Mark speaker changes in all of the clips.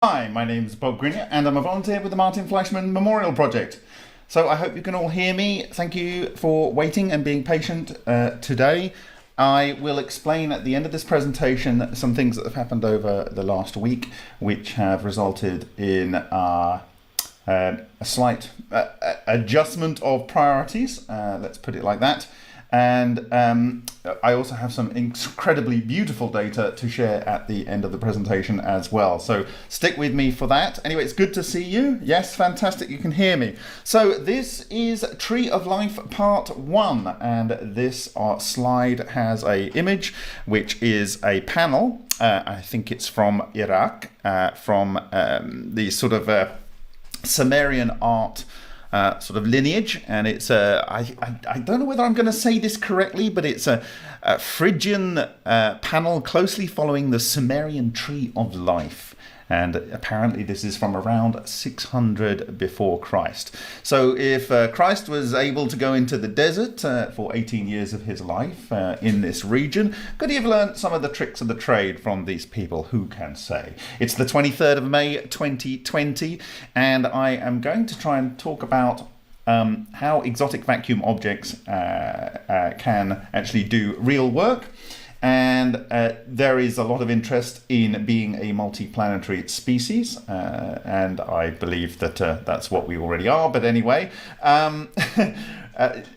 Speaker 1: Hi, my name is Bob Greenyer and I'm a volunteer with the Martin Fleischmann Memorial Project. So I hope you can all hear me. Thank you for waiting and being patient today. I will explain at the end of this presentation some things that have happened over the last week which have resulted in a slight adjustment of priorities, let's put it like that. And I also have some incredibly beautiful data to share at the end of the presentation as well. So stick with me for that. Anyway, it's good to see you. Yes, fantastic, you can hear me. So this is Tree of Life Part 1, and this slide has a image which is a panel. I think it's from Iraq, from the sort of Sumerian art sort of lineage, and it's I don't know whether I'm going to say this correctly, but it's a Phrygian panel closely following the Sumerian tree of life. And apparently this is from around 600 before Christ. So if Christ was able to go into the desert for 18 years of his life in this region, could he have learnt some of the tricks of the trade from these people? Who can say? It's the 23rd of May 2020, and I am going to try and talk about how exotic vacuum objects can actually do real work. And there is a lot of interest in being a multi-planetary species, and I believe that that's what we already are. But anyway,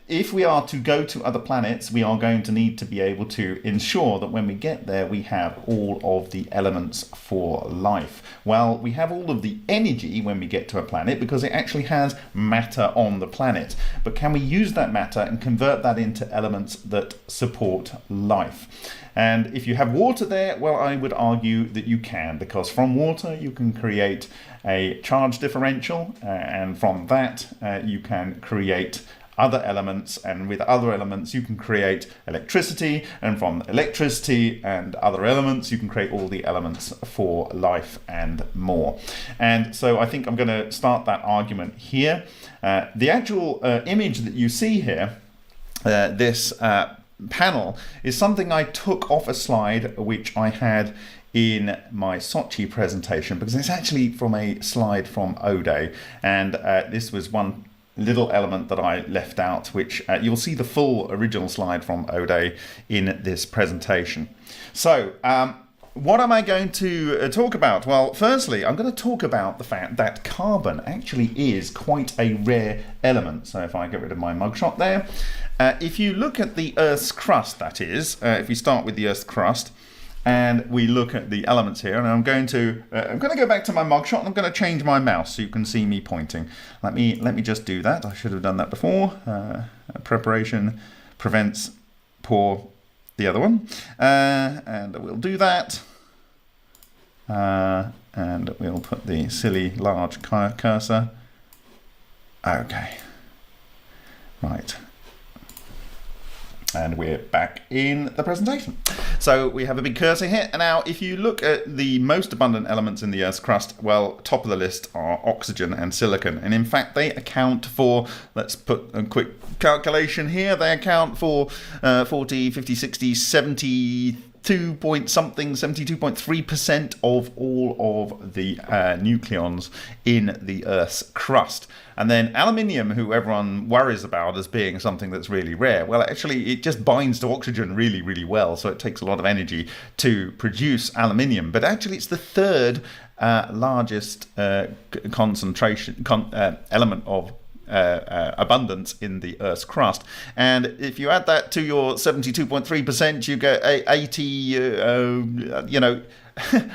Speaker 1: if we are to go to other planets, we are going to need to be able to ensure that when we get there, we have all of the elements for life. Well, we have all of the energy when we get to a planet because it actually has matter on the planet. But can we use that matter and convert that into elements that support life? And if you have water there, well, I would argue that you can, because from water you can create a charge differential, and from that you can create other elements, and with other elements you can create electricity, and from electricity and other elements you can create all the elements for life and more. And so I think I'm going to start that argument here. The actual image that you see here, this panel, is something I took off a slide which I had in my Sochi presentation, because it's actually from a slide from Ode, and this was one little element that I left out, which you'll see the full original slide from Ode in this presentation. So what am I going to talk about? Well, firstly, I'm going to talk about the fact that carbon actually is quite a rare element. So if I get rid of my mugshot there, if you look at the Earth's crust, that is, if we start with the Earth's crust, and we look at the elements here, and I'm going to go back to my mugshot, and I'm going to change my mouse so you can see me pointing. Let me just do that. I should have done that before. Preparation prevents poor the other one, and we'll do that, and we'll put the silly large cursor. Okay, right. And we're back in the presentation. So we have a big cursor here. And now if you look at the most abundant elements in the Earth's crust, well, top of the list are oxygen and silicon. And in fact, they account for, let's put a quick calculation here, they account for 40, 50, 60, 72 point something, 72.3% of all of the nucleons in the Earth's crust. And then aluminium, who everyone worries about as being something that's really rare, well, actually it just binds to oxygen really, really well, so it takes a lot of energy to produce aluminium. But actually it's the third largest concentration element of abundance in the Earth's crust. And if you add that to your 72.3%, you get 80,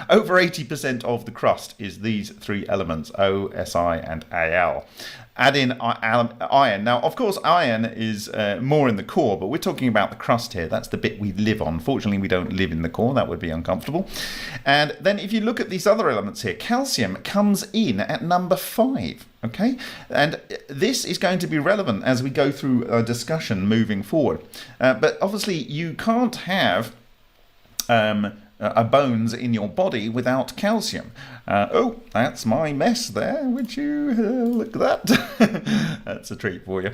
Speaker 1: over 80% of the crust is these three elements, O, Si, and Al. Add in iron. Now, of course, iron is more in the core, but we're talking about the crust here. That's the bit we live on. Fortunately, we don't live in the core. That would be uncomfortable. And then if you look at these other elements here, calcium comes in at number 5. Okay, and this is going to be relevant as we go through a discussion moving forward. But obviously, you can't have bones in your body without calcium. Oh, that's my mess there. Would you look at that? That's a treat for you.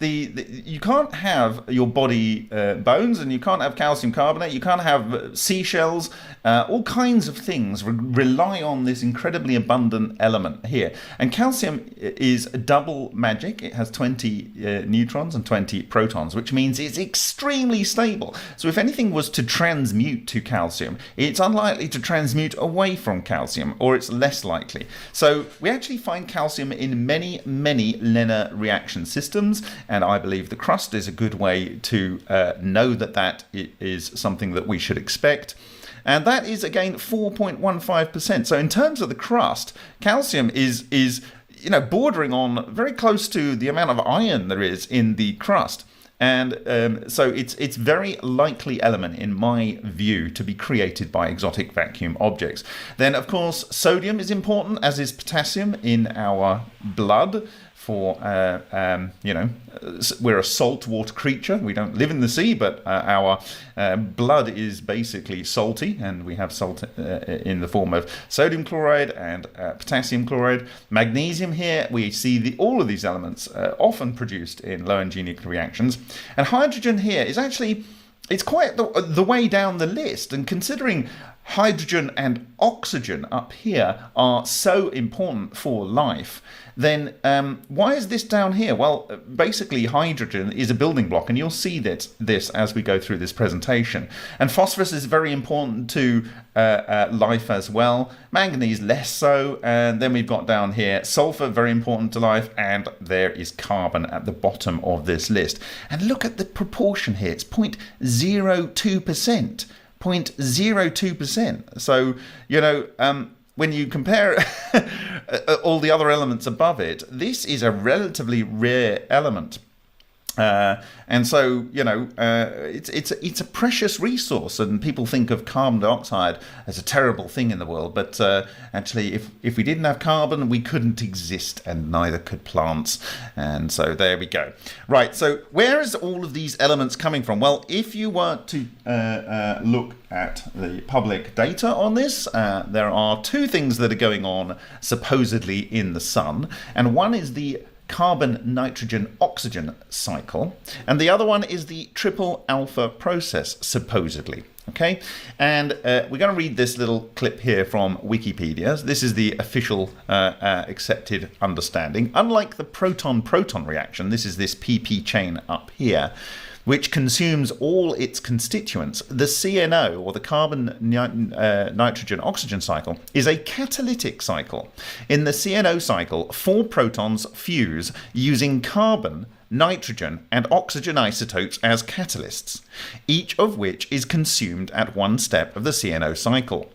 Speaker 1: You can't have your body bones, and you can't have calcium carbonate. You can't have seashells. All kinds of things rely on this incredibly abundant element here. And calcium is double magic. It has 20 neutrons and 20 protons, which means it's extremely stable. So if anything was to transmute to calcium, it's unlikely to transmute away from calcium, or it's less likely. So we actually find calcium in many, many Lena reaction systems, and I believe the crust is a good way to know that that is something that we should expect. And that is, again, 4.15%. So in terms of the crust, calcium is bordering on very close to the amount of iron there is in the crust. And so it's very likely element, in my view, to be created by exotic vacuum objects. Then, of course, sodium is important, as is potassium in our blood. For, we're a saltwater creature. We don't live in the sea, but our blood is basically salty, and we have salt in the form of sodium chloride and potassium chloride. Magnesium here, we see all of these elements often produced in low-energy nuclear reactions. And hydrogen here is actually, it's quite the way down the list, and considering hydrogen and oxygen up here are so important for life, then why is this down here? Well, basically hydrogen is a building block, and you'll see this as we go through this presentation. And phosphorus is very important to life as well. Manganese less so. And then we've got down here sulfur, very important to life, and there is carbon at the bottom of this list. And look at the proportion here. It's 0.02%. 0.02%. So, when you compare all the other elements above it, this is a relatively rare element. And so, it's a precious resource, and people think of carbon dioxide as a terrible thing in the world. But actually, if we didn't have carbon, we couldn't exist, and neither could plants. And so there we go. Right, so where is all of these elements coming from? Well, if you were to look at the public data on this, there are two things that are going on supposedly in the sun. And one is the carbon, nitrogen, oxygen cycle, and the other one is the triple alpha process, supposedly. Okay, and we're going to read this little clip here from Wikipedia. This is the official accepted understanding. Unlike the proton-proton reaction, this is this pp chain up here, which consumes all its constituents. The CNO, or the carbon, nitrogen, oxygen cycle, is a catalytic cycle. In the CNO cycle, 4 protons fuse using carbon, nitrogen, and oxygen isotopes as catalysts, each of which is consumed at one step of the CNO cycle,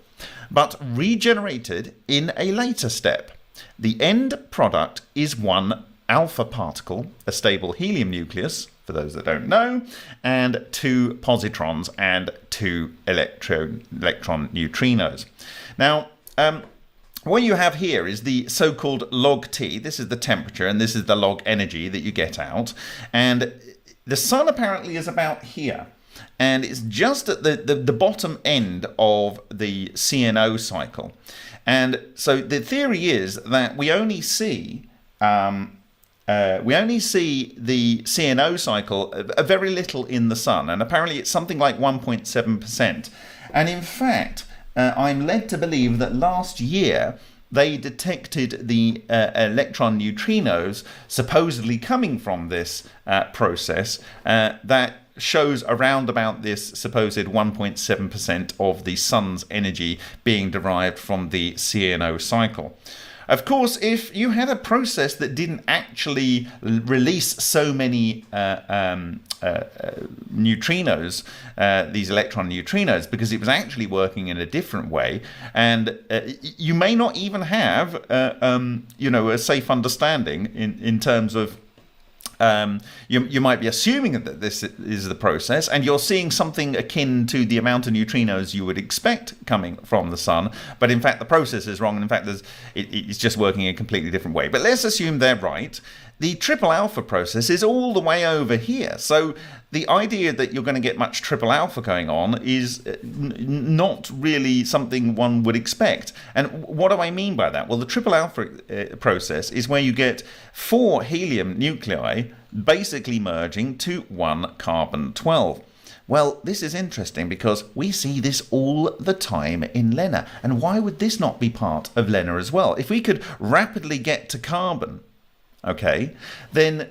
Speaker 1: but regenerated in a later step. The end product is one alpha particle, a stable helium nucleus, for those that don't know, and 2 positrons and 2 electron neutrinos. Now, what you have here is the so-called log T. This is the temperature, and this is the log energy that you get out. And the sun apparently is about here, and it's just at the bottom end of the CNO cycle. And so the theory is that we only see the CNO cycle a very little in the sun, and apparently it's something like 1.7%. And in fact, I'm led to believe that last year they detected the electron neutrinos supposedly coming from this process that shows around about this supposed 1.7% of the sun's energy being derived from the CNO cycle. Of course, if you had a process that didn't actually release so many neutrinos, these electron neutrinos, because it was actually working in a different way, and you may not even have, a safe understanding in terms of you might be assuming that this is the process, and you're seeing something akin to the amount of neutrinos you would expect coming from the sun, but in fact the process is wrong, and in fact it's just working in a completely different way. But let's assume they're right. the triple alpha process is all the way over here. So the idea that you're going to get much triple alpha going on is not really something one would expect. And what do I mean by that? Well, the triple alpha process is where you get 4 helium nuclei basically merging to 1 carbon-12. Well, this is interesting because we see this all the time in Lena. And why would this not be part of Lena as well? If we could rapidly get to carbon, okay, then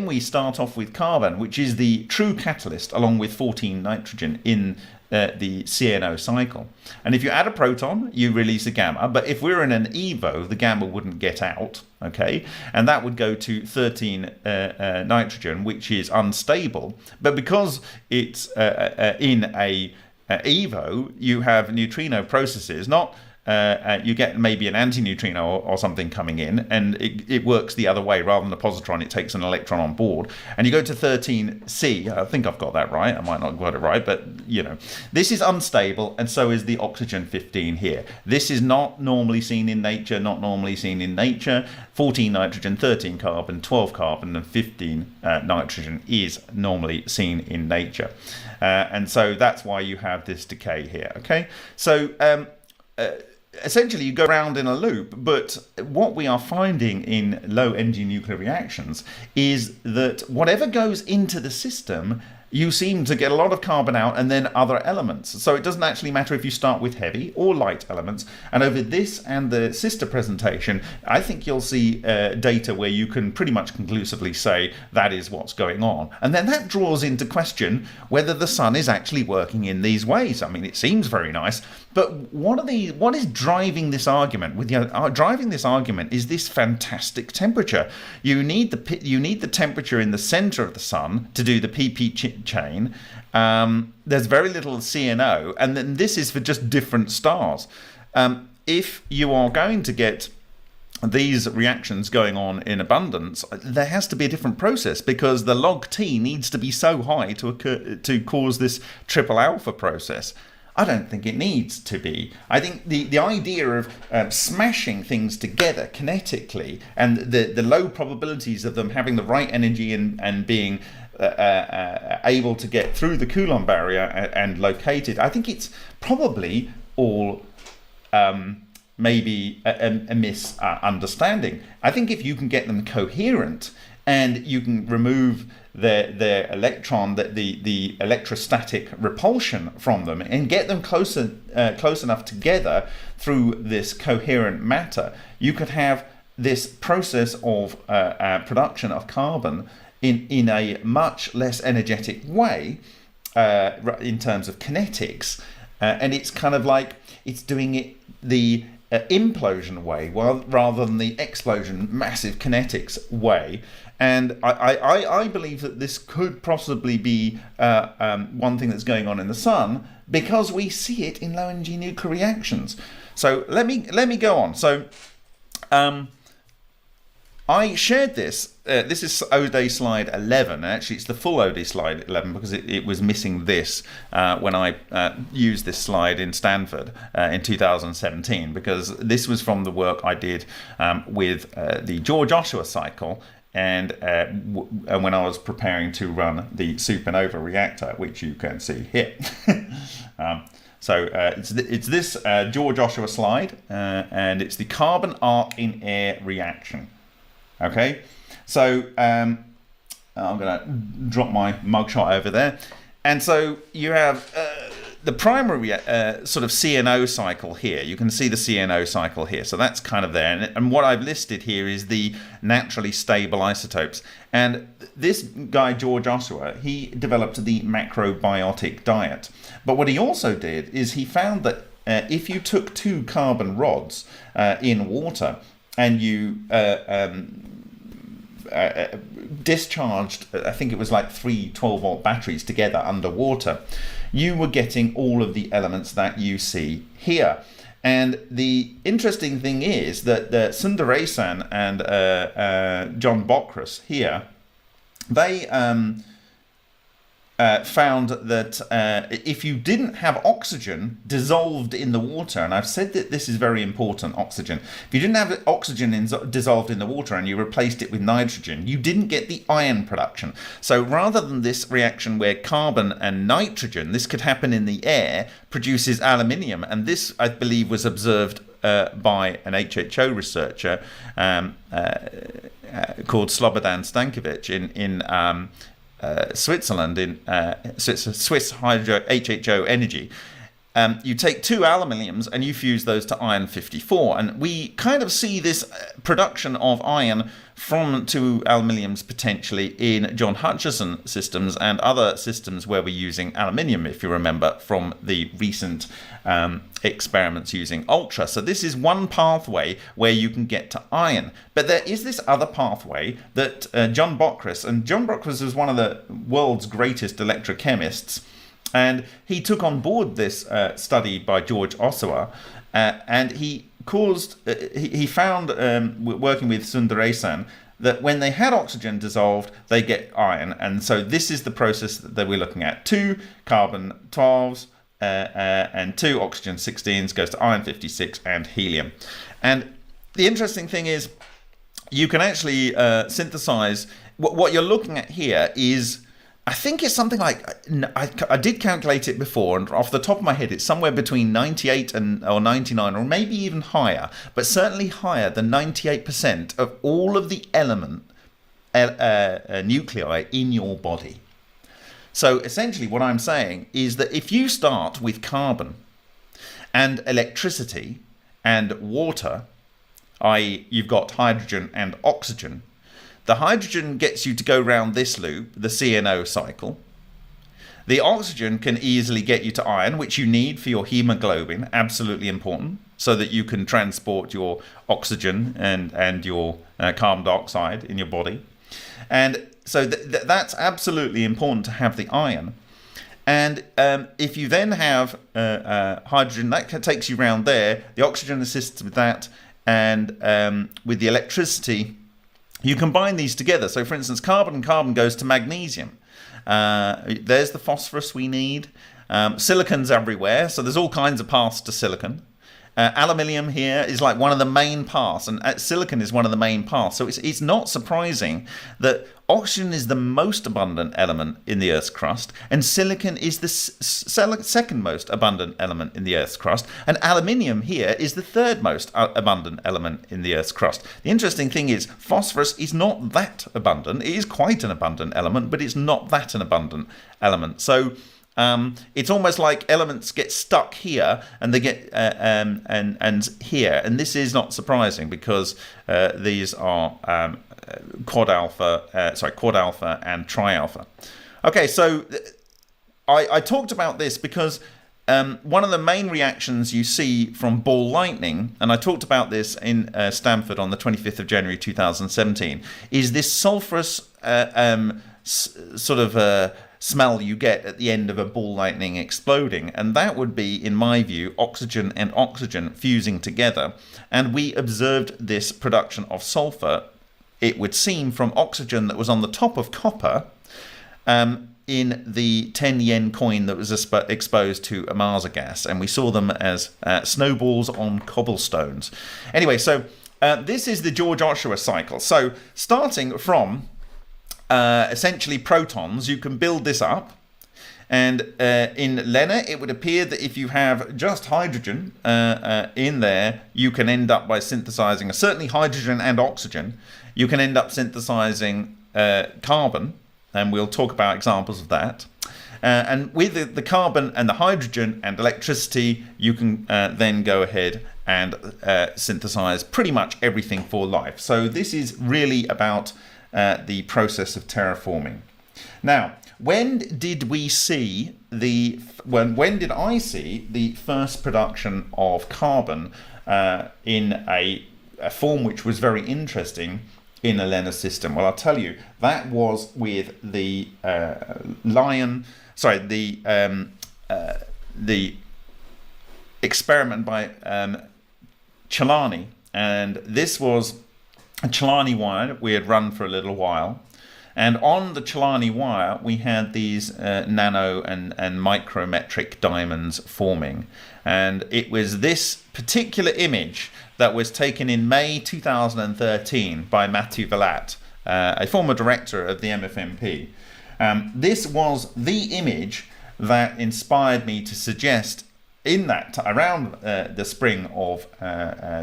Speaker 1: we start off with carbon, which is the true catalyst, along with 14 nitrogen in the CNO cycle. And if you add a proton, you release a gamma. But if we're in an EVO, the gamma wouldn't get out, okay? And that would go to 13 nitrogen, which is unstable. But because it's in a EVO, you have neutrino processes, not you get maybe an antineutrino or something coming in, and it works the other way. Rather than a positron, it takes an electron on board, and you go to 13C. I think I've got that right. I might not have got it right, but you know, this is unstable, and so is the oxygen 15 here. This is not normally seen in nature. 14 nitrogen, 13 carbon, 12 carbon, and 15 nitrogen is normally seen in nature, and so that's why you have this decay here. Okay, so essentially you go around in a loop, but what we are finding in low energy nuclear reactions is that whatever goes into the system, you seem to get a lot of carbon out and then other elements. So it doesn't actually matter if you start with heavy or light elements. And over this and the sister presentation, I think you'll see data where you can pretty much conclusively say that is what's going on. And then that draws into question whether the sun is actually working in these ways. I mean, it seems very nice, but what is driving this argument? Driving this argument is this fantastic temperature. You need the temperature in the center of the sun to do the pp chain. There's very little CNO, and then this is for just different stars. If you are going to get these reactions going on in abundance, there has to be a different process, because the log T needs to be so high to cause this triple alpha process. I don't think it needs to be. I think the idea of smashing things together kinetically, and the low probabilities of them having the right energy and being able to get through the Coulomb barrier and located, I think it's probably all maybe a misunderstanding. I think if you can get them coherent and you can remove their electron, the electrostatic repulsion from them, and get them close enough together through this coherent matter, you could have this process of production of carbon in a much less energetic way in terms of kinetics, and it's kind of like it's doing it the implosion way rather than the explosion massive kinetics way. And I believe that this could possibly be one thing that's going on in the sun, because we see it in low energy nuclear reactions. So let me go on. So I shared this. This is ODE slide 11. Actually, it's the full ODE slide 11 because it was missing this when I used this slide in Stanford in 2017, because this was from the work I did with the Joule-Joshua cycle, and when I was preparing to run the supernova reactor, which you can see here. So it's this Joule-Joshua slide, and it's the carbon arc in air reaction. Okay, so I'm going to drop my mugshot over there. And so you have the primary sort of CNO cycle here. You can see the CNO cycle here. So that's kind of there. And what I've listed here is the naturally stable isotopes. And this guy, Joule-Joshua, he developed the macrobiotic diet. But what he also did is he found that if you took 2 carbon rods in water and you discharged, I think it was like 3 12-volt batteries together underwater, you were getting all of the elements that you see here. And the interesting thing is that Sundaresan and John Bokros here, they found that if you didn't have oxygen dissolved in the water, and I've said that this is very important, oxygen. If you didn't have oxygen dissolved in the water and you replaced it with nitrogen, you didn't get the ion production. So rather than this reaction where carbon and nitrogen, this could happen in the air, produces aluminium, and this, I believe, was observed by an HHO researcher called Slobodan Stankovic in Switzerland, in Swiss Hydro HHO Energy. You take two aluminiums and you fuse those to iron 54, and we kind of see this production of iron from two aluminiums potentially in John Hutchison systems and other systems where we're using aluminium, if you remember from the recent experiments using ultra. So this is one pathway where you can get to iron, but there is this other pathway that John Bockris was one of the world's greatest electrochemists, and he took on board this study by George Ossawa, and he found, working with Sundaresan, that when they had oxygen dissolved, they get iron. And so this is the process that we're looking at. 2 carbon 12s and 2 oxygen 16s goes to iron 56 and helium. And the interesting thing is you can actually synthesize, what you're looking at here is, I think it's something like, I did calculate it before, and off the top of my head, it's somewhere between 98 or 99, or maybe even higher, but certainly higher than 98% of all of the element nuclei in your body. So essentially what I'm saying is that if you start with carbon and electricity and water, i.e. you've got hydrogen and oxygen, the hydrogen gets you to go round this loop, the CNO cycle. The oxygen can easily get you to iron, which you need for your hemoglobin, absolutely important, so that you can transport your oxygen and your carbon dioxide in your body. And so that's absolutely important to have the iron. And if you then have hydrogen, that takes you round there. The oxygen assists with that, and with the electricity, you combine these together. So, for instance, carbon and carbon goes to magnesium. There's the phosphorus we need. Silicon's everywhere, so there's all kinds of paths to silicon. Aluminium here is like one of the main paths, and silicon is one of the main paths. So it's not surprising that oxygen is the most abundant element in the Earth's crust, and silicon is the second most abundant element in the Earth's crust, and aluminium here is the third most abundant element in the Earth's crust. The interesting thing is phosphorus is not that abundant. It is quite an abundant element, but it's not that an abundant element. So it's almost like elements get stuck here and they get and here, and this is not surprising because these are quad alpha and tri-alpha. Okay, so I talked about this because one of the main reactions you see from ball lightning, and I talked about this in Stanford on the 25th of January 2017, is this sulfurous sort of smell you get at the end of a ball lightning exploding, and that would be, in my view, oxygen and oxygen fusing together. And we observed this production of sulfur, it would seem, from oxygen that was on the top of copper in the 10 yen coin that was exposed to amasa gas, and we saw them as snowballs on cobblestones. Anyway, so this is the George Ossawa cycle. So starting from essentially protons, you can build this up, and in Lena it would appear that if you have just hydrogen in there, you can end up by synthesizing, certainly hydrogen and oxygen, you can end up synthesizing carbon, and we'll talk about examples of that. And with the carbon and the hydrogen and electricity, you can then go ahead and synthesize pretty much everything for life. So this is really about the process of terraforming. Now, when did I see the first production of carbon in a form which was very interesting in a Lena system? Well, I'll tell you, that was with the the experiment by Celani, and this was a Celani wire we had run for a little while, And on the Chilani wire, we had these nano and micrometric diamonds forming. And it was this particular image that was taken in May 2013 by Matthew Villatte, a former director of the MFMP. This was the image that inspired me to suggest in that around the spring of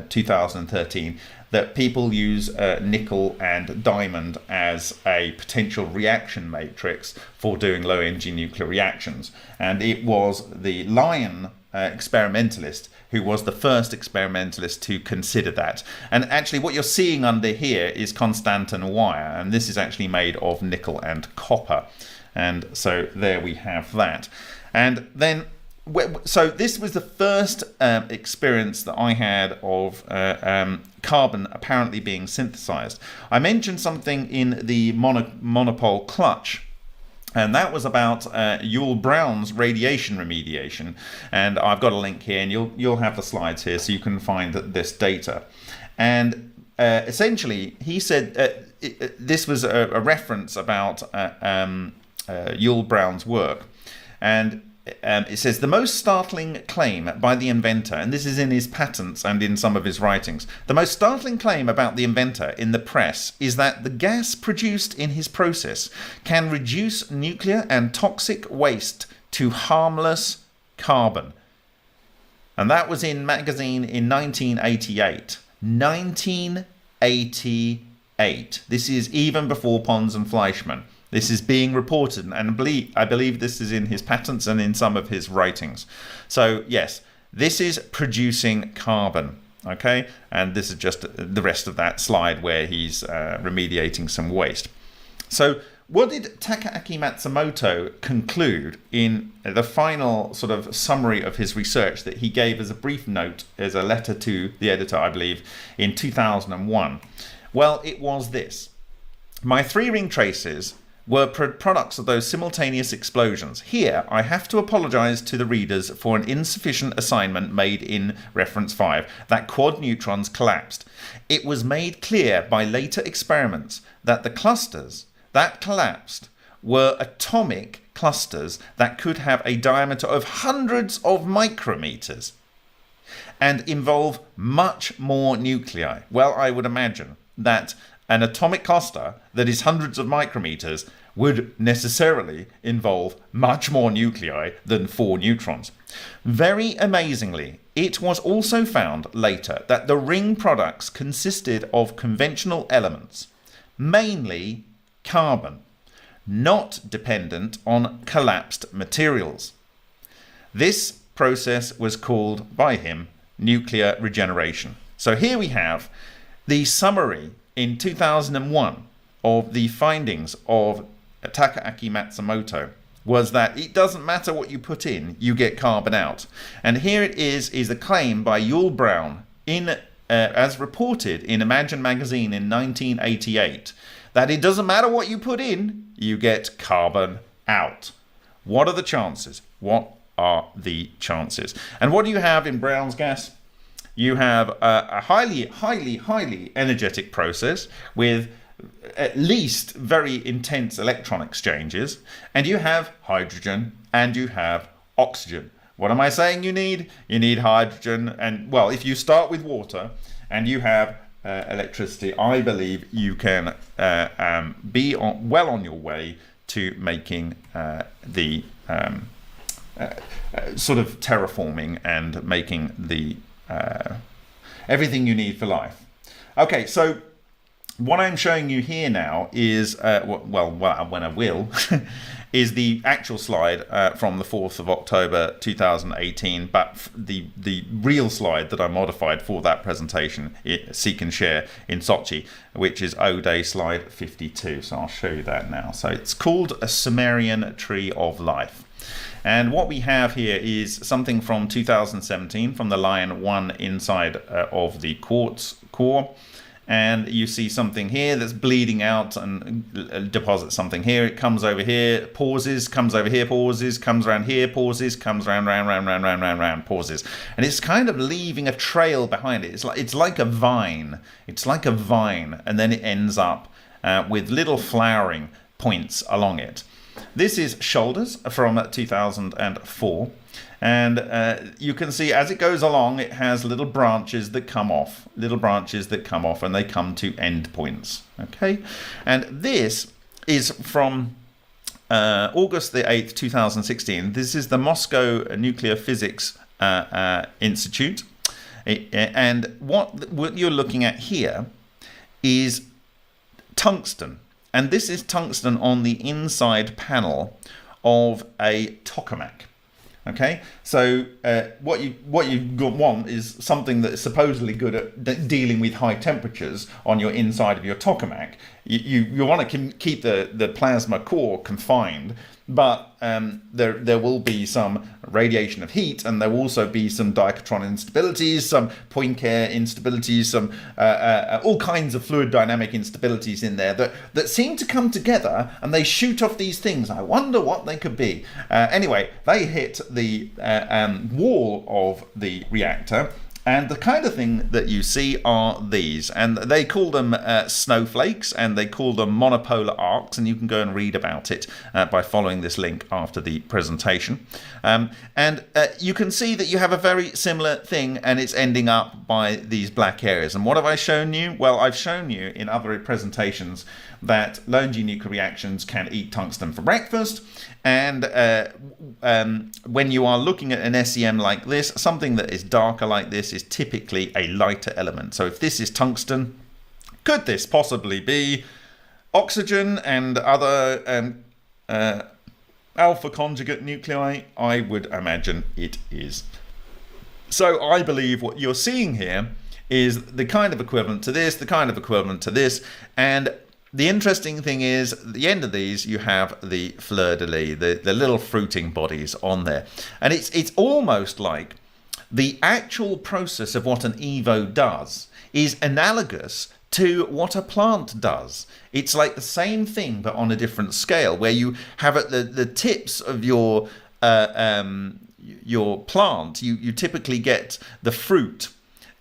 Speaker 1: 2013 that people use nickel and diamond as a potential reaction matrix for doing low energy nuclear reactions. And it was the Lion experimentalist who was the first experimentalist to consider that. And actually what you're seeing under here is constantan wire, and this is actually made of nickel and copper. And so there we have that. And then so this was the first experience that I had of carbon apparently being synthesized. I mentioned something in the monopole clutch, and that was about Yule Brown's radiation remediation. And I've got a link here, and you'll have the slides here so you can find this data. And essentially, he said this was a reference about Yule Brown's work. And it says, the most startling claim by the inventor, and this is in his patents and in some of his writings, the most startling claim about the inventor in the press is that the gas produced in his process can reduce nuclear and toxic waste to harmless carbon. And that was in magazine in 1988. 1988. This is even before Pons and Fleischmann. This is being reported, and I believe this is in his patents and in some of his writings. So yes, this is producing carbon, okay? And this is just the rest of that slide where he's remediating some waste. So what did Takaaki Matsumoto conclude in the final sort of summary of his research that he gave as a brief note, as a letter to the editor, I believe, in 2001? Well, it was this. My three-ring traces were products of those simultaneous explosions. Here, I have to apologize to the readers for an insufficient assignment made in reference 5, that quad neutrons collapsed. It was made clear by later experiments that the clusters that collapsed were atomic clusters that could have a diameter of hundreds of micrometers and involve much more nuclei. Well, I would imagine that an atomic cluster that is hundreds of micrometers would necessarily involve much more nuclei than 4 neutrons. Very amazingly, it was also found later that the ring products consisted of conventional elements, mainly carbon, not dependent on collapsed materials. This process was called by him nuclear regeneration. So here we have the summary in 2001 of the findings of Takaaki Matsumoto, was that it doesn't matter what you put in, you get carbon out. And here it is a claim by Yule Brown in as reported in Imagine magazine in 1988, that it doesn't matter what you put in, you get carbon out. What are the chances? What are the chances? And what do you have in Brown's gas? You have a highly energetic process with at least very intense electron exchanges, and you have hydrogen and you have oxygen. What am I saying you need? You need hydrogen, and well, if you start with water and you have electricity, I believe you can be well on your way to making the sort of terraforming and making the everything you need for life. Okay, so what I'm showing you here now is, when I will, is the actual slide from the 4th of October 2018, but the real slide that I modified for that presentation, Seek and Share in Sochi, which is O-Day slide 52. So I'll show you that now. So it's called a Sumerian Tree of Life. And what we have here is something from 2017 from the Lion 1 inside of the quartz core. And you see something here that's bleeding out and deposits something here. It comes over here, pauses, comes over here, pauses, comes around here, pauses, comes round, pauses. And it's kind of leaving a trail behind it. It's like a vine. It's like a vine, and then it ends up with little flowering points along it. This is Shoulders from 2004. And you can see as it goes along, it has little branches that come off, and they come to end points. Okay, and this is from August the 8th, 2016. This is the Moscow Nuclear Physics Institute. And what you're looking at here is tungsten. And this is tungsten on the inside panel of a tokamak. Okay, so what you want is something that is supposedly good at dealing with high temperatures on your inside of your tokamak. You want to keep the plasma core confined, but there will be some radiation of heat, and there will also be some diachron instabilities, some Poincare instabilities, some all kinds of fluid dynamic instabilities in there that seem to come together, and they shoot off these things. I wonder what they could be. Anyway, they hit the wall of the reactor. And the kind of thing that you see are these, and they call them snowflakes, and they call them monopolar arcs, and you can go and read about it by following this link after the presentation. And you can see that you have a very similar thing, and it's ending up by these black areas. And what have I shown you? Well, I've shown you in other presentations that low-energy nuclear reactions can eat tungsten for breakfast. And when you are looking at an SEM like this, something that is darker like this is typically a lighter element. So if this is tungsten, could this possibly be oxygen and other alpha conjugate nuclei? I would imagine it is. So I believe what you're seeing here is the kind of equivalent to this, the kind of equivalent to this, and the interesting thing is, at the end of these, you have the fleur-de-lis, the little fruiting bodies on there. And it's almost like the actual process of what an EVO does is analogous to what a plant does. It's like the same thing, but on a different scale, where you have at the tips of your plant, you typically get the fruit,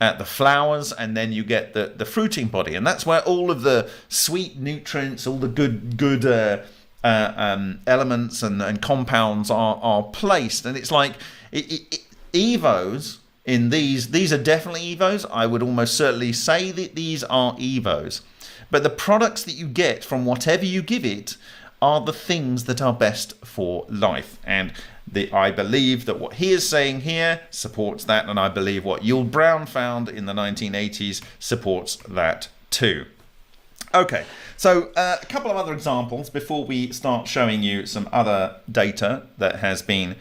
Speaker 1: the flowers, and then you get the fruiting body, and that's where all of the sweet nutrients, all the good elements and compounds are placed. And it's like EVOs in these are definitely EVOs. I would almost certainly say that these are EVOs, but the products that you get from whatever you give it are the things that are best for life. And I believe that what he is saying here supports that, and I believe what Yul Brown found in the 1980s supports that too. Okay, so a couple of other examples before we start showing you some other data that has been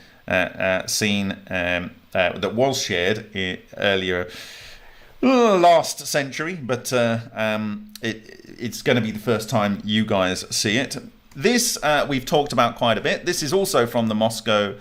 Speaker 1: seen, that was shared earlier last century, but it's going to be the first time you guys see it. This we've talked about quite a bit. This is also from the Moscow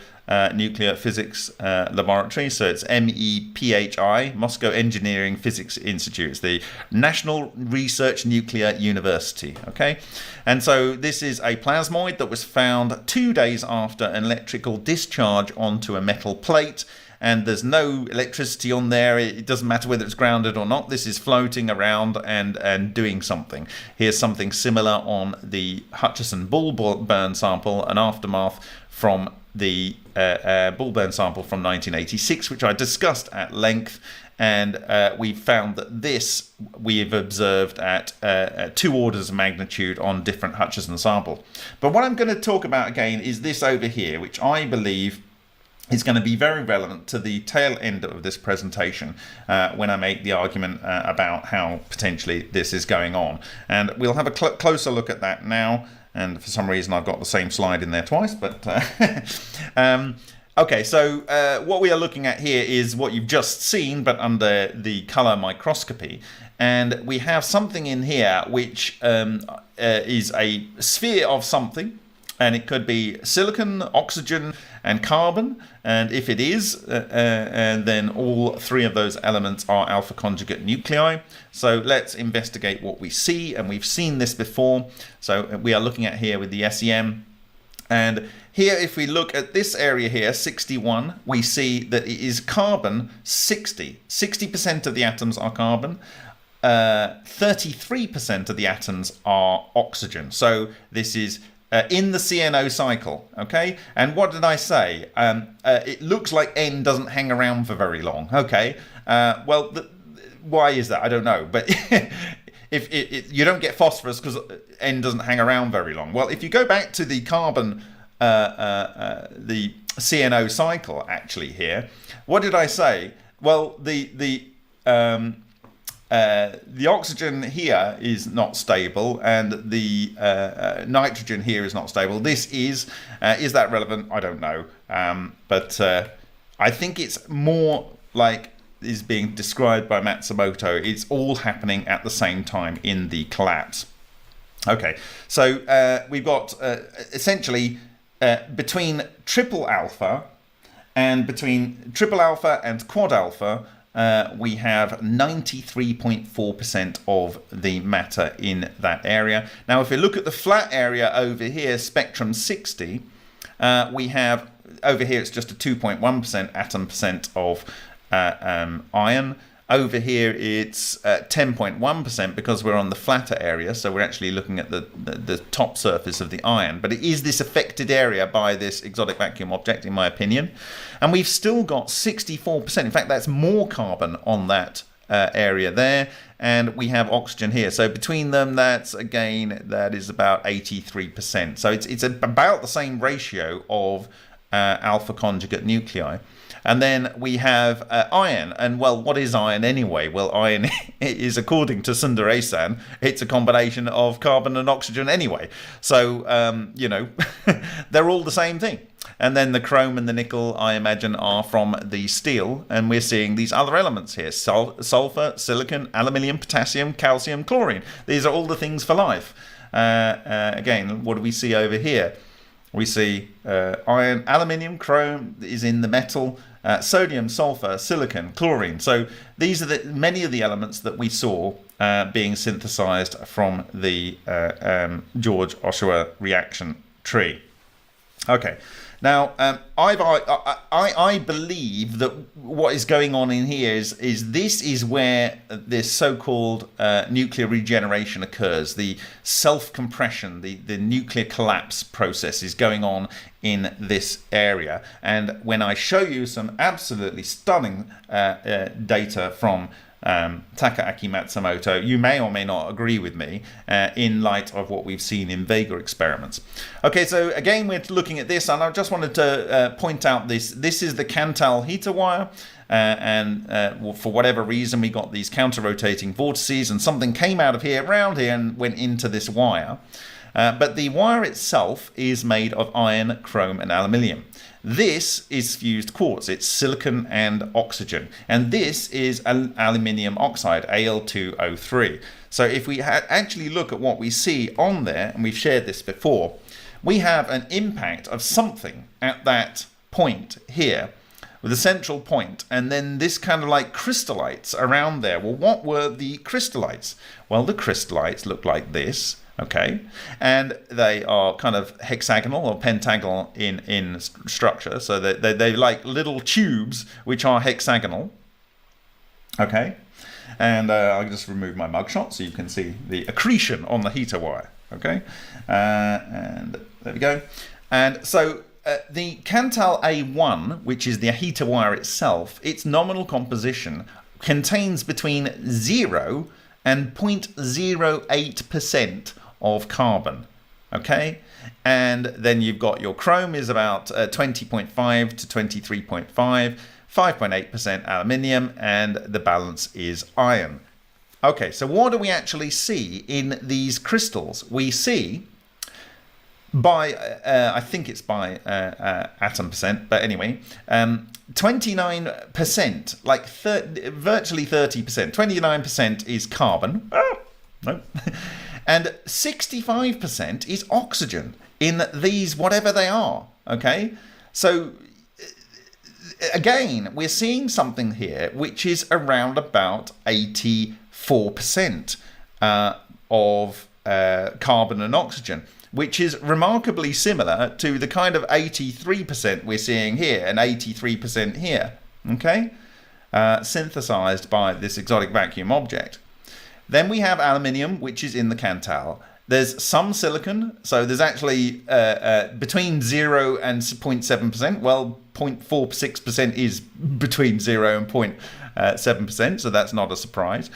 Speaker 1: Nuclear Physics Laboratory. So it's MEPHI, Moscow Engineering Physics Institute. It's the National Research Nuclear University. Okay, and so this is a plasmoid that was found 2 days after an electrical discharge onto a metal plate. And there's no electricity on there. It doesn't matter whether it's grounded or not. This is floating around and doing something. Here's something similar on the Hutchison bull burn sample, an aftermath from the bull burn sample from 1986, which I discussed at length. And we found that this we've observed at 2 orders of magnitude on different Hutchison samples. But what I'm going to talk about again is this over here, which I believe is going to be very relevant to the tail end of this presentation when I make the argument about how potentially this is going on. And we'll have a closer look at that now. And for some reason, I've got the same slide in there twice. But okay, so what we are looking at here is what you've just seen, but under the color microscopy. And we have something in here which is a sphere of something. And it could be silicon, oxygen, and carbon. And if it is, then all 3 of those elements are alpha conjugate nuclei. So let's investigate what we see. And we've seen this before. So we are looking at here with the SEM. And here, if we look at this area here, 61, we see that it is carbon 60. 60% of the atoms are carbon. 33% of the atoms are oxygen. So this is in the CNO cycle, okay? And what did I say? It looks like N doesn't hang around for very long, okay? Well, why is that? I don't know. But if you don't get phosphorus because N doesn't hang around very long. Well, if you go back to the carbon, the CNO cycle, actually here, what did I say? Well, the oxygen here is not stable, and the nitrogen here is not stable. This is that relevant? I don't know, but I think it's more like is being described by Matsumoto. It's all happening at the same time in the collapse. Okay, so we've got essentially between triple alpha and quad alpha, we have 93.4% of the matter in that area. Now, if we look at the flat area over here, spectrum 60, we have over here it's just a 2.1% atom percent of iron. Over here it's 10.1% because we're on the flatter area, so we're actually looking at the top surface of the iron. But it is this affected area by this exotic vacuum object, in my opinion. And we've still got 64%. In fact, that's more carbon on that area there, and we have oxygen here. So between them, that is about 83%. So it's about the same ratio of alpha conjugate nuclei. And then we have iron. And, well, what is iron anyway? Well, iron is, according to Sundaresan, it's a combination of carbon and oxygen anyway. So, they're all the same thing. And then the chrome and the nickel, I imagine, are from the steel. And we're seeing these other elements here. Sulfur, silicon, aluminium, potassium, calcium, chlorine. These are all the things for life. Again, what do we see over here? We see iron, aluminium, chrome is in the metal, sodium, sulfur, silicon, chlorine. So these are many of the elements that we saw being synthesized from the George-Ohsawa reaction tree. Okay. Now, I believe that what is going on in here is this is where this so-called nuclear regeneration occurs. The self-compression, the nuclear collapse process is going on in this area. And when I show you some absolutely stunning data from Takaaki Matsumoto, you may or may not agree with me in light of what we've seen in Vega experiments. Okay, so again, we're looking at this, and I just wanted to point out this. This is the Cantal heater wire, and for whatever reason, we got these counter-rotating vortices, and something came out of here, around here, and went into this wire. But the wire itself is made of iron, chrome, and aluminium. This is fused quartz. It's silicon and oxygen. And this is aluminium oxide, Al2O3. So if we actually look at what we see on there, and we've shared this before, we have an impact of something at that point here, with a central point, and then this kind of like crystallites around there. Well, what were the crystallites? Well, the crystallites look like this. Okay, and they are kind of hexagonal or pentagonal in structure, so they're like little tubes which are hexagonal. Okay, and I'll just remove my mugshot so you can see the accretion on the heater wire. Okay, and there we go. And so the Cantal A1, which is the heater wire itself, its nominal composition contains between 0 and 0.08% of carbon. Okay, and then you've got your chrome is about 20.5 to 23.5, 5.8% aluminium, and the balance is iron. Okay, so what do we actually see in these crystals? We see by I think it's by atom percent, but anyway, 29%, like virtually 30%. 29% is carbon. No. And 65% is oxygen in these, whatever they are. Okay, so again, we're seeing something here which is around about 84% of carbon and oxygen, which is remarkably similar to the kind of 83% we're seeing here and 83% here. Okay, synthesized by this exotic vacuum object. Then we have aluminium, which is in the Cantal. There's some silicon, so there's actually between 0 and 0.7%. Well, 0.46% is between 0 and 0.7%, so that's not a surprise.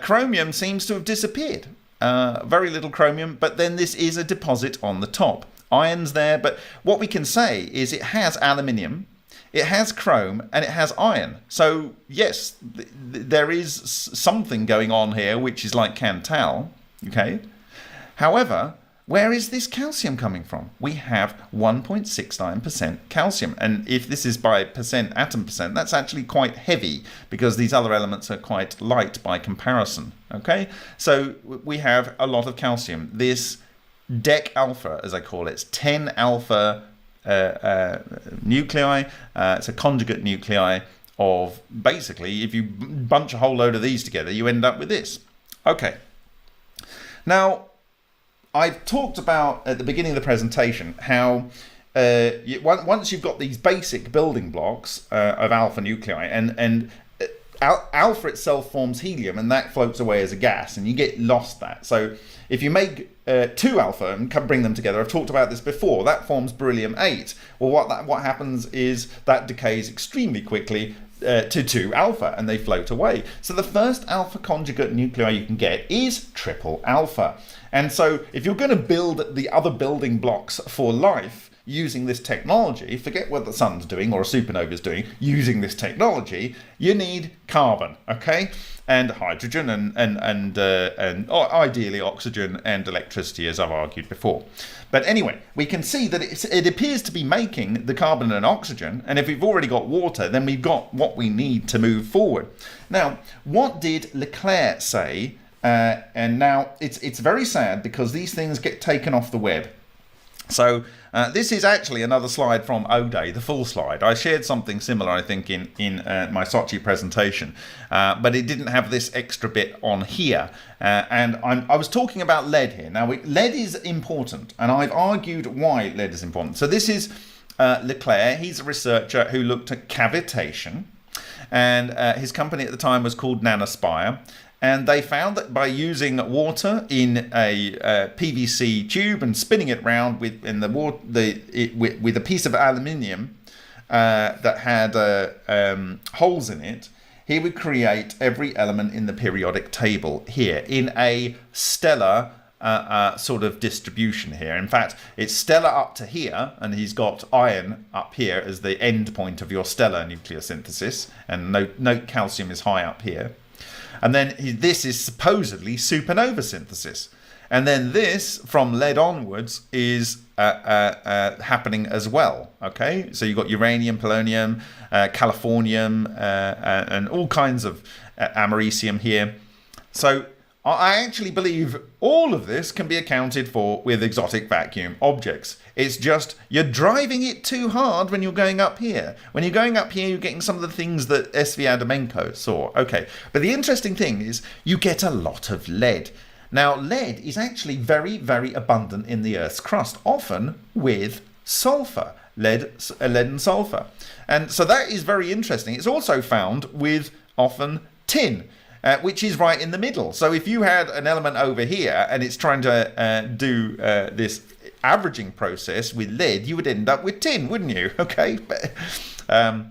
Speaker 1: Chromium seems to have disappeared. Very little chromium, but then this is a deposit on the top. Iron's there, but what we can say is it has aluminium, it has chrome, and it has iron. So yes, there is something going on here which is like Cantal, okay? However, where is this calcium coming from? We have 1.69% calcium. And if this is by percent, atom percent, that's actually quite heavy because these other elements are quite light by comparison. Okay, so we have a lot of calcium. This DEC alpha, as I call it, it's 10 alpha nuclei. It's a conjugate nuclei of basically, if you bunch a whole load of these together, you end up with this. Okay. Now, I talked about at the beginning of the presentation how once you've got these basic building blocks of alpha nuclei, and alpha itself forms helium, and that floats away as a gas, and you get lost that. So if you make 2 alpha and bring them together, I've talked about this before, that forms beryllium-8. Well, what happens is that decays extremely quickly to 2 alpha, and they float away. So the first alpha conjugate nuclei you can get is triple alpha. And so if you're going to build the other building blocks for life using this technology, forget what the sun's doing or a supernova is doing, using this technology, you need carbon, okay? And hydrogen and ideally oxygen and electricity, as I've argued before. But anyway, we can see that it appears to be making the carbon and oxygen, and if we've already got water, then we've got what we need to move forward. Now, what did Leclerc say? And now it's very sad because these things get taken off the web. So this is actually another slide from O-Day, the full slide. I shared something similar, I think, in my Sochi presentation, but it didn't have this extra bit on here. And I was talking about lead here. Now, lead is important, and I've argued why lead is important. So this is Leclerc. He's a researcher who looked at cavitation, and his company at the time was called Nanospire. And they found that by using water in a PVC tube and spinning it round with a piece of aluminium that had holes in it, he would create every element in the periodic table here in a stellar sort of distribution here. In fact, it's stellar up to here, and he's got iron up here as the end point of your stellar nucleosynthesis, and note calcium is high up here. And then this is supposedly supernova synthesis. And then this, from lead onwards, is happening as well. Okay, so you've got uranium, polonium, californium, and all kinds of americium here. So I actually believe all of this can be accounted for with exotic vacuum objects. It's just you're driving it too hard when you're going up here. When you're going up here, you're getting some of the things that S.V. Adamenko saw. Okay, but the interesting thing is you get a lot of lead. Now, lead is actually very, very abundant in the Earth's crust, often with sulfur, lead and sulfur. And so that is very interesting. It's also found with often tin. Which is right in the middle. So if you had an element over here and it's trying to do this averaging process with lead, you would end up with tin, wouldn't you? Okay. So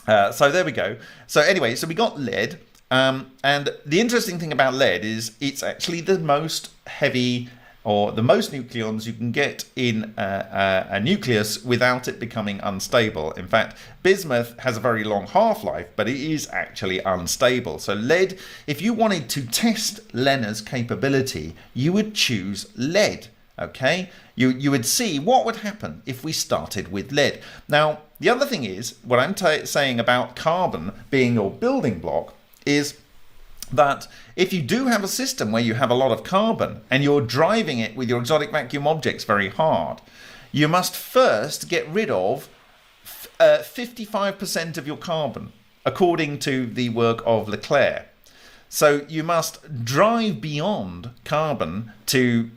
Speaker 1: there we go. So anyway, so we got lead. And the interesting thing about lead is it's actually the most heavy, or the most nucleons you can get in a nucleus without it becoming unstable. In fact, bismuth has a very long half-life, but it is actually unstable. So lead, if you wanted to test LENR's capability, you would choose lead, okay? You would see what would happen if we started with lead. Now, the other thing is, what I'm saying about carbon being your building block is that if you do have a system where you have a lot of carbon and you're driving it with your exotic vacuum objects very hard, you must first get rid of 55% of your carbon, according to the work of Leclerc. So you must drive beyond carbon to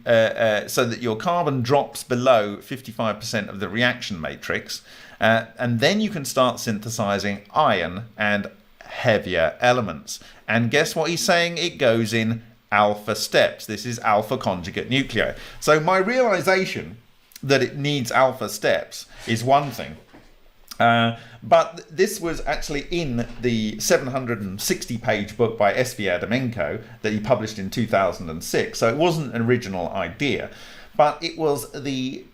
Speaker 1: so that your carbon drops below 55% of the reaction matrix, and then you can start synthesizing iron and heavier elements. And guess what he's saying? It goes in alpha steps. This is alpha conjugate nuclei. So my realization that it needs alpha steps is one thing. But this was actually in the 760-page book by S.V. Adamenko that he published in 2006. So it wasn't an original idea, but it was the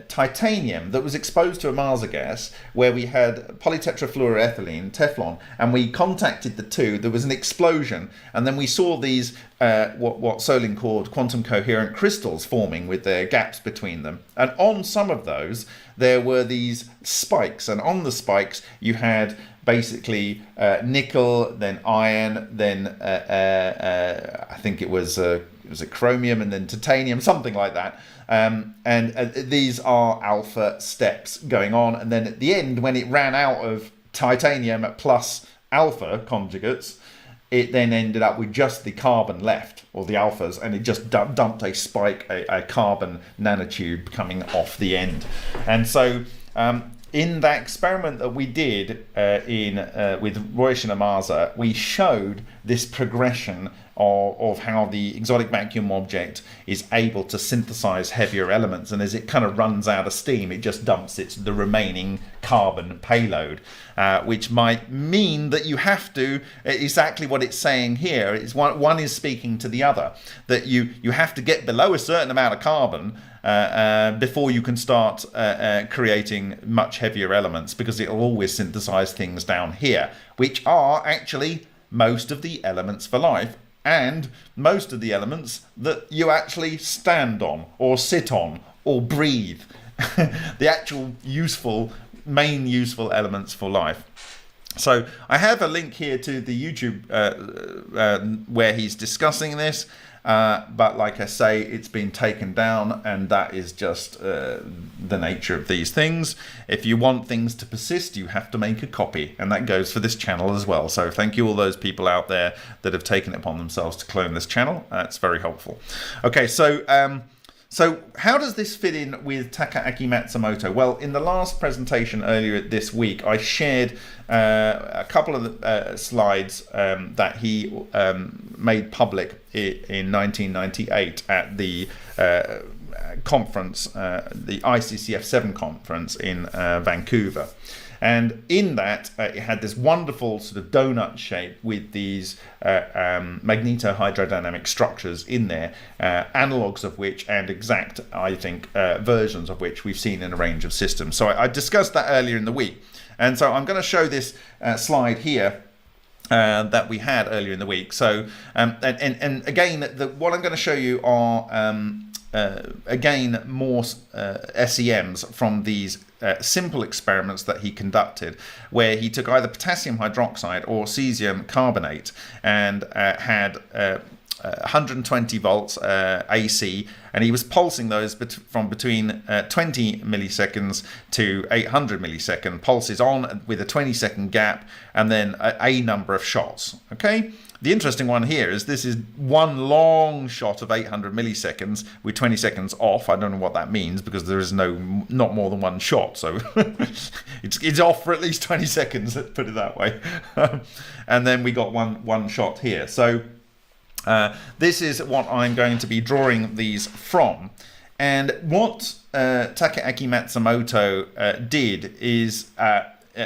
Speaker 1: titanium that was exposed to a Marsa gas where we had polytetrafluoroethylene, Teflon, and we contacted the two. There was an explosion, and then we saw these what Solin called quantum coherent crystals forming with their gaps between them. And on some of those there were these spikes, and on the spikes you had basically nickel, then iron, then I think it was a chromium, and then titanium, something like that. And these are alpha steps going on. And then at the end, when it ran out of titanium plus alpha conjugates, it then ended up with just the carbon left, or the alphas, and it just dumped a spike, a carbon nanotube coming off the end. And so in that experiment that we did with Roish and Marsa, we showed this progression of how the exotic vacuum object is able to synthesize heavier elements, and as it kind of runs out of steam, it just dumps the remaining carbon payload, which might mean that you have to, exactly what it's saying here, is one is speaking to the other, that you have to get below a certain amount of carbon before you can start creating much heavier elements, because it'll always synthesize things down here, which are actually most of the elements for life, and most of the elements that you actually stand on or sit on or breathe. The actual main useful elements for life. So I have a link here to the YouTube where he's discussing this. But like I say, it's been taken down, and that is just the nature of these things. If you want things to persist, you have to make a copy, and that goes for this channel as well. So thank you all those people out there that have taken it upon themselves to clone this channel. That's very helpful. Okay, so how does this fit in with Takaaki Matsumoto? Well, in the last presentation earlier this week, I shared a couple of slides that he made public in 1998 at the conference, the ICCF 7 conference in Vancouver. And in that, it had this wonderful sort of donut shape with these magnetohydrodynamic structures in there, analogues of which, and exact, I think, versions of which we've seen in a range of systems. So I discussed that earlier in the week. And so I'm going to show this slide here that we had earlier in the week. So, and again, what I'm going to show you are, again, more SEMs from these simple experiments that he conducted, where he took either potassium hydroxide or cesium carbonate and had 120 volts AC, and he was pulsing those from between 20 milliseconds to 800 millisecond pulses on with a 20-second gap, and then a number of shots. Okay. The interesting one here is this is one long shot of 800 milliseconds with 20 seconds off. I don't know what that means, because there is not more than one shot. So it's off for at least 20 seconds, let's put it that way. And then we got one shot here. So this is what I'm going to be drawing these from. And what Takaaki Matsumoto did is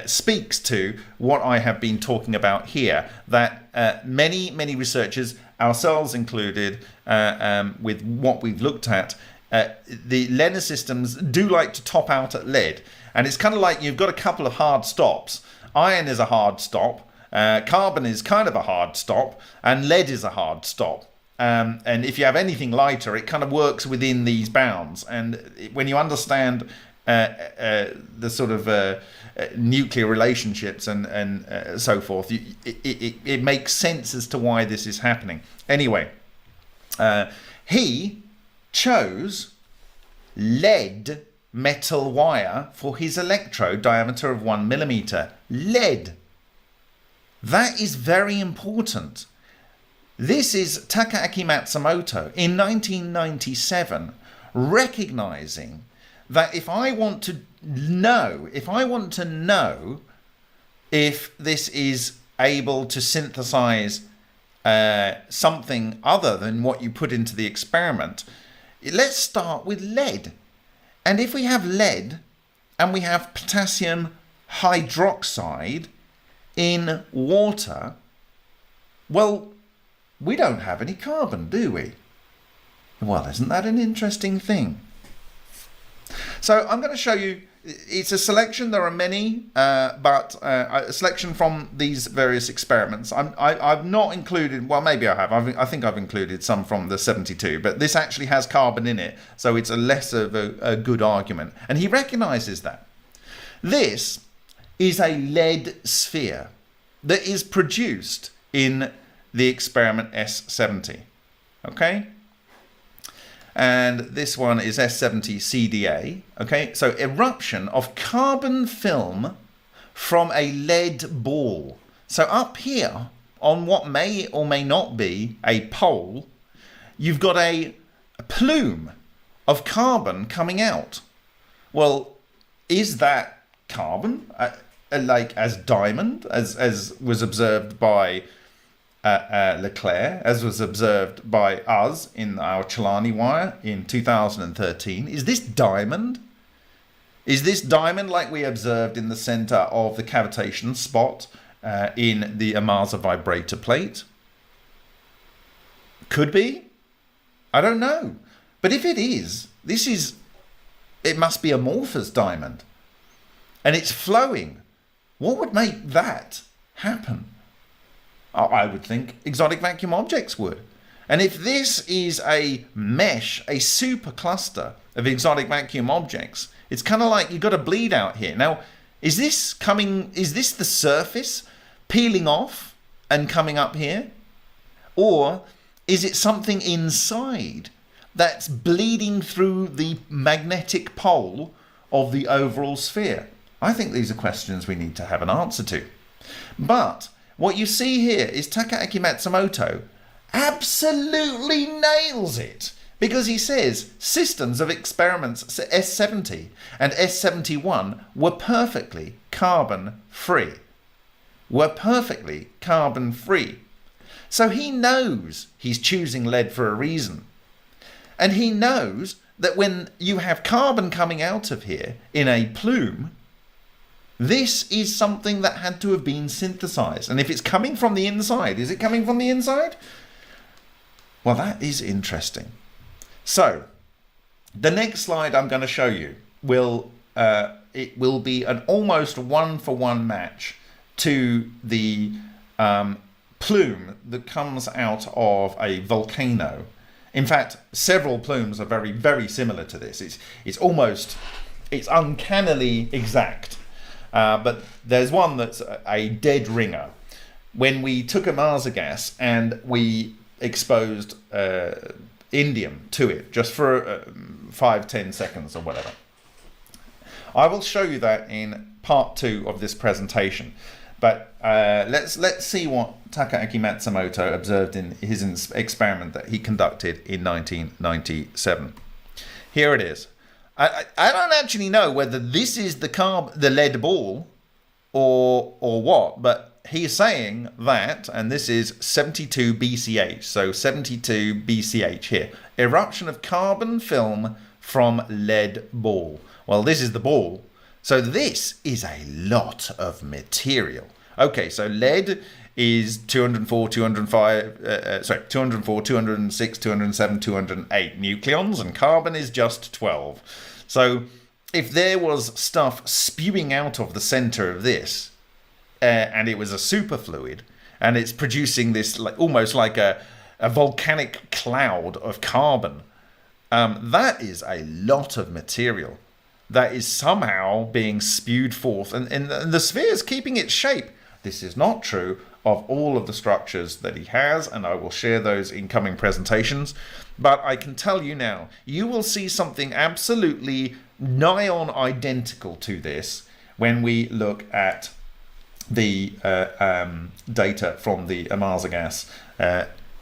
Speaker 1: speaks to what I have been talking about here, that many researchers, ourselves included, with what we've looked at, the LENR systems do like to top out at lead. And it's kind of like you've got a couple of hard stops. Iron is a hard stop, carbon is kind of a hard stop, and lead is a hard stop. And if you have anything lighter, it kind of works within these bounds. And when you understand the sort of nuclear relationships and so forth, it makes sense as to why this is happening. Anyway, he chose lead metal wire for his electrode diameter of 1 millimeter. Lead. That is very important. This is Takaaki Matsumoto in 1997 recognizing that if I want to know if this is able to synthesize something other than what you put into the experiment, let's start with lead. And if we have lead and we have potassium hydroxide in water, well, we don't have any carbon, do we? Well, isn't that an interesting thing? So I'm going to show you, it's a selection, there are many, but a selection from these various experiments. I've not included, well, maybe I have, I think I've included some from the 72, but this actually has carbon in it, so it's a less of a good argument. And he recognises that. This is a lead sphere that is produced in the experiment S70, okay? And this one is S70 CDA, okay? So eruption of carbon film from a lead ball. So up here on what may or may not be a pole, you've got a plume of carbon coming out. Well, is that carbon, like as diamond, as was observed by Leclerc, as was observed by us in our Chilani wire in 2013? Is this diamond? Is this diamond like we observed in the center of the cavitation spot in the Amasa vibrator plate? Could be. I don't know. But if it is, it must be amorphous diamond. And it's flowing. What would make that happen? I would think exotic vacuum objects would. And if this is a mesh, a supercluster of exotic vacuum objects, it's kind of like you've got a bleed out here. Now, is this the surface peeling off and coming up here? Or is it something inside that's bleeding through the magnetic pole of the overall sphere? I think these are questions we need to have an answer to. But what you see here is Takaaki Matsumoto absolutely nails it, because he says systems of experiments S70 and S71 were perfectly carbon free. So he knows he's choosing lead for a reason. And he knows that when you have carbon coming out of here in a plume, this is something that had to have been synthesized. And if it's coming from the inside, is it coming from the inside? Well, that is interesting. So the next slide I'm going to show you will be an almost one-for-one match to the plume that comes out of a volcano. In fact, several plumes are very, very similar to this. It's uncannily exact. But there's one that's a dead ringer. When we took a Mars gas and we exposed indium to it, just for 5-10 seconds or whatever. I will show you that in part 2 of this presentation. But let's see what Takaaki Matsumoto observed in his experiment that he conducted in 1997. Here it is. I don't actually know whether this is the lead ball or what, but he's saying that, and this is 72 BCH, so 72 BCH here. Eruption of carbon film from lead ball. Well, this is the ball. So this is a lot of material. Okay, so lead is 204, 206, 207, 208 nucleons, and carbon is just 12. So if there was stuff spewing out of the center of this, and it was a superfluid, and it's producing this almost like a volcanic cloud of carbon, that is a lot of material that is somehow being spewed forth, and the sphere is keeping its shape. This is not true of all of the structures that he has, and I will share those in coming presentations. But I can tell you now, you will see something absolutely nigh on identical to this when we look at the data from the Amasa gas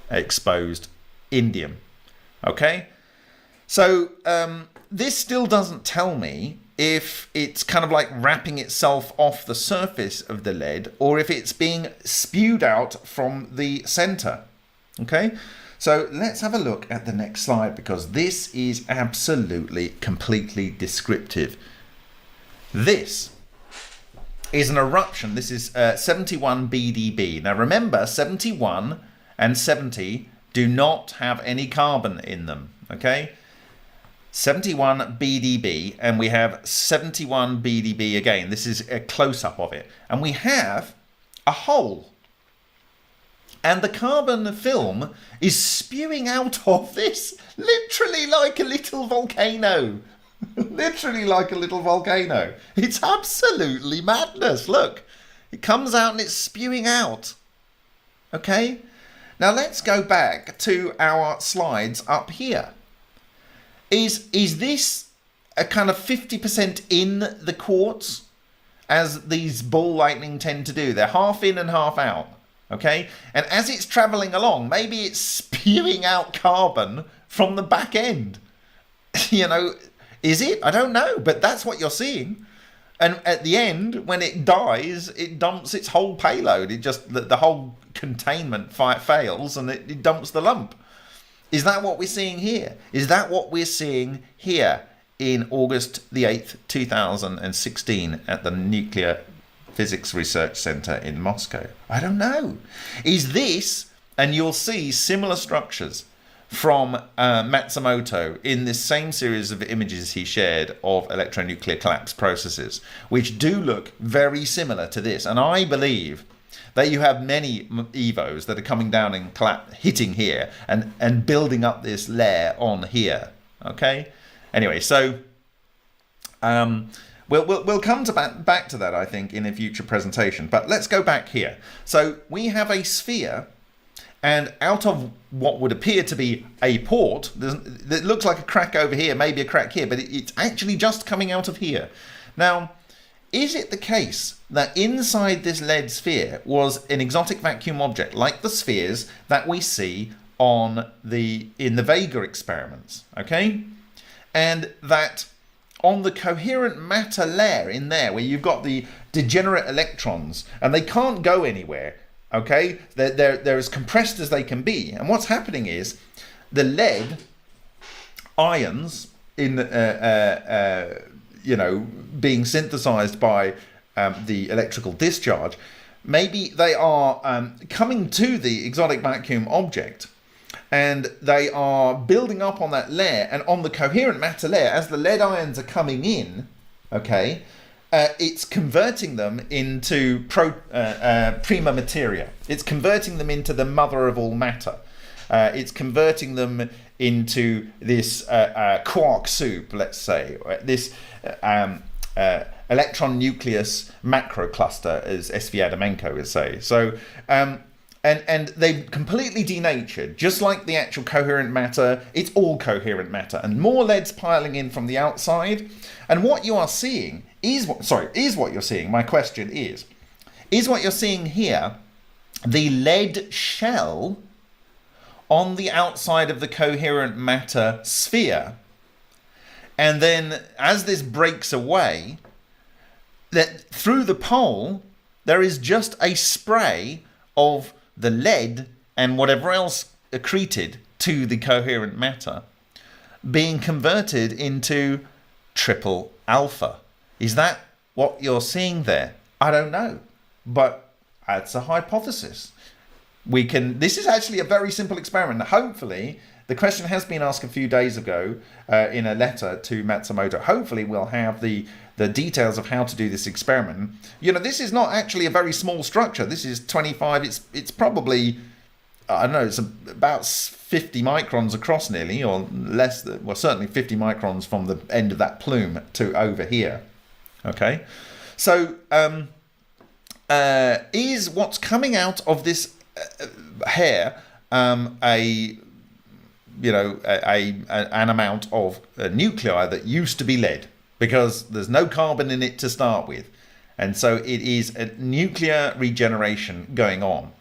Speaker 1: exposed indium. Okay? So this still doesn't tell me if it's kind of like wrapping itself off the surface of the lead, or if it's being spewed out from the center. Okay, so let's have a look at the next slide, because this is absolutely completely descriptive. This is an eruption. This is 71 BDB. Now remember, 71 and 70 do not have any carbon in them, okay? 71 BDB, and we have 71 BDB again. This is a close-up of it. And we have a hole. And the carbon film is spewing out of this literally like a little volcano. Literally like a little volcano. It's absolutely madness. Look, it comes out and it's spewing out. Okay? Now let's go back to our slides up here. Is this a kind of 50% in the quartz, as these ball lightning tend to do? They're half in and half out. Okay? And as it's traveling along, maybe it's spewing out carbon from the back end. You know, is it? I don't know, but that's what you're seeing. And at the end, when it dies, it dumps its whole payload. It just, the whole containment fails and it dumps the lump. Is that what we're seeing here? Is that what we're seeing here in August the 8th, 2016 at the Nuclear Physics Research Center in Moscow? I don't know. Is this, and you'll see similar structures from Matsumoto in this same series of images he shared of electronuclear collapse processes, which do look very similar to this. And I believe that you have many EVOs that are coming down and hitting here and building up this layer on here. Okay? Anyway, so we'll come to back to that, I think, in a future presentation. But let's go back here. So we have a sphere, and out of what would appear to be a port, it looks like a crack over here, maybe a crack here, but it's actually just coming out of here. Now, is it the case that inside this lead sphere was an exotic vacuum object, like the spheres that we see in the Vega experiments, okay? And that on the coherent matter layer in there, where you've got the degenerate electrons, and they can't go anywhere, okay? They're as compressed as they can be. And what's happening is the lead ions in being synthesized by the electrical discharge, maybe they are coming to the exotic vacuum object, and they are building up on that layer, and on the coherent matter layer, as the lead ions are coming in, okay, it's converting them into prima materia. It's converting them into the mother of all matter. It's converting them into this quark soup, let's say, this electron nucleus macrocluster, as S.V. Adamenko would say. So, and they've completely denatured, just like the actual coherent matter. It's all coherent matter, and more lead's piling in from the outside. And what you are seeing is what you're seeing. My question is what you're seeing here the lead shell on the outside of the coherent matter sphere? And then as this breaks away, that through the pole, there is just a spray of the lead and whatever else accreted to the coherent matter being converted into triple alpha. Is that what you're seeing there? I don't know, but that's a hypothesis. This is actually a very simple experiment. Hopefully, the question has been asked a few days ago in a letter to Matsumoto. Hopefully we'll have the details of how to do this experiment. You know, this is not actually a very small structure. This is 25, it's probably, I don't know, it's about 50 microns across nearly, or less, well, certainly 50 microns from the end of that plume to over here. Okay, so is what's coming out of this hair an amount of nuclei that used to be lead, because there's no carbon in it to start with, and so it is a nuclear regeneration going on.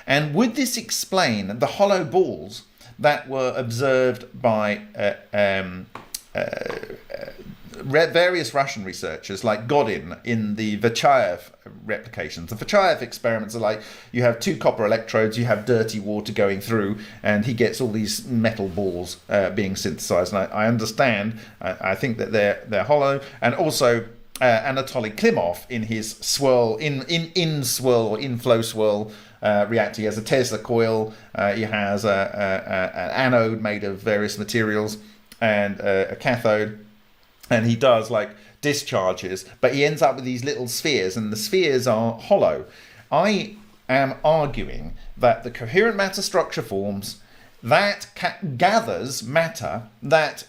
Speaker 1: And would this explain the hollow balls that were observed by various Russian researchers, like Godin in the Vachayev replications. The Vachayev experiments are like, you have two copper electrodes, you have dirty water going through, and he gets all these metal balls being synthesized. And I understand, I think that they're hollow. And also Anatoly Klimov in his swirl, in swirl or inflow swirl reactor, he has a Tesla coil, he has an anode made of various materials, and a cathode. And he does like discharges, but he ends up with these little spheres, and the spheres are hollow. I am arguing that the coherent matter structure forms that gathers matter that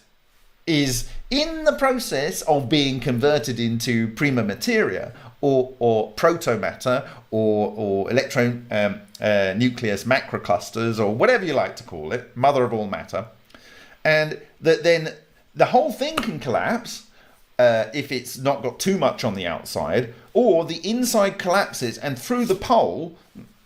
Speaker 1: is in the process of being converted into prima materia, or protomatter, or electron nucleus macroclusters, or whatever you like to call it, mother of all matter, and that then the whole thing can collapse if it's not got too much on the outside, or the inside collapses, and through the pole,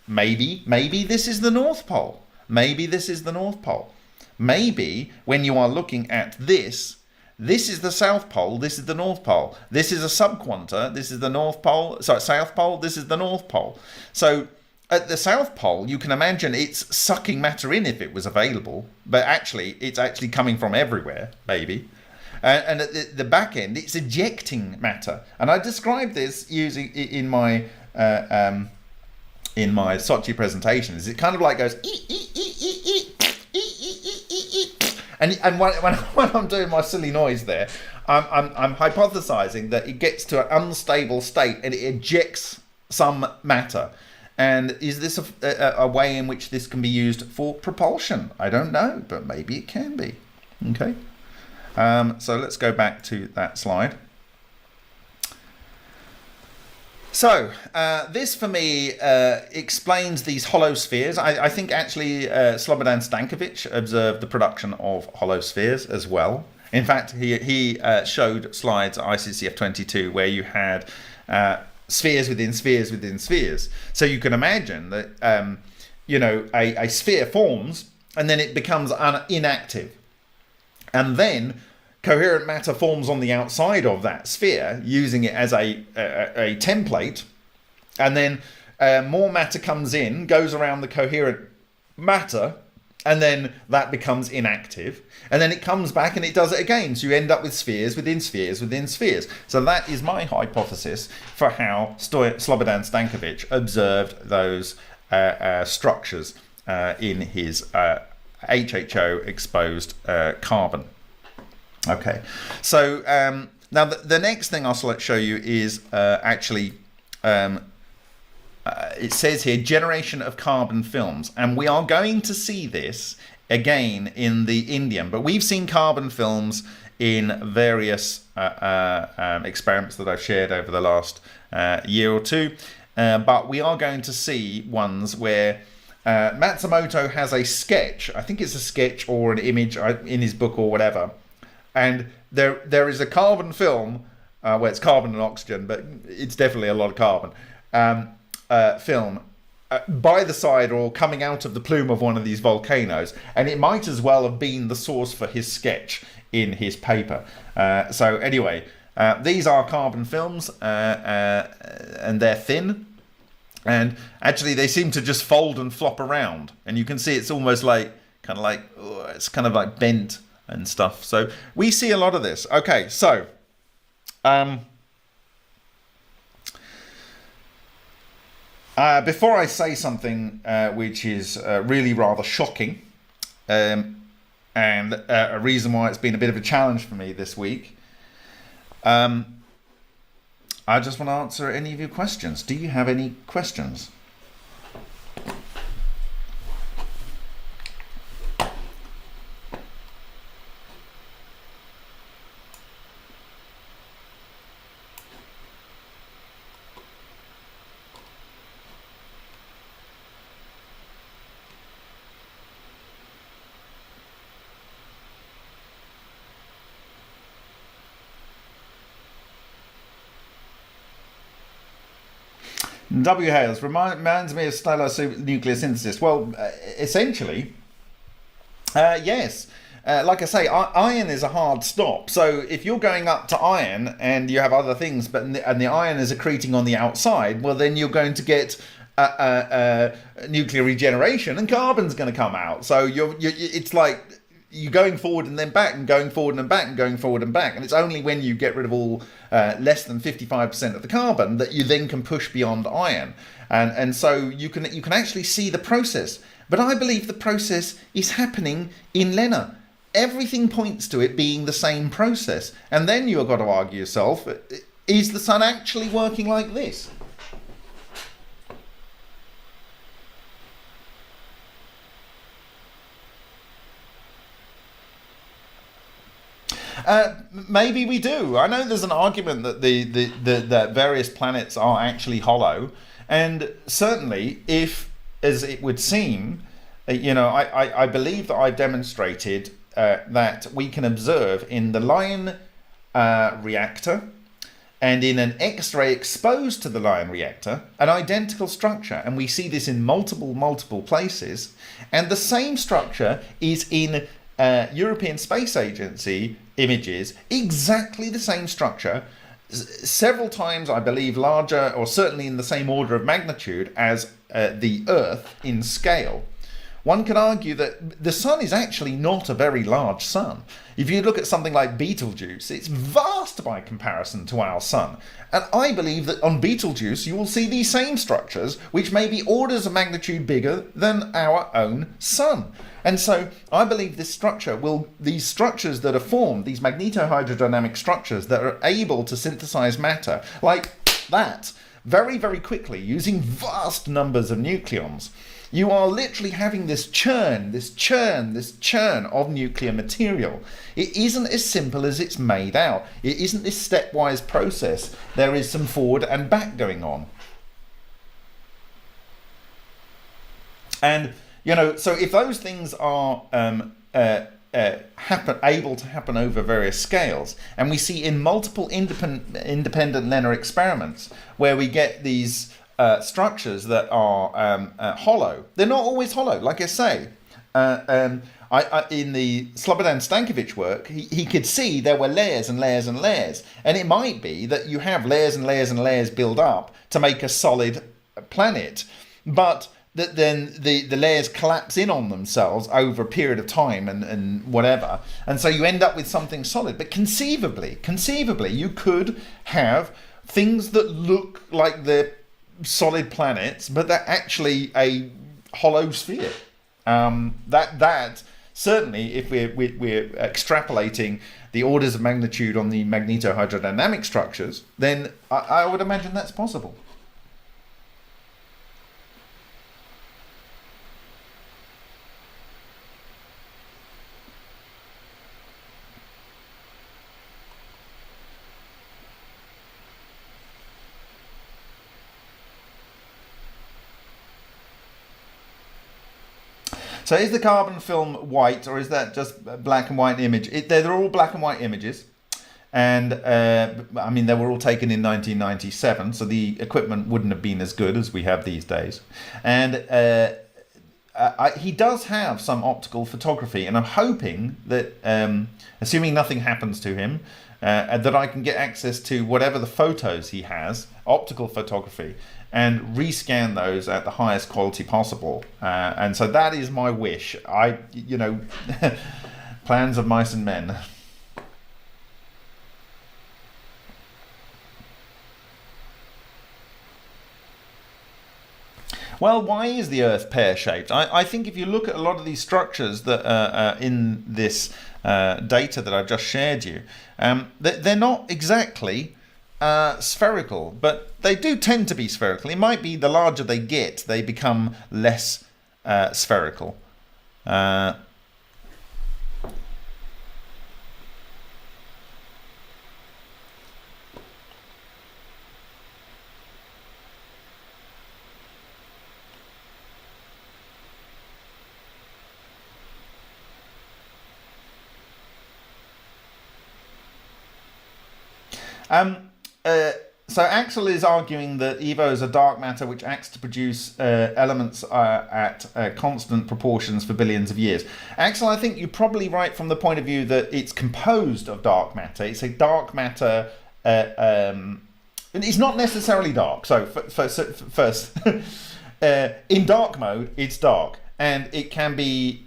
Speaker 1: maybe this is the North Pole. Maybe this is the North Pole. Maybe when you are looking at this is the South Pole, this is the North Pole. This is a subquanta, this is the North Pole, sorry, South Pole, this is the North Pole. So at the South Pole, you can imagine it's sucking matter in if it was available, but actually, it's actually coming from everywhere, maybe. And at the back end, it's ejecting matter. And I described this using in my Sochi presentations. It kind of like goes and when I'm doing my silly noise there, I'm hypothesizing that it gets to an unstable state and it ejects some matter. And is this a way in which this can be used for propulsion? I don't know, but maybe it can be. Okay. So let's go back to that slide. So this for me explains these hollow spheres. I think actually Slobodan Stankovic observed the production of hollow spheres as well. In fact, he showed slides at ICCF 22 where you had spheres within spheres within spheres. So you can imagine that a sphere forms and then it becomes inactive. And then coherent matter forms on the outside of that sphere, using it as a template. And then more matter comes in, goes around the coherent matter, and then that becomes inactive. And then it comes back and it does it again. So you end up with spheres within spheres within spheres. So that is my hypothesis for how Slobodan Stankovic observed those structures in his HHO exposed carbon. Okay, so now the next thing I'll show you is actually it says here generation of carbon films, and we are going to see this again in the indium, but we've seen carbon films in various experiments that I've shared over the last year or two, but we are going to see ones where Matsumoto has a sketch. I think it's a sketch or an image in his book or whatever, and there is a carbon film where it's carbon and oxygen, but it's definitely a lot of carbon film by the side or coming out of the plume of one of these volcanoes, and it might as well have been the source for his sketch in his paper. So anyway, these are carbon films, and they're thin, and actually they seem to just fold and flop around, and you can see it's almost like it's kind of like bent and stuff. So we see a lot of this. Okay, so before I say something which is really rather shocking, and a reason why it's been a bit of a challenge for me this week, I just want to answer any of your questions. Do you have any questions? W. Hales reminds me of stellar nuclear synthesis. Well, essentially, yes. like I say, iron is a hard stop. So if you're going up to iron and you have other things, but and the iron is accreting on the outside, well, then you're going to get nuclear regeneration, and carbon's going to come out. So it's like you're going forward and then back, and going forward and back, and going forward and back. And it's only when you get rid of all less than 55% of the carbon that you then can push beyond iron. And so you can actually see the process. But I believe the process is happening in Lena. Everything points to it being the same process. And then you've got to argue yourself, is the sun actually working like this? Maybe we do. I know there's an argument that the various planets are actually hollow, and certainly, if, as it would seem, I believe that I've demonstrated that we can observe in the Lion reactor and in an X-ray exposed to the Lion reactor an identical structure, and we see this in multiple places, and the same structure is in European Space Agency images, exactly the same structure, several times, I believe, larger, or certainly in the same order of magnitude as the Earth in scale. One could argue that the sun is actually not a very large sun. If you look at something like Betelgeuse, it's vast by comparison to our sun. And I believe that on Betelgeuse you will see these same structures, which may be orders of magnitude bigger than our own sun. And so I believe these structures that are formed, these magnetohydrodynamic structures that are able to synthesize matter, like that, very, very quickly, using vast numbers of nucleons, you are literally having this churn of nuclear material. It isn't as simple as it's made out. It isn't this stepwise process. There is some forward and back going on. And, so if those things are able to happen over various scales, and we see in multiple independent Lena experiments where we get these structures that are hollow. They're not always hollow, like I say. In the Slobodan Stankovic work, he could see there were layers and layers and layers. And it might be that you have layers and layers and layers build up to make a solid planet. But that then the layers collapse in on themselves over a period of time and whatever. And so you end up with something solid. But conceivably, you could have things that look like they're solid planets, but they're actually a hollow sphere. That certainly, if we're extrapolating the orders of magnitude on the magnetohydrodynamic structures, then I would imagine that's possible. So is the carbon film white, or is that just a black and white image? They're all black and white images. And I mean, they were all taken in 1997, so the equipment wouldn't have been as good as we have these days. And he does have some optical photography, and I'm hoping that, assuming nothing happens to him, that I can get access to whatever the photos he has, optical photography, and rescan those at the highest quality possible. And so that is my wish. Plans of mice and men. Well, why is the Earth pear-shaped? I think if you look at a lot of these structures that are in this data that I've just shared you, they're not exactly spherical, but they do tend to be spherical. It might be the larger they get, they become less spherical. So Axel is arguing that Evo is a dark matter which acts to produce elements at constant proportions for billions of years. Axel, I think you're probably right from the point of view that it's composed of dark matter. It's a dark matter. It's not necessarily dark. So first, in dark mode, it's dark, and it can be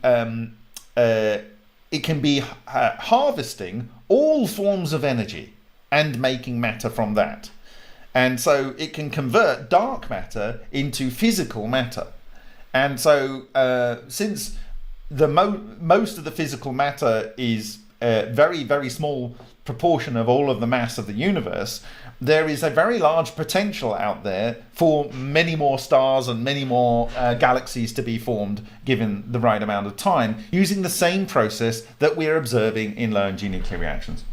Speaker 1: harvesting all forms of energy and making matter from that. And so it can convert dark matter into physical matter. And so since most of the physical matter is a very, very small proportion of all of the mass of the universe, there is a very large potential out there for many more stars and many more galaxies to be formed given the right amount of time, using the same process that we're observing in low energy nuclear reactions.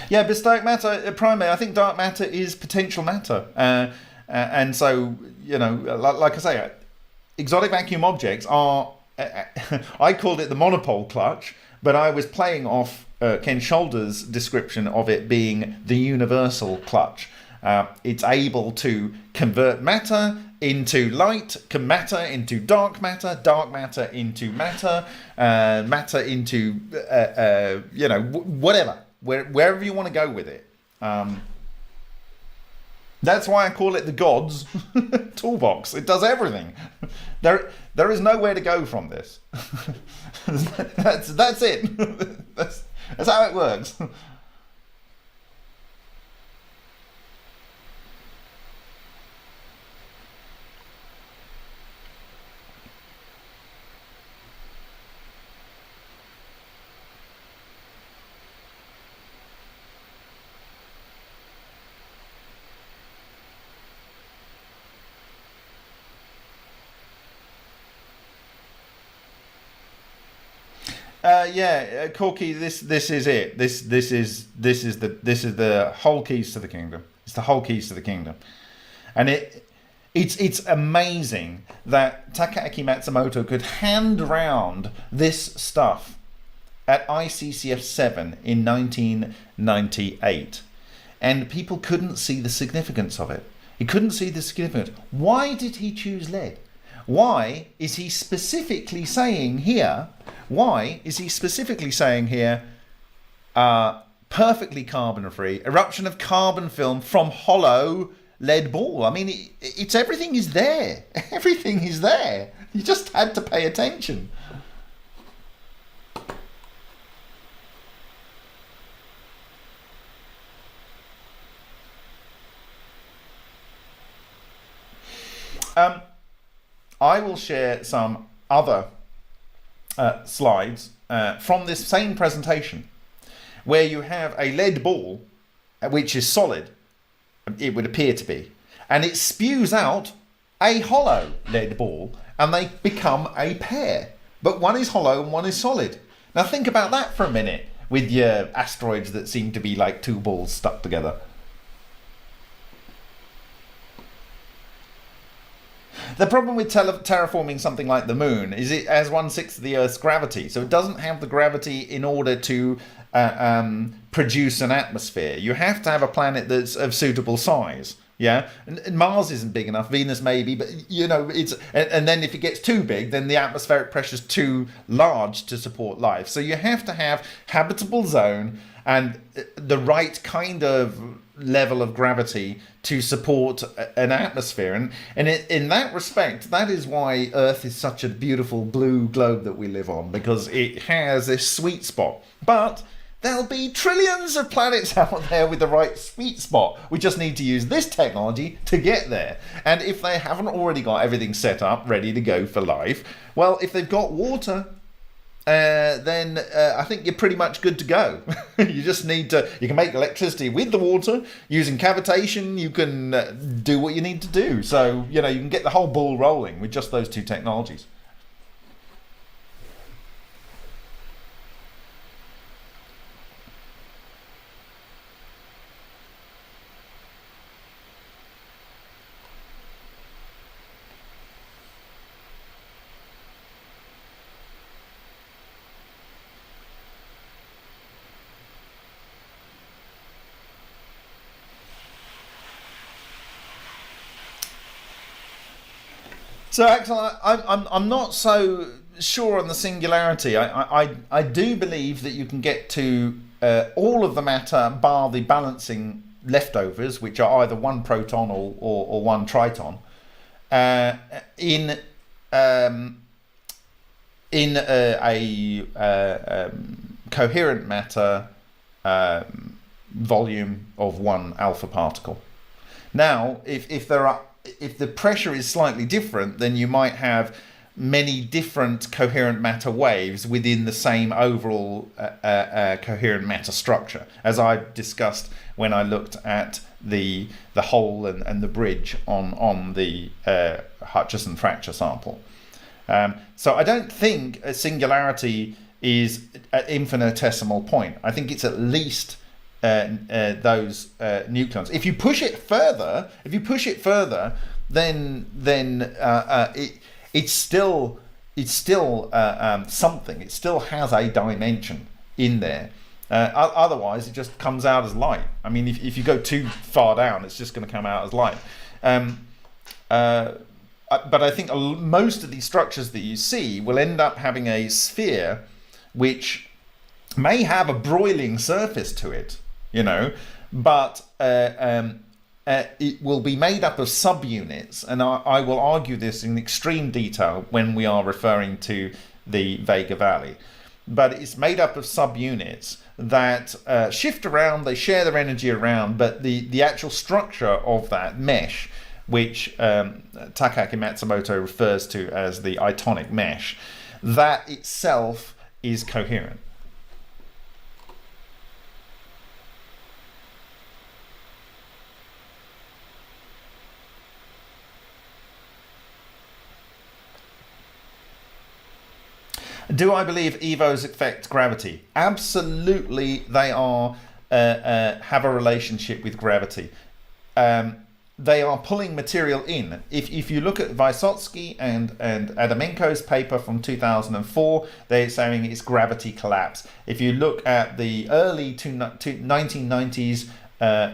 Speaker 1: Yeah, but dark matter, primary, I think dark matter is potential matter. And so, like I say, exotic vacuum objects are, I called it the monopole clutch, but I was playing off Ken Shoulder's description of it being the universal clutch. It's able to convert matter into light, matter into dark matter into matter, matter into, whatever. Wherever you want to go with it. That's why I call it the gods toolbox. It does everything. There is nowhere to go from this. That's it. That's how it works. Corky. This is it. This is the whole keys to the kingdom. It's the whole keys to the kingdom, and it's amazing that Takaaki Matsumoto could hand round this stuff at ICCF 7 in 1998, and people couldn't see the significance of it. He couldn't see the significance. Why did he choose lead? Why is he specifically saying here? Perfectly carbon-free, eruption of carbon film from hollow lead ball. I mean, it's everything is there. Everything is there. You just had to pay attention. I will share some other slides from this same presentation where you have a lead ball which is solid, it would appear to be, and it spews out a hollow lead ball and they become a pair, but one is hollow and one is solid. Now think about that for a minute with your asteroids that seem to be like two balls stuck together. The problem with terraforming something like the moon is it has 1/6 of the Earth's gravity, so it doesn't have the gravity in order to produce an atmosphere. You have to have a planet that's of suitable size. Yeah, and Mars isn't big enough. Venus maybe, but it's and then if it gets too big, then the atmospheric pressure is too large to support life. So you have to have habitable zone and the right kind of level of gravity to support an atmosphere, and in that respect, that is why Earth is such a beautiful blue globe that we live on, because it has this sweet spot. But there'll be trillions of planets out there with the right sweet spot. We just need to use this technology to get there. And if they haven't already got everything set up, ready to go for life, well, if they've got water, then I think you're pretty much good to go. You just need to, you can make electricity with the water, using cavitation, you can do what you need to do. So, you can get the whole ball rolling with just those two technologies. So, Axel, I'm not so sure on the singularity. I do believe that you can get to all of the matter bar the balancing leftovers, which are either one proton or one triton, uh, in um, in a coherent matter volume of one alpha particle. Now, if the pressure is slightly different, then you might have many different coherent matter waves within the same overall coherent matter structure, as I discussed when I looked at the hole and the bridge on the Hutchison fracture sample. So I don't think a singularity is an infinitesimal point. I think it's at least those nucleons. If you push it further, then it's still something. It still has a dimension in there. Otherwise, it just comes out as light. I mean, if you go too far down, it's just going to come out as light. But I think most of these structures that you see will end up having a sphere which may have a broiling surface to it, but it will be made up of subunits, and I will argue this in extreme detail when we are referring to the Vega Valley. But it's made up of subunits that shift around, they share their energy around, but the actual structure of that mesh, which Takaaki Matsumoto refers to as the itonic mesh, that itself is coherent. Do I believe EVOs affect gravity? Absolutely, they are have a relationship with gravity. They are pulling material in. If you look at Vysotsky and Adamenko's paper from 2004, they're saying it's gravity collapse. If you look at the early 1990s,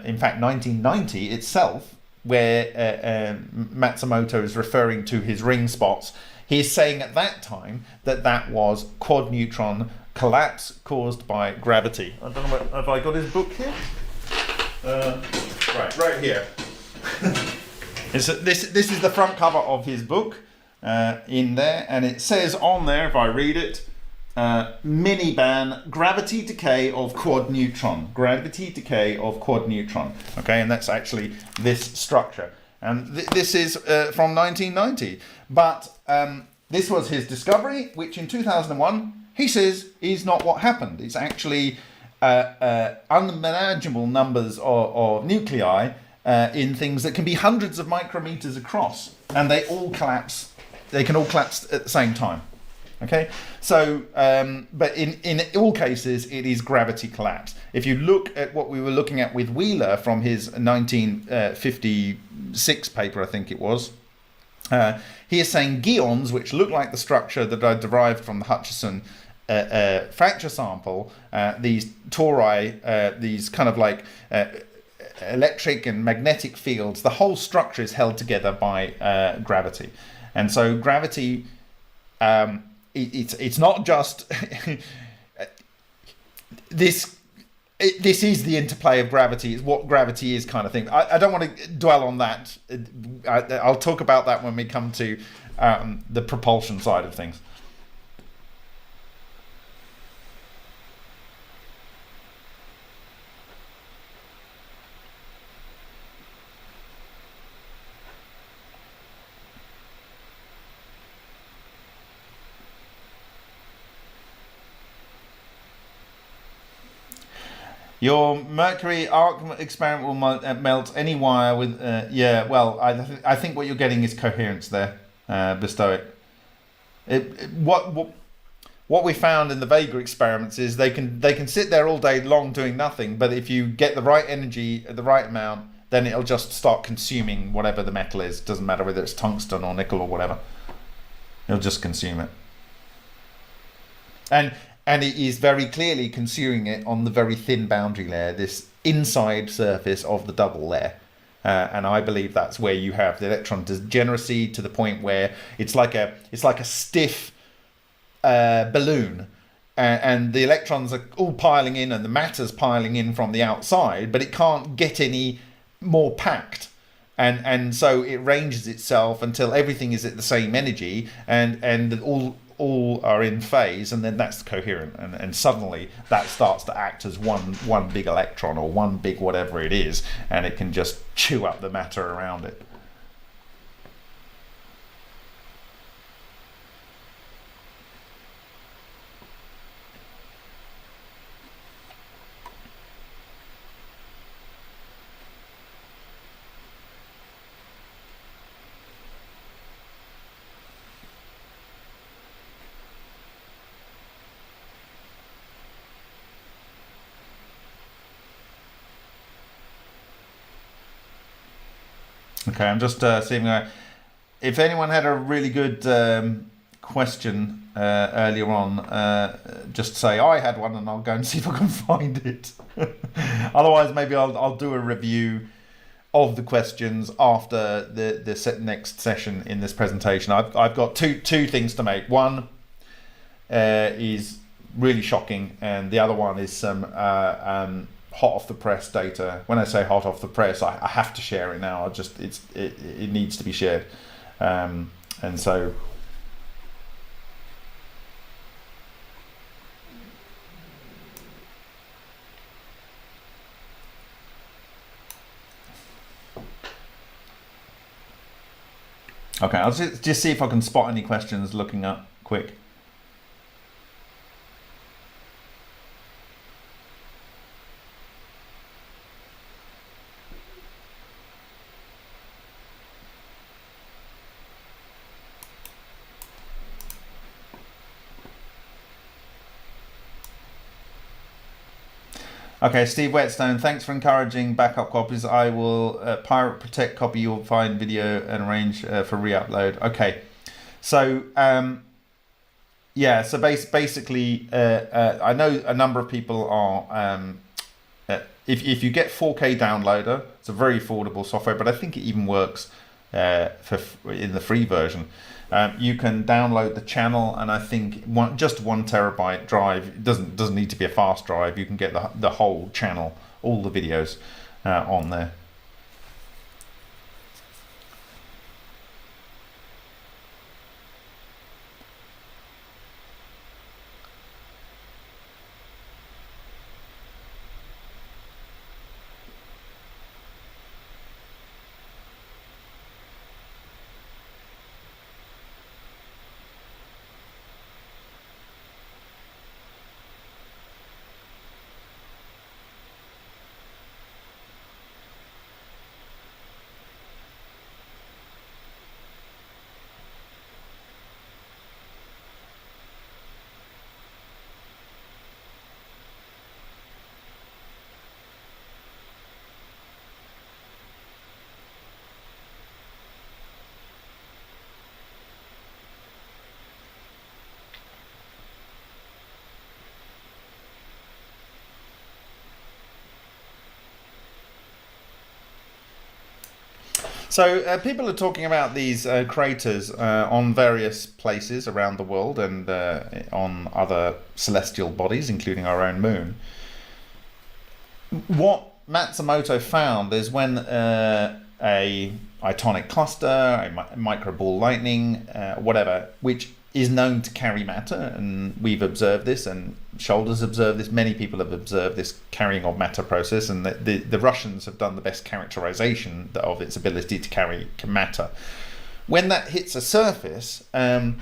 Speaker 1: in fact 1990 itself, where Matsumoto is referring to his ring spots, he's saying at that time that was quad neutron collapse caused by gravity. I don't know, have I got his book here? Right here. This is the front cover of his book in there, and it says on there, if I read it, miniban gravity decay of quad neutron. Gravity decay of quad neutron. Okay, and that's actually this structure. And this is from 1990. But this was his discovery, which in 2001 he says is not what happened. It's actually unmanageable numbers of nuclei in things that can be hundreds of micrometers across, and they all collapse. They can all collapse at the same time. Okay, so but in all cases it is gravity collapse. If you look at what we were looking at with Wheeler from his 1956 paper, I think it was, he is saying gions, which look like the structure that I derived from the Hutchison fracture sample, these tori, these kind of like electric and magnetic fields, the whole structure is held together by gravity. And so gravity, it's not just this is the interplay of gravity. It's what gravity is, kind of thing. I don't want to dwell on that. I'll talk about that when we come to the propulsion side of things. Your mercury arc experiment will melt any wire with... yeah, well, I think what you're getting is coherence there, Bestoic. What we found in the Vega experiments is they can sit there all day long doing nothing, but if you get the right energy at the right amount, then it'll just start consuming whatever the metal is. Doesn't matter whether it's tungsten or nickel or whatever. It'll just consume it. And it is very clearly consuming it on the very thin boundary layer, this inside surface of the double layer. And I believe that's where you have the electron degeneracy to the point where it's like a stiff balloon, and the electrons are all piling in and the matter's piling in from the outside, but it can't get any more packed. And so it ranges itself until everything is at the same energy, and all are in phase, and then that's coherent, and suddenly that starts to act as one big electron, or one big whatever it is, and it can just chew up the matter around it. Okay, I'm just seeing if anyone had a really good question earlier on. Just say I had one, and I'll go and see if I can find it. Otherwise, maybe I'll do a review of the questions after the next session in this presentation. I've got two things to make. One is really shocking, and the other one is some hot off the press data. When I say hot off the press, I have to share it now. It needs to be shared, and so. Okay, I'll just see if I can spot any questions looking up quick. Okay, Steve Whetstone, thanks for encouraging backup copies. I will pirate protect copy your fine video and arrange for re-upload. Okay, so yeah, so basically I know a number of people are if you get 4K downloader, it's a very affordable software, but I think it even works in the free version. You can download the channel, and I think just 1 terabyte drive. It doesn't need to be a fast drive. You can get the whole channel, all the videos on there. So people are talking about these craters on various places around the world, and on other celestial bodies, including our own moon. What Matsumoto found is when a itonic cluster, a microball lightning, whatever, which is known to carry matter, and we've observed this, and Shoulders observed this, many people have observed this carrying of matter process, and the Russians have done the best characterization of its ability to carry matter. When that hits a surface, and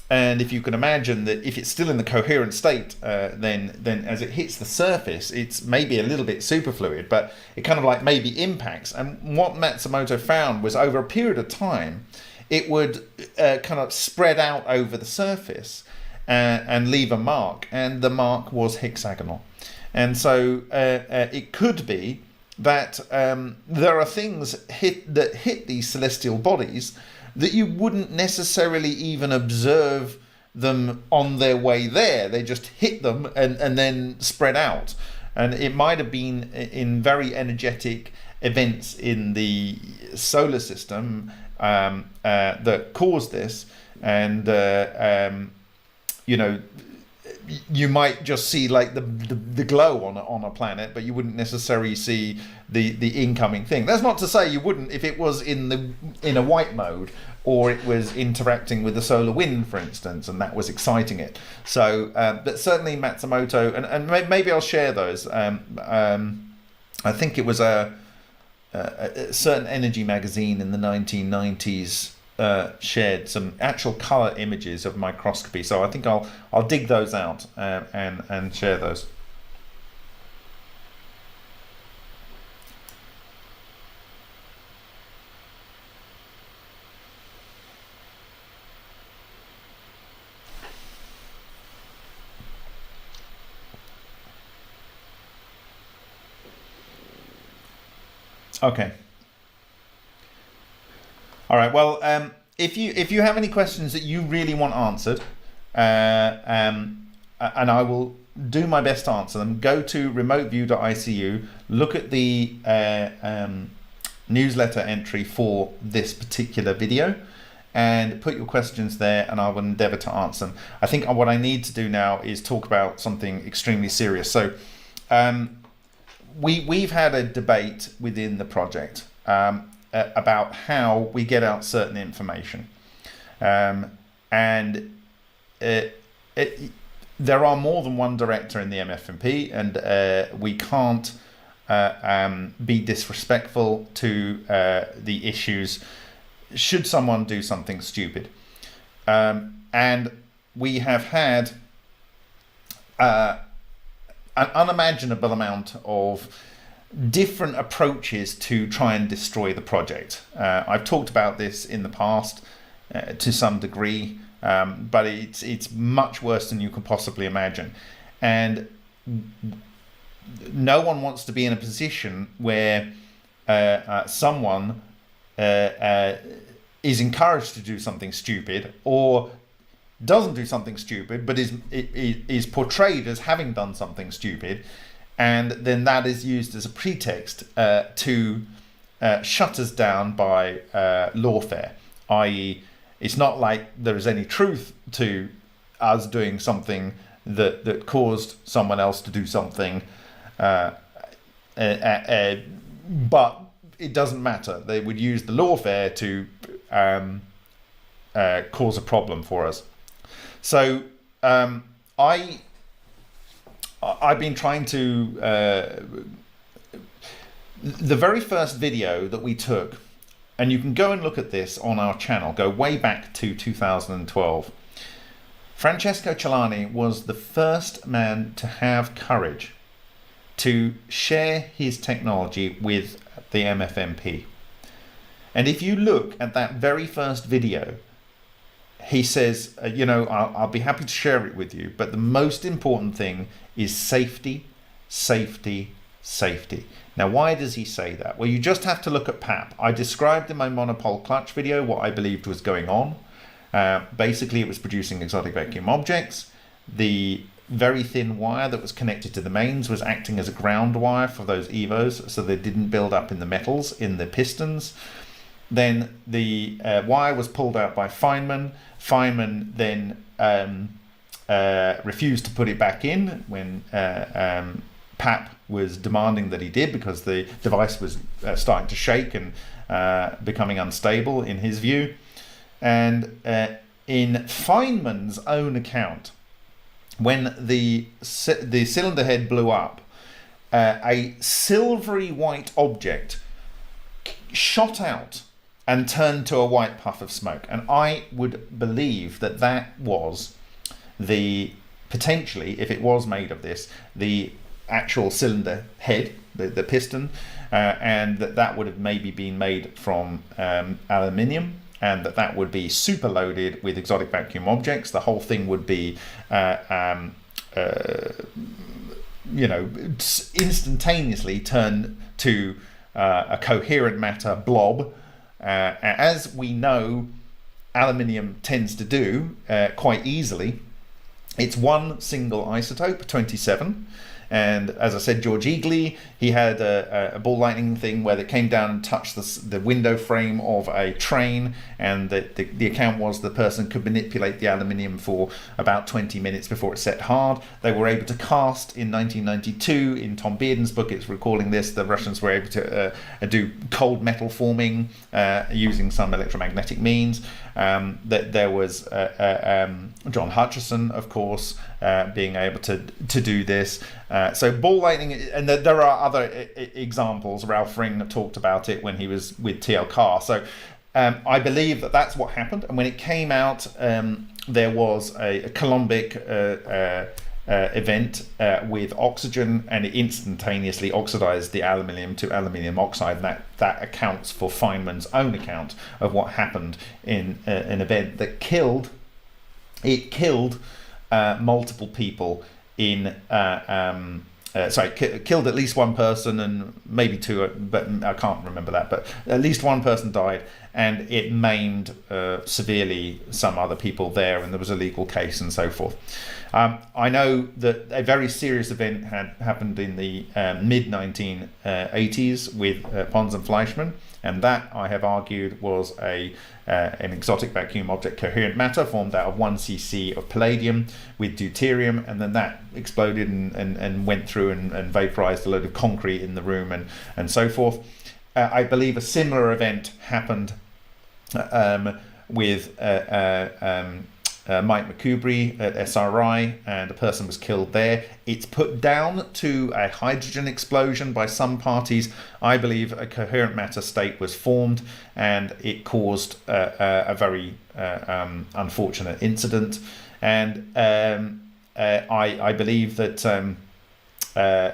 Speaker 1: if you can imagine that if it's still in the coherent state, then as it hits the surface, it's maybe a little bit superfluid, but it kind of like maybe impacts. And what Matsumoto found was over a period of time, it would kind of spread out over the surface and leave a mark, and the mark was hexagonal. And so it could be that there are things that hit these celestial bodies that you wouldn't necessarily even observe them on their way there. They just hit them and then spread out. And it might have been in very energetic events in the solar system that cause this, and you know, you might just see like the glow on a planet, but you wouldn't necessarily see the incoming thing. That's not to say you wouldn't if it was in a white mode, or it was interacting with the solar wind, for instance, and that was exciting it. So, but certainly Matsumoto, and maybe I'll share those. I think it was a certain energy magazine in the 1990s shared some actual color images of microscopy. So I think I'll dig those out and share those. Okay. All right. Well, if you have any questions that you really want answered, and I will do my best to answer them, go to remoteview.icu, look at the newsletter entry for this particular video, and put your questions there, and I will endeavour to answer them. I think what I need to do now is talk about something extremely serious. So, we've had a debate within the project about how we get out certain information, and there are more than one director in the MFMP, and we can't be disrespectful to the issues should someone do something stupid. And we have had an unimaginable amount of different approaches to try and destroy the project. I've talked about this in the past to some degree, but it's much worse than you could possibly imagine. And no one wants to be in a position where someone is encouraged to do something stupid, or doesn't do something stupid, but is portrayed as having done something stupid, and then that is used as a pretext to shut us down by lawfare, i.e. it's not like there is any truth to us doing something that caused someone else to do something, but it doesn't matter. They would use the lawfare to cause a problem for us. So I've been trying to the very first video that we took, and you can go and look at this on our channel, go way back to 2012. Francesco Celani was the first man to have courage to share his technology with the MFMP. And if you look at that very first video, he says, I'll be happy to share it with you, but the most important thing is safety, safety, safety. Now, why does he say that? Well, you just have to look at PAP. I described in my monopole clutch video what I believed was going on. Basically, it was producing exotic vacuum objects. The very thin wire that was connected to the mains was acting as a ground wire for those EVOs, so they didn't build up in the metals in the pistons. Then the wire was pulled out by Feynman. Feynman then refused to put it back in when PAP was demanding that he did, because the device was starting to shake and becoming unstable in his view. And in Feynman's own account, when the cylinder head blew up, a silvery white object shot out and turned to a white puff of smoke. And I would believe that that was potentially, if it was made of this, the actual cylinder head, the piston, and that would have maybe been made from aluminium, and that would be super loaded with exotic vacuum objects. The whole thing would be instantaneously turn to a coherent matter blob, as we know aluminium tends to do quite easily. It's one single isotope, 27. And as I said, George Eagley, he had a ball lightning thing where it came down and touched the window frame of a train, and the account was the person could manipulate the aluminium for about 20 minutes before it set hard. They were able to cast in 1992, in Tom Bearden's book, it's recalling this, the Russians were able to do cold metal forming using some electromagnetic means. That there was John Hutchison, of course, being able to do this. So ball lightning, and there are other examples. Ralph Ring talked about it when he was with T.L. Carr. So I believe that that's what happened. And when it came out, there was a Coulombic event with oxygen, and it instantaneously oxidized the aluminium to aluminium oxide, and that accounts for Feynman's own account of what happened in an event that killed multiple people in killed at least one person and maybe two, but I can't remember that, but at least one person died, and it maimed severely some other people there, and there was a legal case and so forth. I know that a very serious event had happened in the mid-1980s with Pons and Fleischmann, and that, I have argued, was an exotic vacuum object, coherent matter, formed out of 1 cc of palladium with deuterium, and then that exploded and went through and vaporized a load of concrete in the room and so forth. I believe a similar event happened with Mike McCubry at SRI, and a person was killed there. It's put down to a hydrogen explosion by some parties. I believe a coherent matter state was formed, and it caused a very unfortunate incident. And I believe that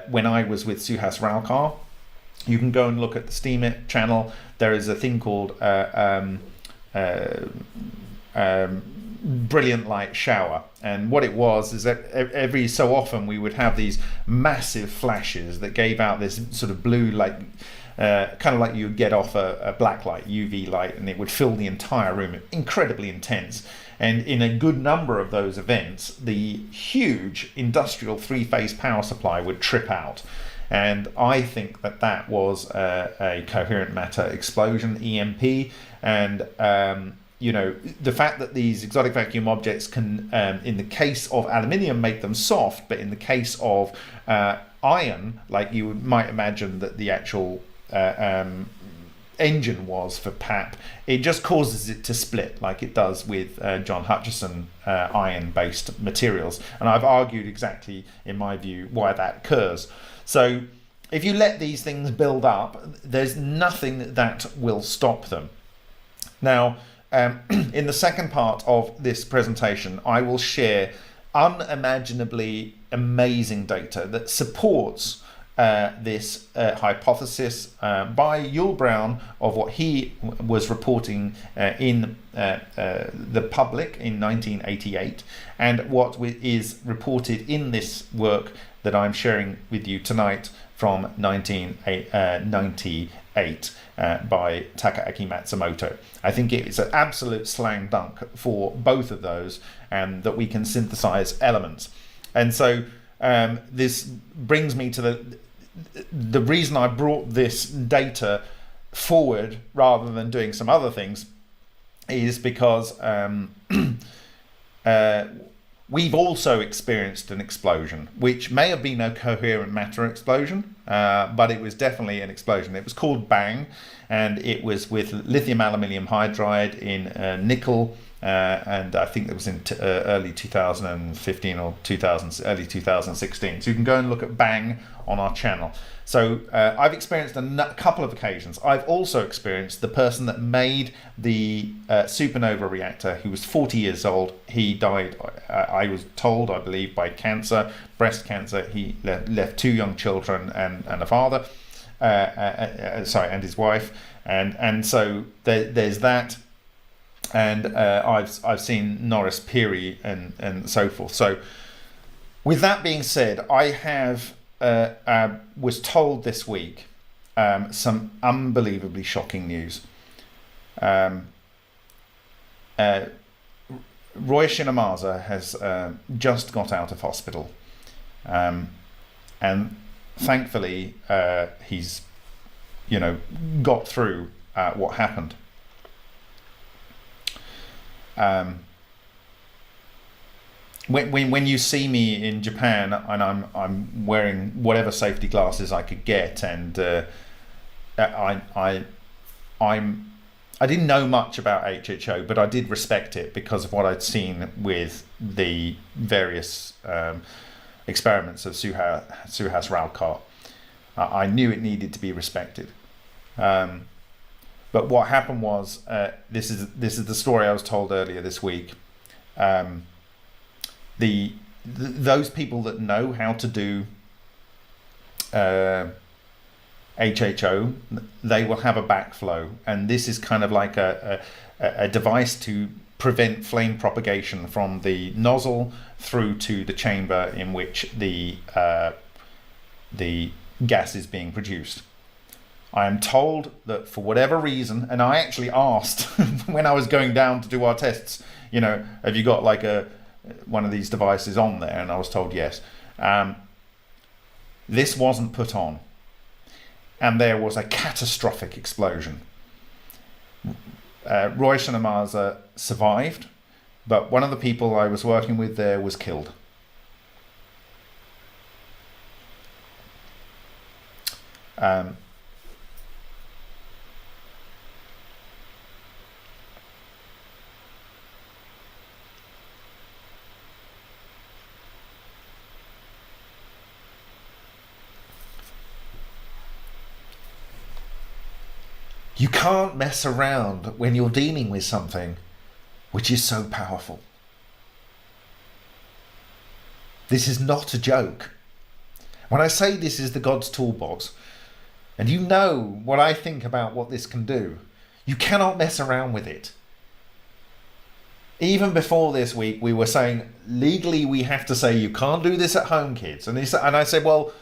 Speaker 1: when I was with Suhas Ralkar, you can go and look at the SteamIt channel. There is a thing called brilliant light shower, and what it was is that every so often we would have these massive flashes that gave out this sort of blue, like kind of like you would get off a black light, UV light, and it would fill the entire room, incredibly intense. And in a good number of those events, the huge industrial three-phase power supply would trip out. And I think that was a coherent matter explosion, EMP, and the fact that these exotic vacuum objects can, in the case of aluminium, make them soft, but in the case of iron, like you might imagine that the actual engine was for PAP, it just causes it to split like it does with John Hutchison iron-based materials. And I've argued exactly, in my view, why that occurs. So if you let these things build up, there's nothing that will stop them. Now, in the second part of this presentation, I will share unimaginably amazing data that supports this hypothesis by Yul Brown of what he was reporting in the public in 1988, and what is reported in this work that I'm sharing with you tonight from 1998 by Takaaki Matsumoto. I think it's an absolute slam dunk for both of those, and that we can synthesize elements. And so this brings me to the reason I brought this data forward rather than doing some other things is because we've also experienced an explosion, which may have been a coherent matter explosion, but it was definitely an explosion. It was called Bang, and it was with lithium aluminium hydride in nickel, and I think it was in early 2015 or early 2016. So you can go and look at Bang on our channel. So I've experienced a couple of occasions. I've also experienced the person that made the supernova reactor. He was 40 years old. He died, I was told, I believe, by cancer, breast cancer. He left two young children and a father, and his wife. And so there's that. And I've seen Norris Peary and so forth. So with that being said, I have was told this week some unbelievably shocking news. Roy Shinamaza has just got out of hospital, and and thankfully he's got through what happened. When you see me in Japan and I'm wearing whatever safety glasses I could get, and I didn't know much about HHO, but I did respect it because of what I'd seen with the various experiments of Suhas Ralkar. I knew it needed to be respected. But what happened was, this is the story I was told earlier this week. Those people that know how to do HHO, they will have a backflow, and this is kind of like a device to prevent flame propagation from the nozzle through to the chamber in which the gas is being produced. I am told that for whatever reason, and I actually asked when I was going down to do our tests, have you got like one of these devices on there? And I was told yes. This wasn't put on, and there was a catastrophic explosion. Roy Shinamaza survived, but one of the people I was working with there was killed. You can't mess around when you're dealing with something which is so powerful. This is not a joke. When I say this is the God's toolbox, and you know what I think about what this can do, you cannot mess around with it. Even before this week, we were saying legally we have to say you can't do this at home, kids. And I said, well,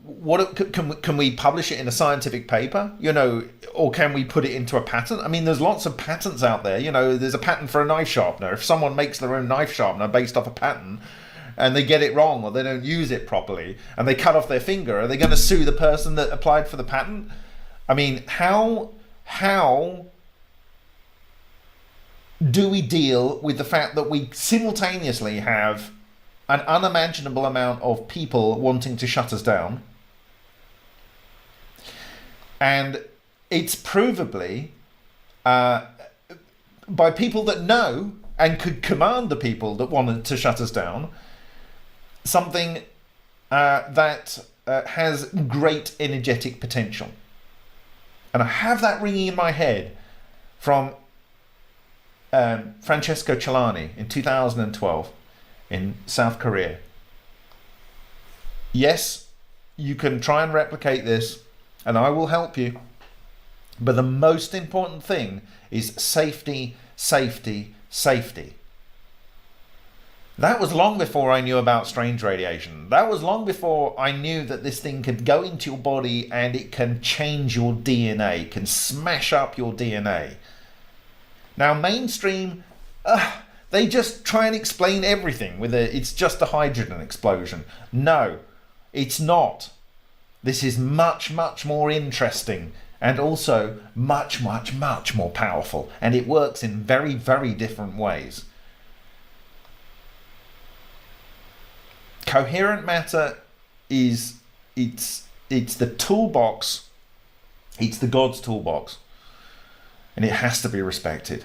Speaker 1: what can we publish it in a scientific paper? Or can we put it into a patent? I mean, there's lots of patents out there. There's a patent for a knife sharpener. If someone makes their own knife sharpener based off a patent and they get it wrong or they don't use it properly and they cut off their finger, are they going to sue the person that applied for the patent? I mean, how do we deal with the fact that we simultaneously have an unimaginable amount of people wanting to shut us down, and it's provably by people that know and could command the people that wanted to shut us down, something that has great energetic potential. And I have that ringing in my head from Francesco Celani in 2012 in South Korea. Yes, you can try and replicate this, and I will help you. But the most important thing is safety, safety, safety. That was long before I knew about strange radiation. That was long before I knew that this thing could go into your body and it can change your DNA, can smash up your DNA. Now, mainstream, they just try and explain everything with it's just a hydrogen explosion. No, it's not. This is much, much more interesting and also much, much, much more powerful. And it works in very, very different ways. Coherent matter it's the toolbox. It's the God's toolbox. And it has to be respected.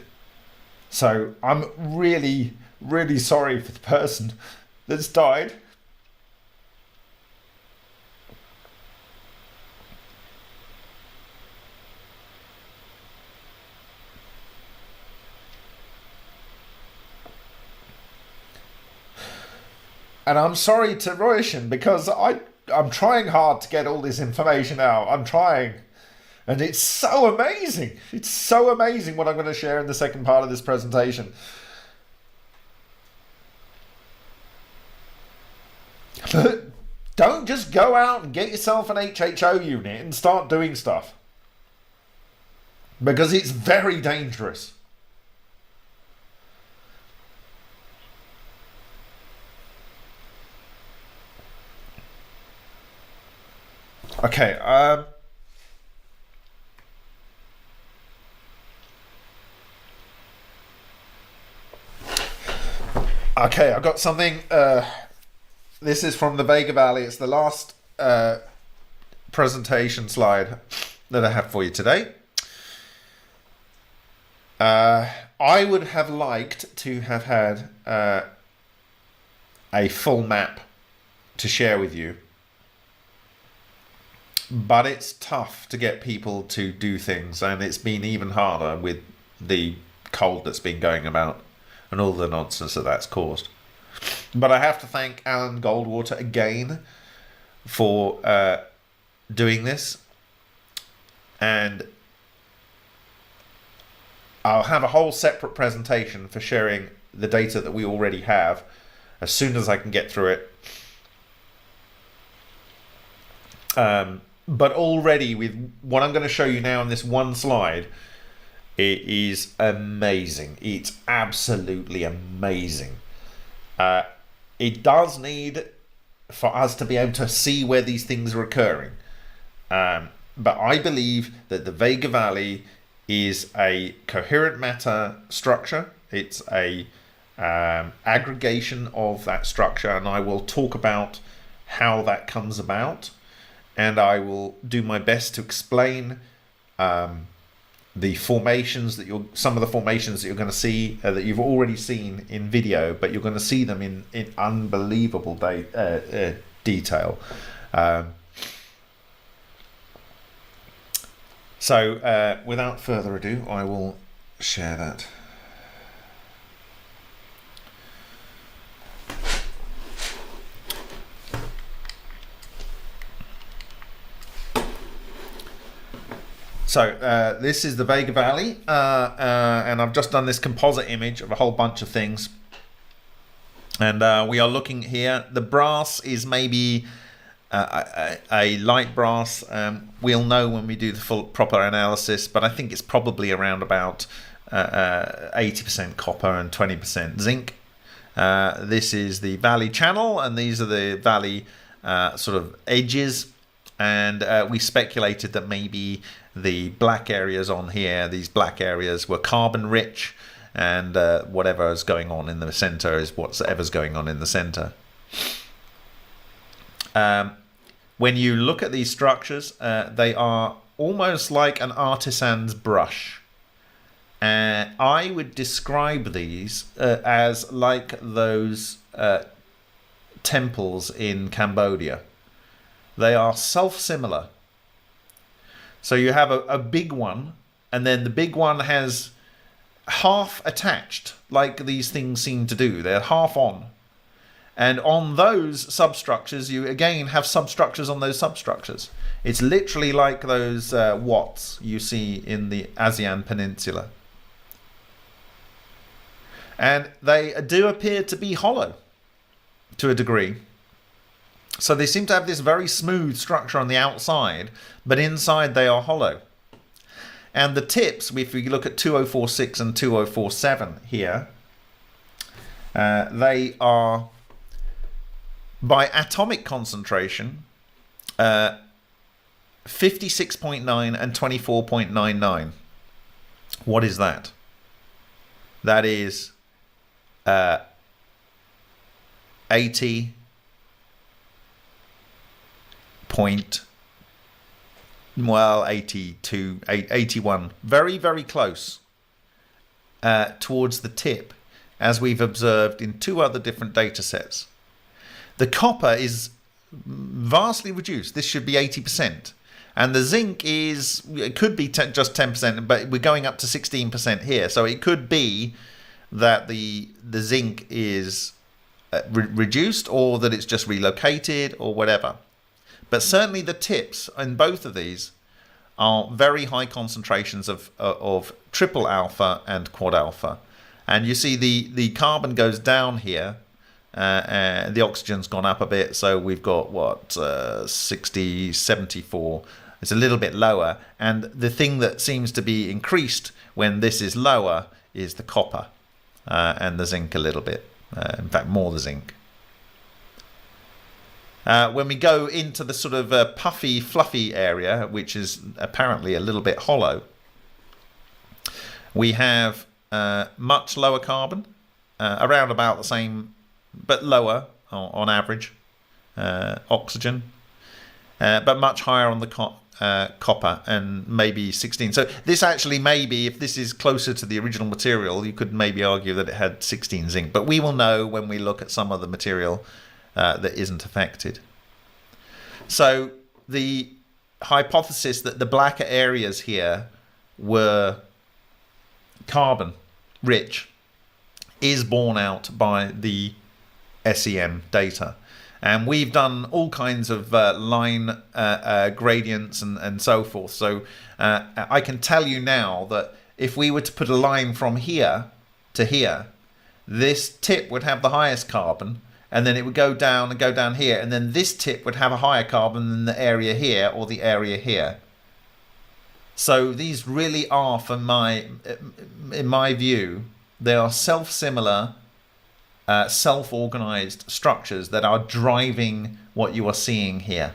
Speaker 1: So I'm really, really sorry for the person that's died. And I'm sorry to Roshan because I'm trying hard to get all this information out. I'm trying. And it's so amazing. It's so amazing what I'm going to share in the second part of this presentation. Don't just go out and get yourself an HHO unit and start doing stuff. Because it's very dangerous. Okay. Okay, I've got something. This is from the Vega Valley. It's the last presentation slide that I have for you today. I would have liked to have had a full map to share with you, but it's tough to get people to do things, and it's been even harder with the cold that's been going about and all the nonsense that that's caused. But I have to thank Alan Goldwater again for doing this, and I'll have a whole separate presentation for sharing the data that we already have as soon as I can get through it. But already with what I'm going to show you now in this one slide, it is amazing. It's absolutely amazing. It does need for us to be able to see where these things are occurring. But I believe that the Vega Valley is a coherent matter structure. It's a aggregation of that structure, and I will talk about how that comes about, and I will do my best to explain the formations that some of the formations that you're going to see that you've already seen in video, but you're going to see them in unbelievable detail. So without further ado, I will share that. So this is the Vega Valley, and I've just done this composite image of a whole bunch of things. And we are looking here. The brass is maybe a light brass. We'll know when we do the full proper analysis, but I think it's probably around about 80% copper and 20% zinc. This is the valley channel, and these are the valley sort of edges. And we speculated that maybe the black areas on here, these black areas, were carbon rich, and whatever is going on in the center is whatever's going on in the center. When you look at these structures, they are almost like an artisan's brush. I would describe these as like those temples in Cambodia. They are self-similar. So you have a big one, and then the big one has half attached, like these things seem to do. They're half on. And on those substructures, you again have substructures on those substructures. It's literally like those watts you see in the ASEAN Peninsula. And they do appear to be hollow to a degree. So they seem to have this very smooth structure on the outside, but inside they are hollow. And the tips, if we look at 2046 and 2047 here, they are, by atomic concentration, 56.9 and 24.99. What is that? That is 80 82, 81, very, very close towards the tip, as we've observed in two other different data sets. The copper is vastly reduced. This should be 80%. And the zinc it could be just 10%, but we're going up to 16% here. So it could be that the zinc is reduced, or that it's just relocated, or whatever. But certainly the tips in both of these are very high concentrations of triple alpha and quad alpha. And you see the carbon goes down here, and the oxygen's gone up a bit. So we've got, 60, 74. It's a little bit lower. And the thing that seems to be increased when this is lower is the copper and the zinc a little bit. In fact, more the zinc. When we go into the sort of puffy, fluffy area, which is apparently a little bit hollow, we have much lower carbon, around about the same, but lower on average, oxygen, but much higher on the copper, and maybe 16. So this actually maybe, if this is closer to the original material, you could maybe argue that it had 16 zinc. But we will know when we look at some of the material that isn't affected. So the hypothesis that the blacker areas here were carbon rich is borne out by the SEM data. And we've done all kinds of line gradients and so forth. So I can tell you now that if we were to put a line from here to here, this tip would have the highest carbon, and then it would go down and go down here, and then this tip would have a higher carbon than the area here or the area here. So these really are, in my view, they are self-similar, self-organized structures that are driving what you are seeing here.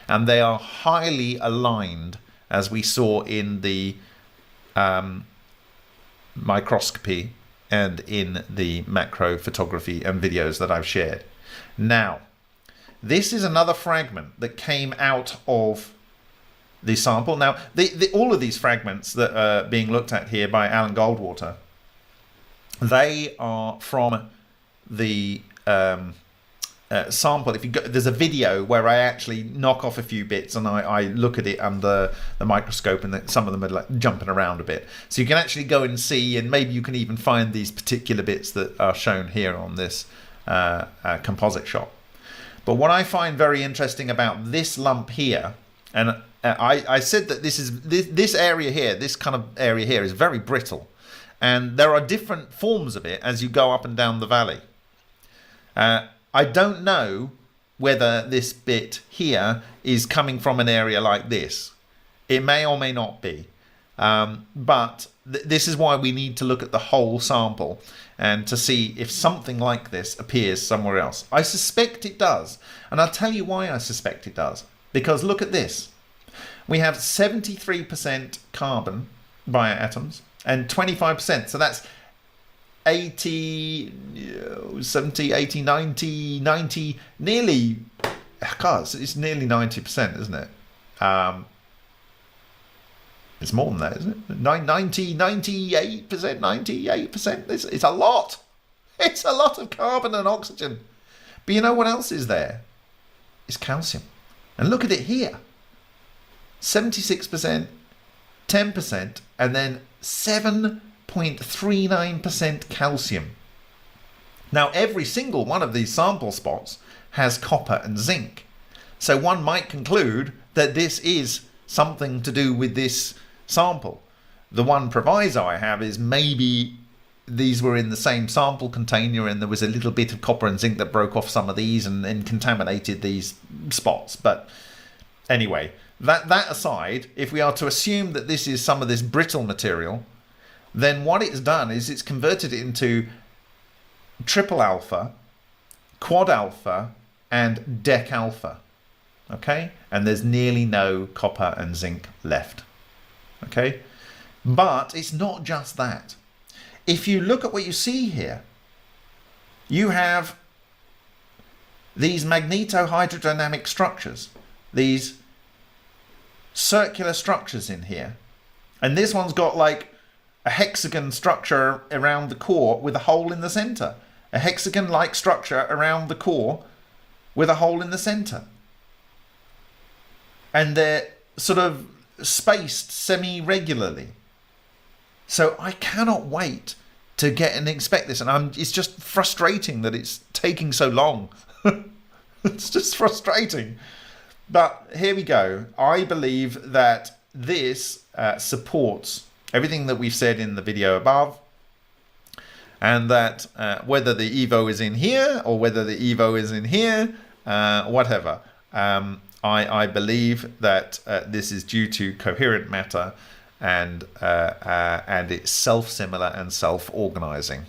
Speaker 1: And they are highly aligned, as we saw in the microscopy and in the macro photography and videos that I've shared. Now, this is another fragment that came out of the sample. Now, all of these fragments that are being looked at here by Alan Goldwater, they are from the sample. If you go, there's a video where I actually knock off a few bits and I look at it under the microscope, and some of them are like jumping around a bit. So you can actually go and see, and maybe you can even find these particular bits that are shown here on this composite shot. But what I find very interesting about this lump here, and I said that this area here, this kind of area here, is very brittle, and there are different forms of it as you go up and down the valley. I don't know whether this bit here is coming from an area like this. It may or may not be. But this is why we need to look at the whole sample and to see if something like this appears somewhere else. I suspect it does. And I'll tell you why I suspect it does. Because look at this. We have 73% carbon bioatoms and 25%. So that's 80, 70, 80, 90, nearly, God, it's nearly 90%, isn't it? It's more than that, isn't it? 98%, 98%. It's a lot. It's a lot of carbon and oxygen. But you know what else is there? It's calcium. And look at it here. 76%, 10%, and then 7.39% calcium. Now, every single one of these sample spots has copper and zinc. So one might conclude that this is something to do with this sample. The one proviso I have is maybe these were in the same sample container and there was a little bit of copper and zinc that broke off some of these and contaminated these spots. But anyway, that aside, if we are to assume that this is some of this brittle material, then what it's done is it's converted it into triple alpha, quad alpha, and dec alpha. Okay? And there's nearly no copper and zinc left. Okay? But it's not just that. If you look at what you see here, you have these magnetohydrodynamic structures, these circular structures in here. And this one's got like a hexagon structure around the core with a hole in the center. A hexagon-like structure around the core with a hole in the center. And they're sort of spaced semi-regularly. So I cannot wait to get and inspect this. And it's just frustrating that it's taking so long. It's just frustrating. But here we go. I believe that this supports everything that we've said in the video above. And that whether the EVO is in here or whether the EVO is in here, whatever. I believe that this is due to coherent matter and it's self-similar and self-organizing.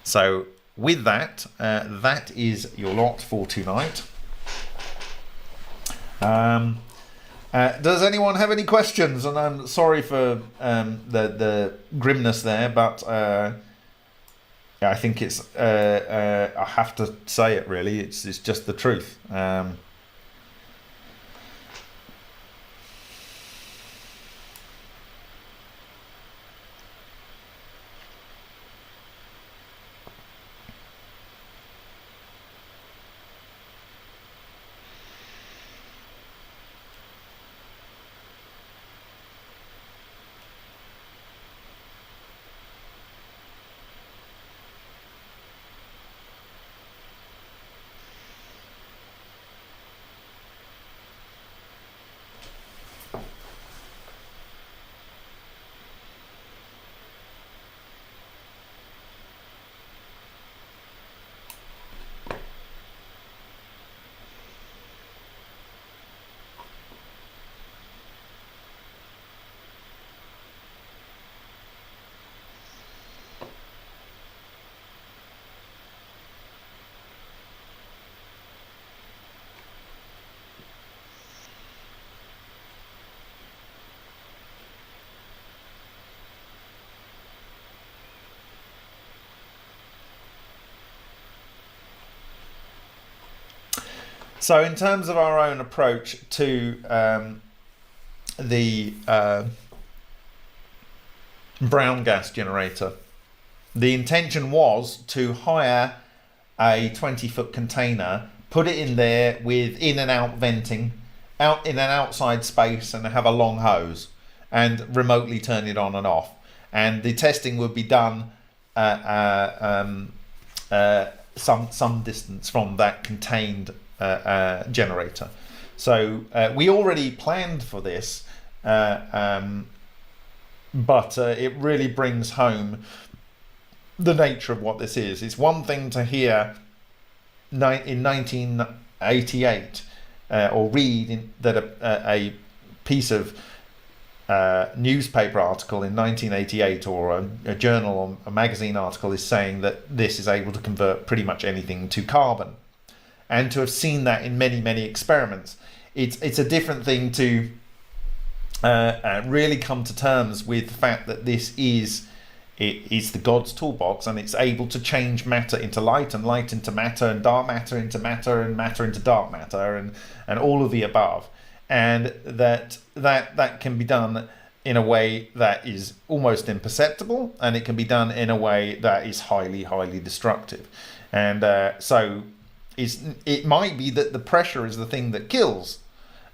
Speaker 1: So with that, that is your lot for tonight. Does anyone have any questions? And I'm sorry for the grimness there, but I think it's I have to say it really. It's just the truth. So in terms of our own approach to the brown gas generator, the intention was to hire a 20-foot container, put it in there with in and out venting, out in an outside space, and have a long hose and remotely turn it on and off. And the testing would be done some distance from that contained generator. So we already planned for this, but it really brings home the nature of what this is. It's one thing to hear in 1988 or read that a piece of newspaper article in 1988 or a journal or a magazine article is saying that this is able to convert pretty much anything to carbon, and to have seen that in many experiments. It's a different thing to really come to terms with the fact that this is the God's toolbox, and it's able to change matter into light, and light into matter, and dark matter into matter, and matter into dark matter, and all of the above. And that can be done in a way that is almost imperceptible, and it can be done in a way that is highly destructive. And so it might be that the pressure is the thing that kills,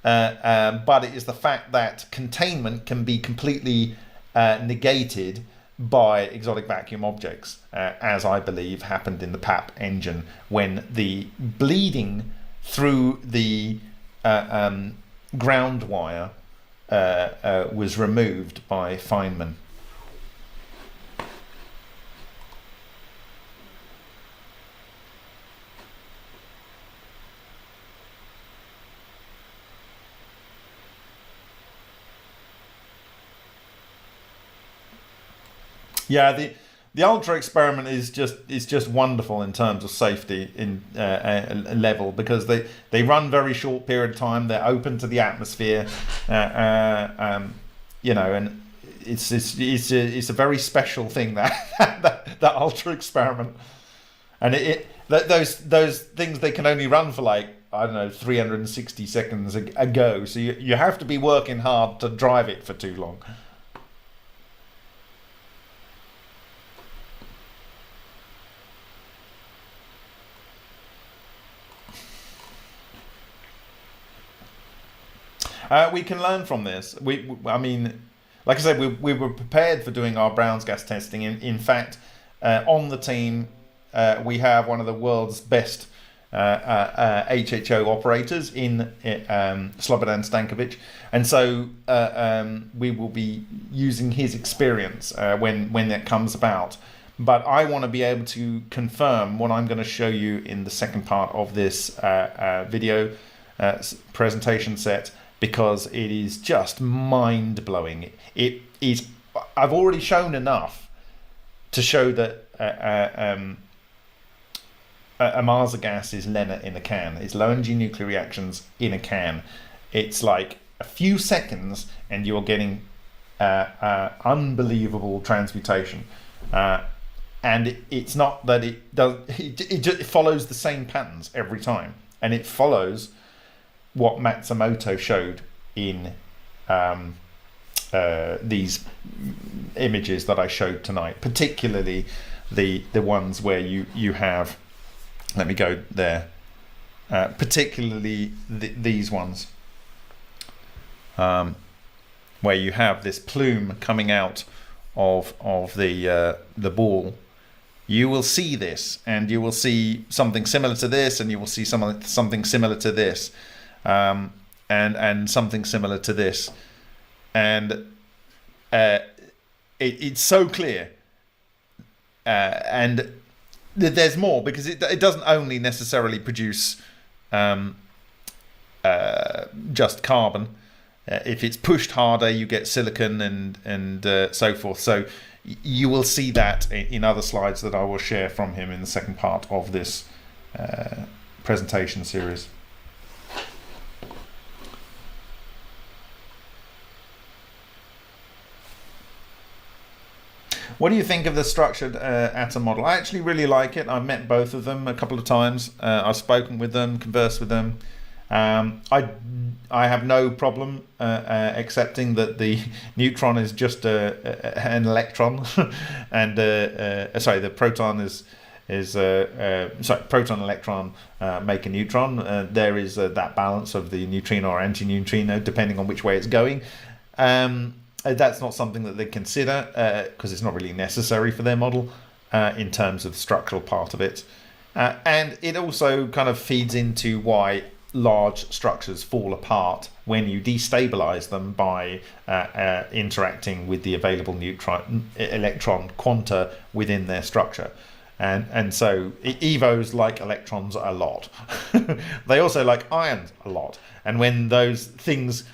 Speaker 1: but it is the fact that containment can be completely negated by exotic vacuum objects, as I believe happened in the PAP engine when the bleeding through the ground wire was removed by Feynman. Yeah, the Ultra experiment is just wonderful in terms of safety in level, because they run very short period of time. They're open to the atmosphere, and it's a very special thing, that Ultra experiment, and those things, they can only run for like, I don't know, 360 seconds a go. So you have to be working hard to drive it for too long. We can learn from this. I mean, like I said, we were prepared for doing our Brown's gas testing. In fact, on the team, we have one of the world's best HHO operators in Slobodan Stankovic, and so we will be using his experience when that comes about. But I want to be able to confirm what I'm going to show you in the second part of this video presentation set, because it is just mind-blowing. It is. I've already shown enough to show that a Marsa gas is LENR in a can. It's low energy nuclear reactions in a can. it's like a few seconds and you're getting unbelievable transmutation. And it's not that it does, it just follows the same patterns every time. And it follows what Matsumoto showed in these images that I showed tonight, particularly the ones where you have, let me go there, particularly these ones, where you have this plume coming out of the ball. You will see this, and you will see something similar to this, and you will see something similar to this, and something similar to this, and it's so clear. And there's more, because it doesn't only necessarily produce just carbon. If it's pushed harder, you get silicon and so forth. So you will see that in other slides that I will share from him in the second part of this presentation series. What do you think of the structured atom model? I actually really like it. I've met both of them a couple of times. I've spoken with them, conversed with them. I have no problem accepting that the neutron is just an electron, and the proton proton electron make a neutron. There is that balance of the neutrino or antineutrino depending on which way it's going. That's not something that they consider because it's not really necessary for their model in terms of the structural part of it, and it also kind of feeds into why large structures fall apart when you destabilize them by interacting with the available electron quanta within their structure. And so EVOs like electrons a lot. They also like ions a lot. And when those things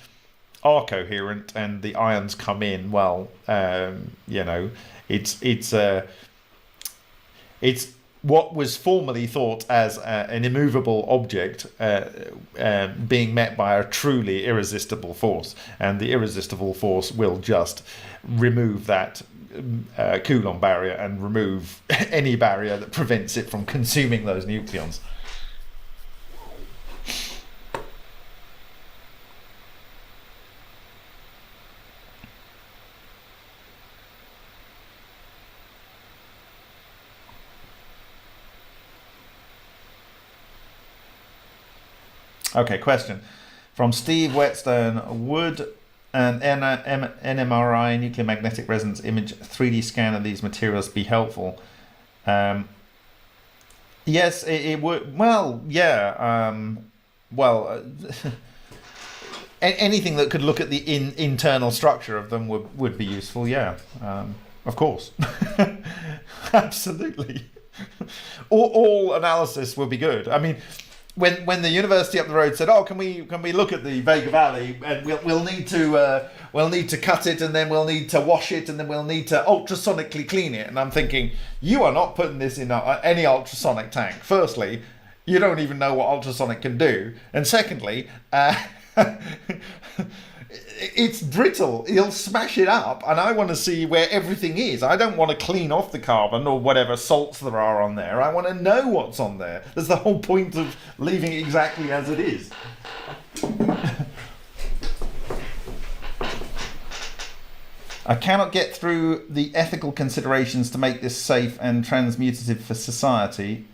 Speaker 1: are coherent and the ions come in, well, it's what was formerly thought as an immovable object being met by a truly irresistible force. And the irresistible force will just remove that Coulomb barrier and remove any barrier that prevents it from consuming those nucleons. Okay, question from Steve Whetstone. Would an NMRI, nuclear magnetic resonance image 3D scan of these materials be helpful? Yes, it would. Well, yeah. Anything that could look at the internal structure of them would be useful, yeah. Of course. Absolutely. All analysis would be good. I mean, when the university up the road said, "Oh, can we look at the Vega Valley, and we'll need to cut it, and then we'll need to wash it, and then we'll need to ultrasonically clean it," and I'm thinking, you are not putting this in any ultrasonic tank. Firstly, you don't even know what ultrasonic can do, and secondly, it's brittle. You'll smash it up, and I want to see where everything is. I don't want to clean off the carbon or whatever salts there are on there. I want to know what's on there. That's the whole point of leaving it exactly as it is. I cannot get through the ethical considerations to make this safe and transmutative for society.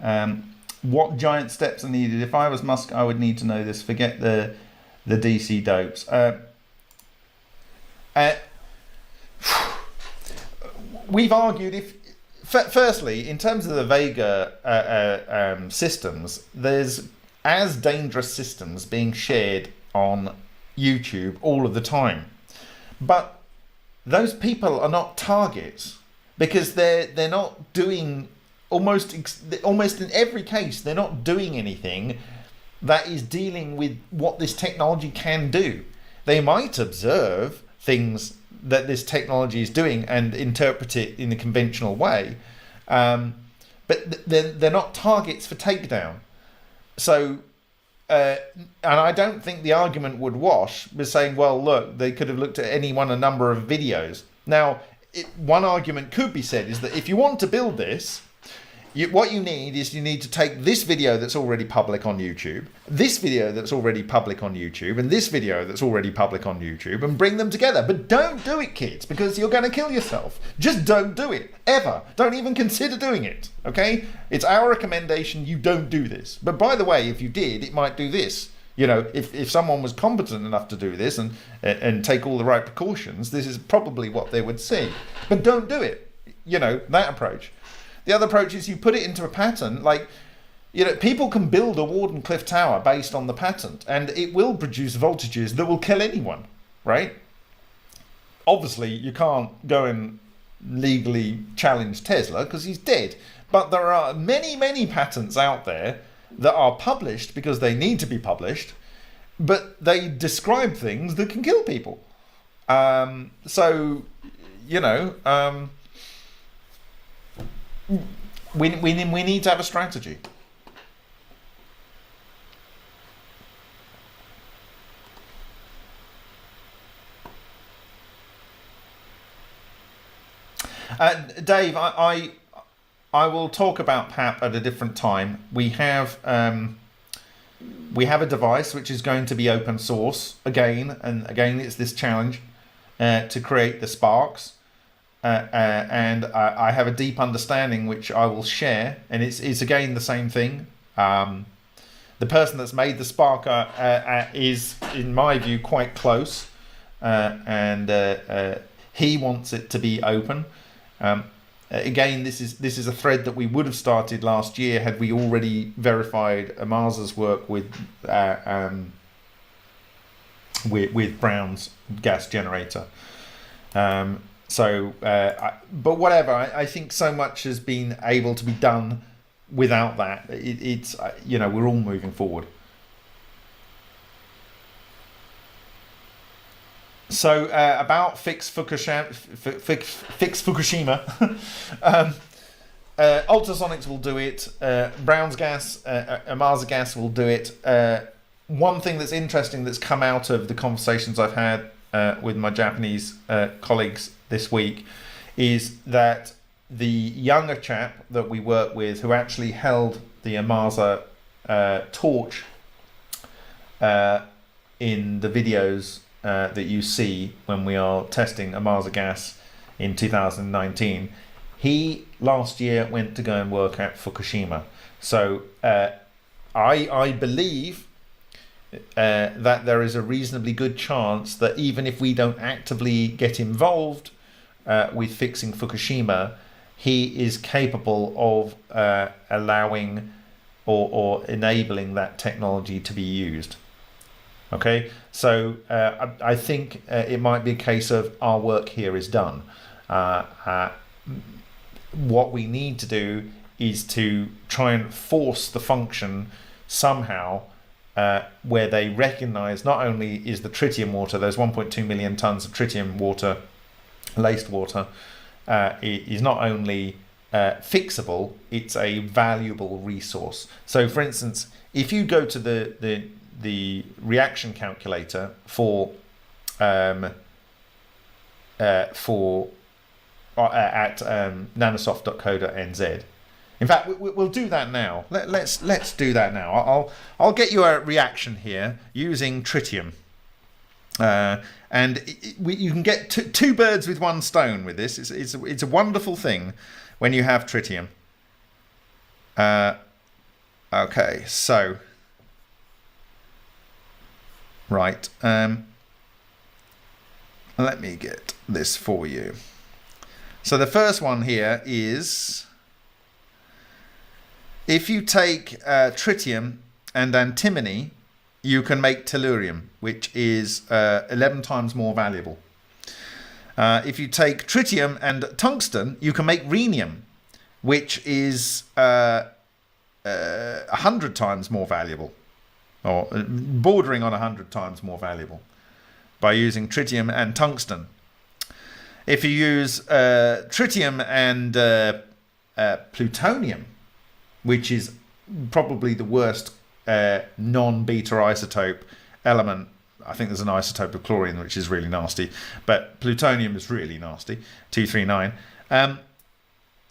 Speaker 1: What giant steps are needed? If I was Musk, I would need to know this. Forget the DC dopes. We've argued firstly, in terms of the Vega systems, there's as dangerous systems being shared on YouTube all of the time, but those people are not targets because they're not doing almost in every case they're not doing anything that is dealing with what this technology can do. They might observe things that this technology is doing and interpret it in a conventional way, but they're not targets for takedown. So and I don't think the argument would wash by saying, well, look, they could have looked at a number of videos. Now, one argument could be said is that if you want to build this, what you need to take this video that's already public on YouTube, this video that's already public on YouTube, and this video that's already public on YouTube, and bring them together. But don't do it, kids, because you're going to kill yourself. Just don't do it, ever. Don't even consider doing it, okay? It's our recommendation you don't do this. But by the way, if you did, it might do this. You know, if someone was competent enough to do this and take all the right precautions, this is probably what they would see. But don't do it, you know, that approach. The other approach is you put it into a pattern. Like, you know, people can build a Wardenclyffe tower based on the patent, and it will produce voltages that will kill anyone, right? Obviously, you can't go and legally challenge Tesla because he's dead. But there are many, many patents out there that are published because they need to be published, but they describe things that can kill people. So, you know... We need to have a strategy. Dave, I will talk about PAP at a different time. We have a device which is going to be open source again, and again it's this challenge to create the sparks. And I have a deep understanding which I will share, and it's again the same thing. The person that's made the spark is, in my view, quite close, and he wants it to be open. Again, this is a thread that we would have started last year had we already verified Amaza's work with Brown's gas generator. But whatever, I think so much has been able to be done without that. It's you know, we're all moving forward. So about Fix Fukushima, Ultrasonics will do it. Brown's Gas, Amaza Gas will do it. One thing that's interesting that's come out of the conversations I've had with my Japanese colleagues this week is that the younger chap that we work with, who actually held the Amaza torch in the videos that you see when we are testing Amaza gas in 2019, he last year went to go and work at Fukushima. So I believe that there is a reasonably good chance that even if we don't actively get involved with fixing Fukushima, he is capable of allowing or enabling that technology to be used. Okay, so I think it might be a case of our work here is done. What we need to do is to try and force the function somehow where they recognize not only is the tritium water, there's 1.2 million tons of tritium water, laced water, is not only fixable, it's a valuable resource. So for instance, if you go to the reaction calculator for nanosoft.co.nz. In fact, we'll do that now. Let's do that now. I'll get you a reaction here using tritium, and you can get two birds with one stone with this. It's a wonderful thing when you have tritium. Okay, so right. Let me get this for you. So the first one here is, if you take tritium and antimony, you can make tellurium, which is 11 times more valuable. If you take tritium and tungsten, you can make rhenium, which is 100 times more valuable, or bordering on 100 times more valuable, by using tritium and tungsten. If you use tritium and plutonium, which is probably the worst non-beta isotope element. I think there's an isotope of chlorine which is really nasty, but plutonium is really nasty, 239.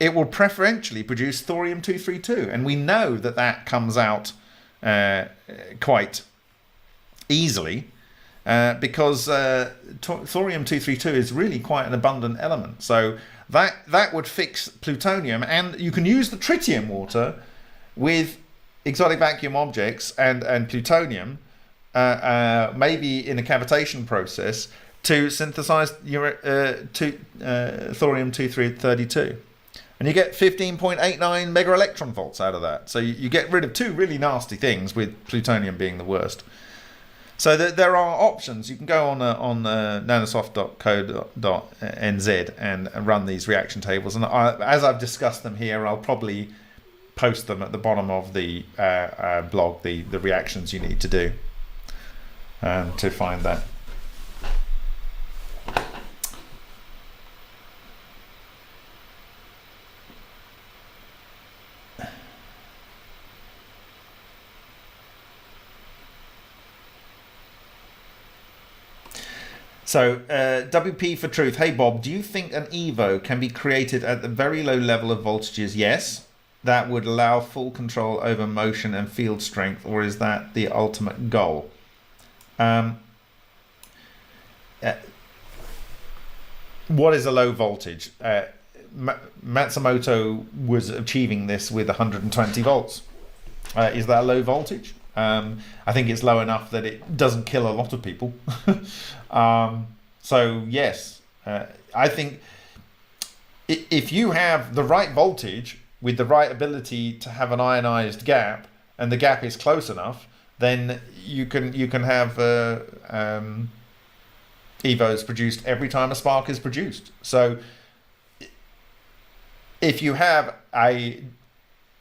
Speaker 1: It will preferentially produce thorium-232, and we know that that comes out quite easily because thorium-232 is really quite an abundant element. So that would fix plutonium, and you can use the tritium water with exotic vacuum objects and plutonium, maybe in a cavitation process, to synthesize thorium-232. And you get 15.89 mega electron volts out of that. So you get rid of two really nasty things, with plutonium being the worst. So there are options. You can go on nanosoft.co.nz and run these reaction tables. And as I've discussed them here, I'll probably post them at the bottom of the blog, the reactions you need to do to find that. So, WP for Truth. Hey, Bob, do you think an EVO can be created at the very low level of voltages? Yes. That would allow full control over motion and field strength, or is that the ultimate goal? What is a low voltage? Matsumoto was achieving this with 120 volts. Is that a low voltage? I think it's low enough that it doesn't kill a lot of people. So yes, I think if you have the right voltage with the right ability to have an ionized gap, and the gap is close enough, then you can have EVOs produced every time a spark is produced. So if you have a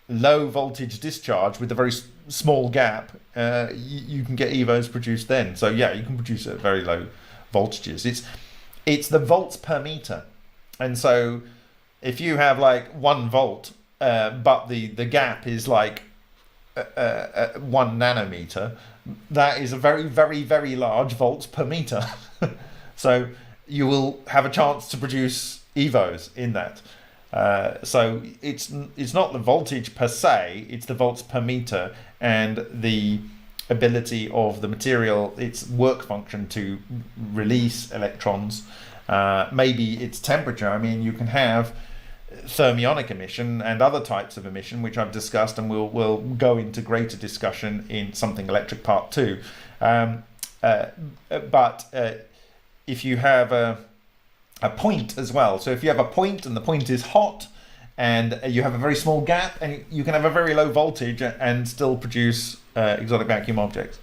Speaker 1: low voltage discharge with a very small gap, you can get EVOs produced then. So yeah, you can produce at very low voltages. It's the volts per meter, and so if you have like 1 volt, but the gap is like 1 nanometer, that is a very, very, very large volts per meter. So you will have a chance to produce EVOs in that. So it's not the voltage per se, it's the volts per meter and the ability of the material, its work function to release electrons, maybe its temperature. I mean, you can have thermionic emission and other types of emission, which I've discussed, and we'll go into greater discussion in Something Electric Part 2. But if you have a point as well, so if you have a point and the point is hot and you have a very small gap, and you can have a very low voltage and still produce exotic vacuum objects.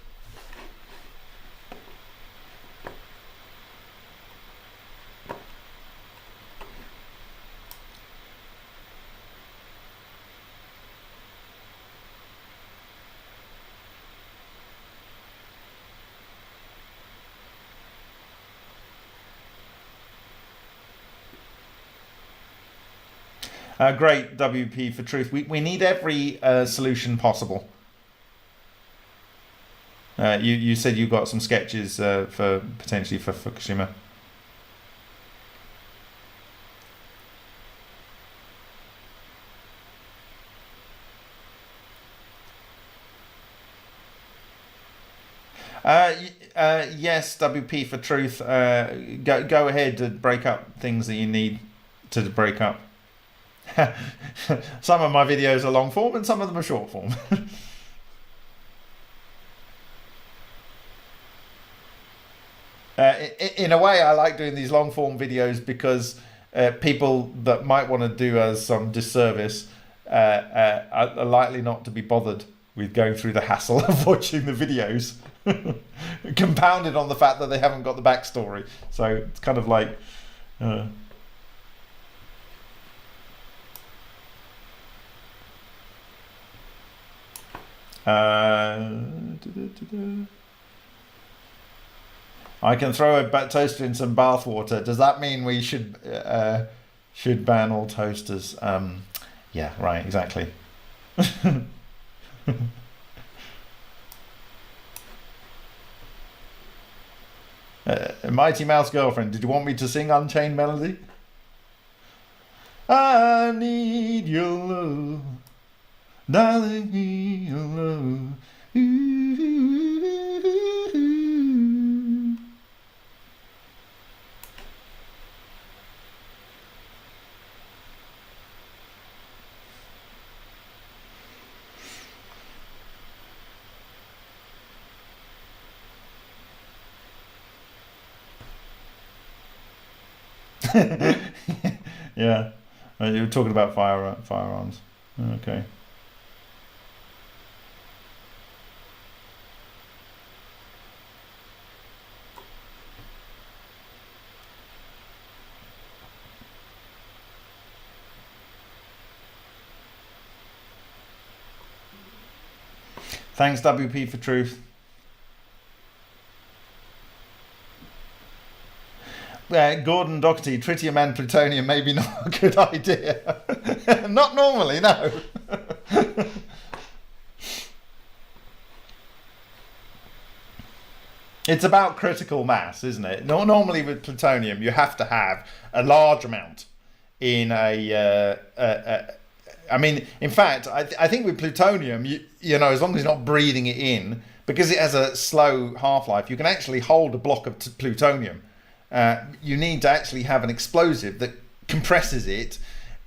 Speaker 1: Great, WP for Truth. We need every solution possible. You said you got some sketches for potentially for Fukushima. Yes, WP for Truth. Go ahead and break up things that you need to break up. Some of my videos are long form and some of them are short form. In a way, I like doing these long form videos because people that might want to do us some disservice are likely not to be bothered with going through the hassle of watching the videos, compounded on the fact that they haven't got the backstory. So it's kind of like I can throw a toaster in some bath water. Does that mean we should ban all toasters? Yeah, right, exactly. Mighty Mouse Girlfriend, did you want me to sing Unchained Melody? I need your love, darling, need your love. Ooh. Yeah, you were talking about firearms. Okay. Thanks, WP, for truth. Gordon Doherty, tritium and plutonium, maybe not a good idea. Not normally, no. It's about critical mass, isn't it? Normally with plutonium, you have to have a large amount in I mean, in fact, I think with plutonium, you know, as long as you're not breathing it in, because it has a slow half-life, you can actually hold a block of plutonium. You need to actually have an explosive that compresses it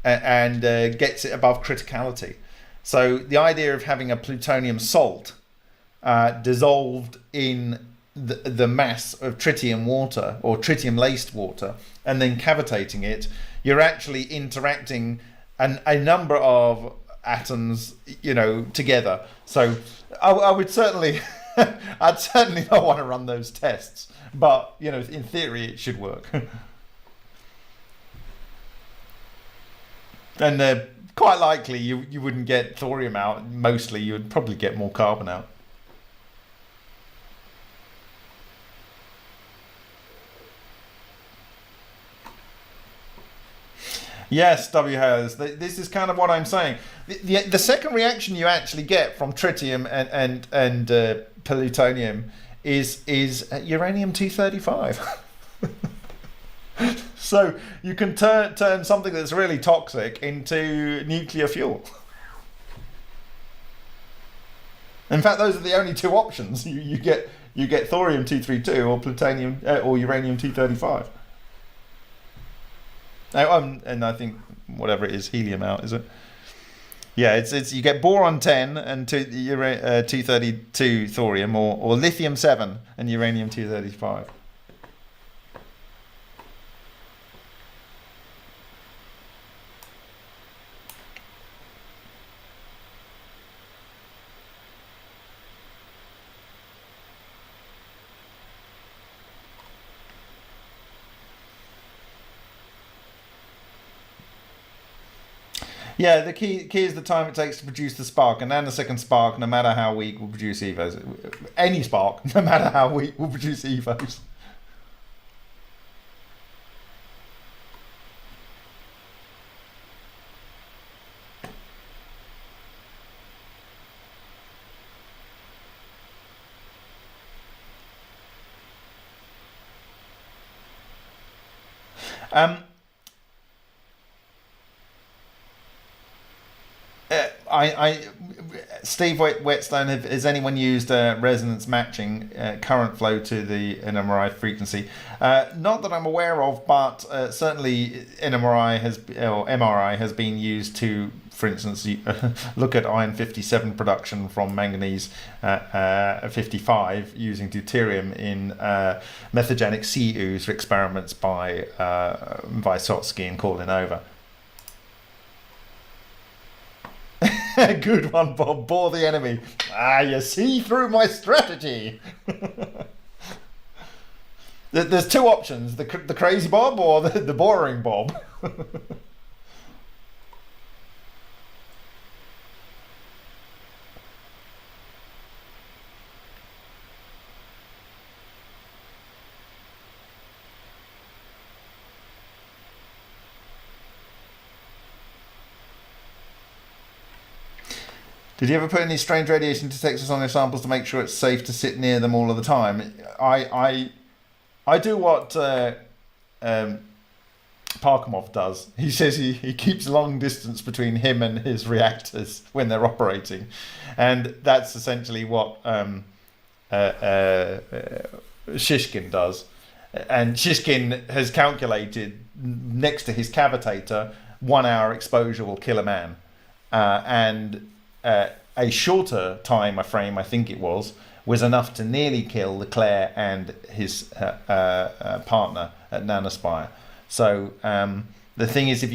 Speaker 1: and gets it above criticality. So the idea of having a plutonium salt dissolved in the mass of tritium water or tritium laced water and then cavitating it, you're actually interacting a number of atoms, you know, together. So I would certainly, I'd certainly not want to run those tests, but you know, in theory, it should work. And quite likely, you wouldn't get thorium out. Mostly, you would probably get more carbon out. Yes, W. Hayes. This is kind of what I'm saying. The second reaction you actually get from tritium and plutonium is uranium 235. So you can turn something that's really toxic into nuclear fuel. In fact, those are the only two options. You get thorium 232 or plutonium or uranium 235. And I think whatever it is, helium out, is it? Yeah, it's you get boron 10 and 232 thorium, or lithium 7 and uranium 235. Yeah, the key is the time it takes to produce the spark. A nanosecond spark, no matter how weak, will produce evos. Any spark, no matter how weak, will produce evos. Um, I Steve Whetstone, has anyone used resonance matching current flow to the NMRI frequency? Not that I'm aware of, but certainly MRI has been used to, for instance, look at iron 57 production from manganese 55 using deuterium in methagenic sea ooze for experiments by Vysotsky and Korlinova. Good one, Bob. Bore the enemy. Ah, you see through my strategy. There's two options: the crazy Bob or the boring Bob. Did you ever put any strange radiation detectors on your samples to make sure it's safe to sit near them all of the time? I I do what um, Parkhomov does. He says he keeps long distance between him and his reactors when they're operating, and that's essentially what Shishkin does. And Shishkin has calculated next to his cavitator, 1 hour exposure will kill a man, and a shorter time frame, I think it was enough to nearly kill Leclerc and his partner at Nanospire. So the thing is, if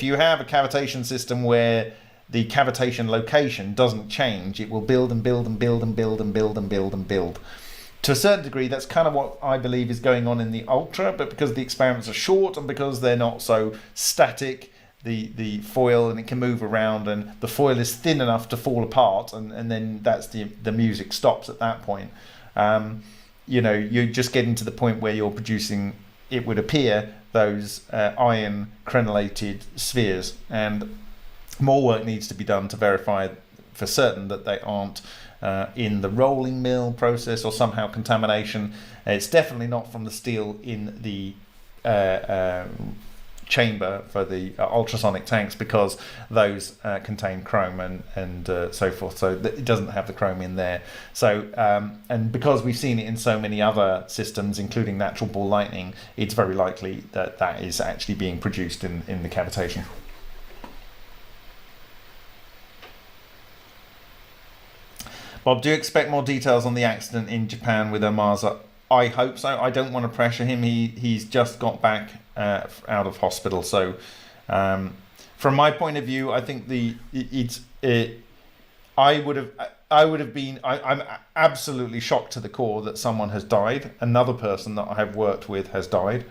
Speaker 1: you have a cavitation system where the cavitation location doesn't change, it will build and build and build and build and build and build and build. To a certain degree, that's kind of what I believe is going on in the Ultra, but because the experiments are short and because they're not so static, the foil, and it can move around, and the foil is thin enough to fall apart, and then that's the music stops at that point. You're just getting to the point where you're producing, it would appear, those iron crenellated spheres, and more work needs to be done to verify for certain that they aren't in the rolling mill process or somehow contamination. It's definitely not from the steel in the chamber for the ultrasonic tanks, because those contain chrome and so forth, so it doesn't have the chrome in there. So and because we've seen it in so many other systems, including natural ball lightning, it's very likely that that is actually being produced in the cavitation. Bob, do you expect more details on the accident in Japan with Ohmasa? I hope so. I don't want to pressure him. He's just got back out of hospital. So, from my point of view, I think I would have been. I'm absolutely shocked to the core that someone has died. Another person that I have worked with has died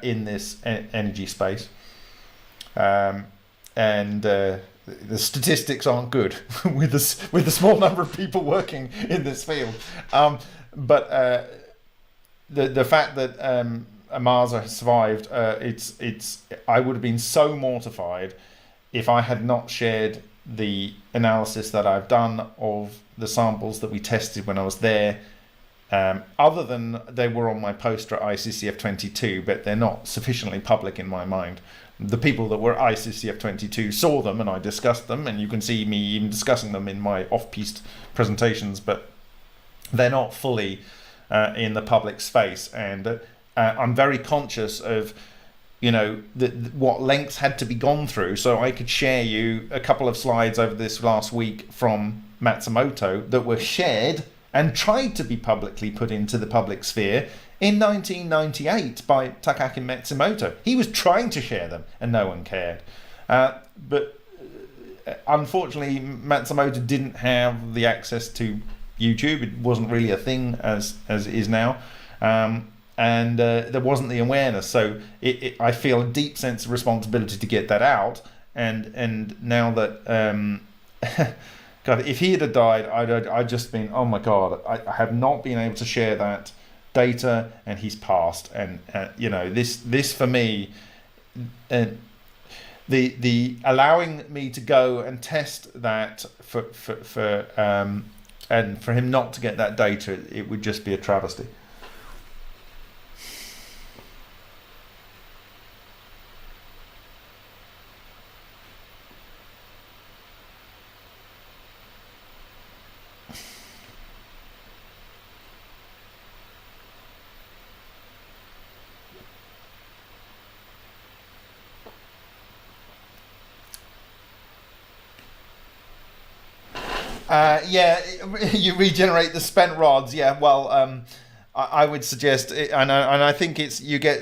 Speaker 1: in this energy space, and. The statistics aren't good with the small number of people working in this field, but the fact that Ohmasa has survived, I would have been so mortified if I had not shared the analysis that I've done of the samples that we tested when I was there. Other than they were on my poster at ICCF 22, but they're not sufficiently public in my mind. The people that were at ICCF 22 saw them, and I discussed them, and you can see me even discussing them in my off-piste presentations, but they're not fully in the public space. And I'm very conscious of, what lengths had to be gone through, so I could share you a couple of slides over this last week from Matsumoto that were shared and tried to be publicly put into the public sphere in 1998 by Takaaki Matsumoto. He was trying to share them and no one cared. But unfortunately, Matsumoto didn't have the access to YouTube. It wasn't really a thing as it is now. And there wasn't the awareness. So I feel a deep sense of responsibility to get that out. And now that... God, if he had died, I'd just been, oh my God, I have not been able to share that data, and he's passed. And this for me, the allowing me to go and test that and for him not to get that data, it would just be a travesty. You regenerate the spent rods. Yeah, well, I would suggest, and I think it's you get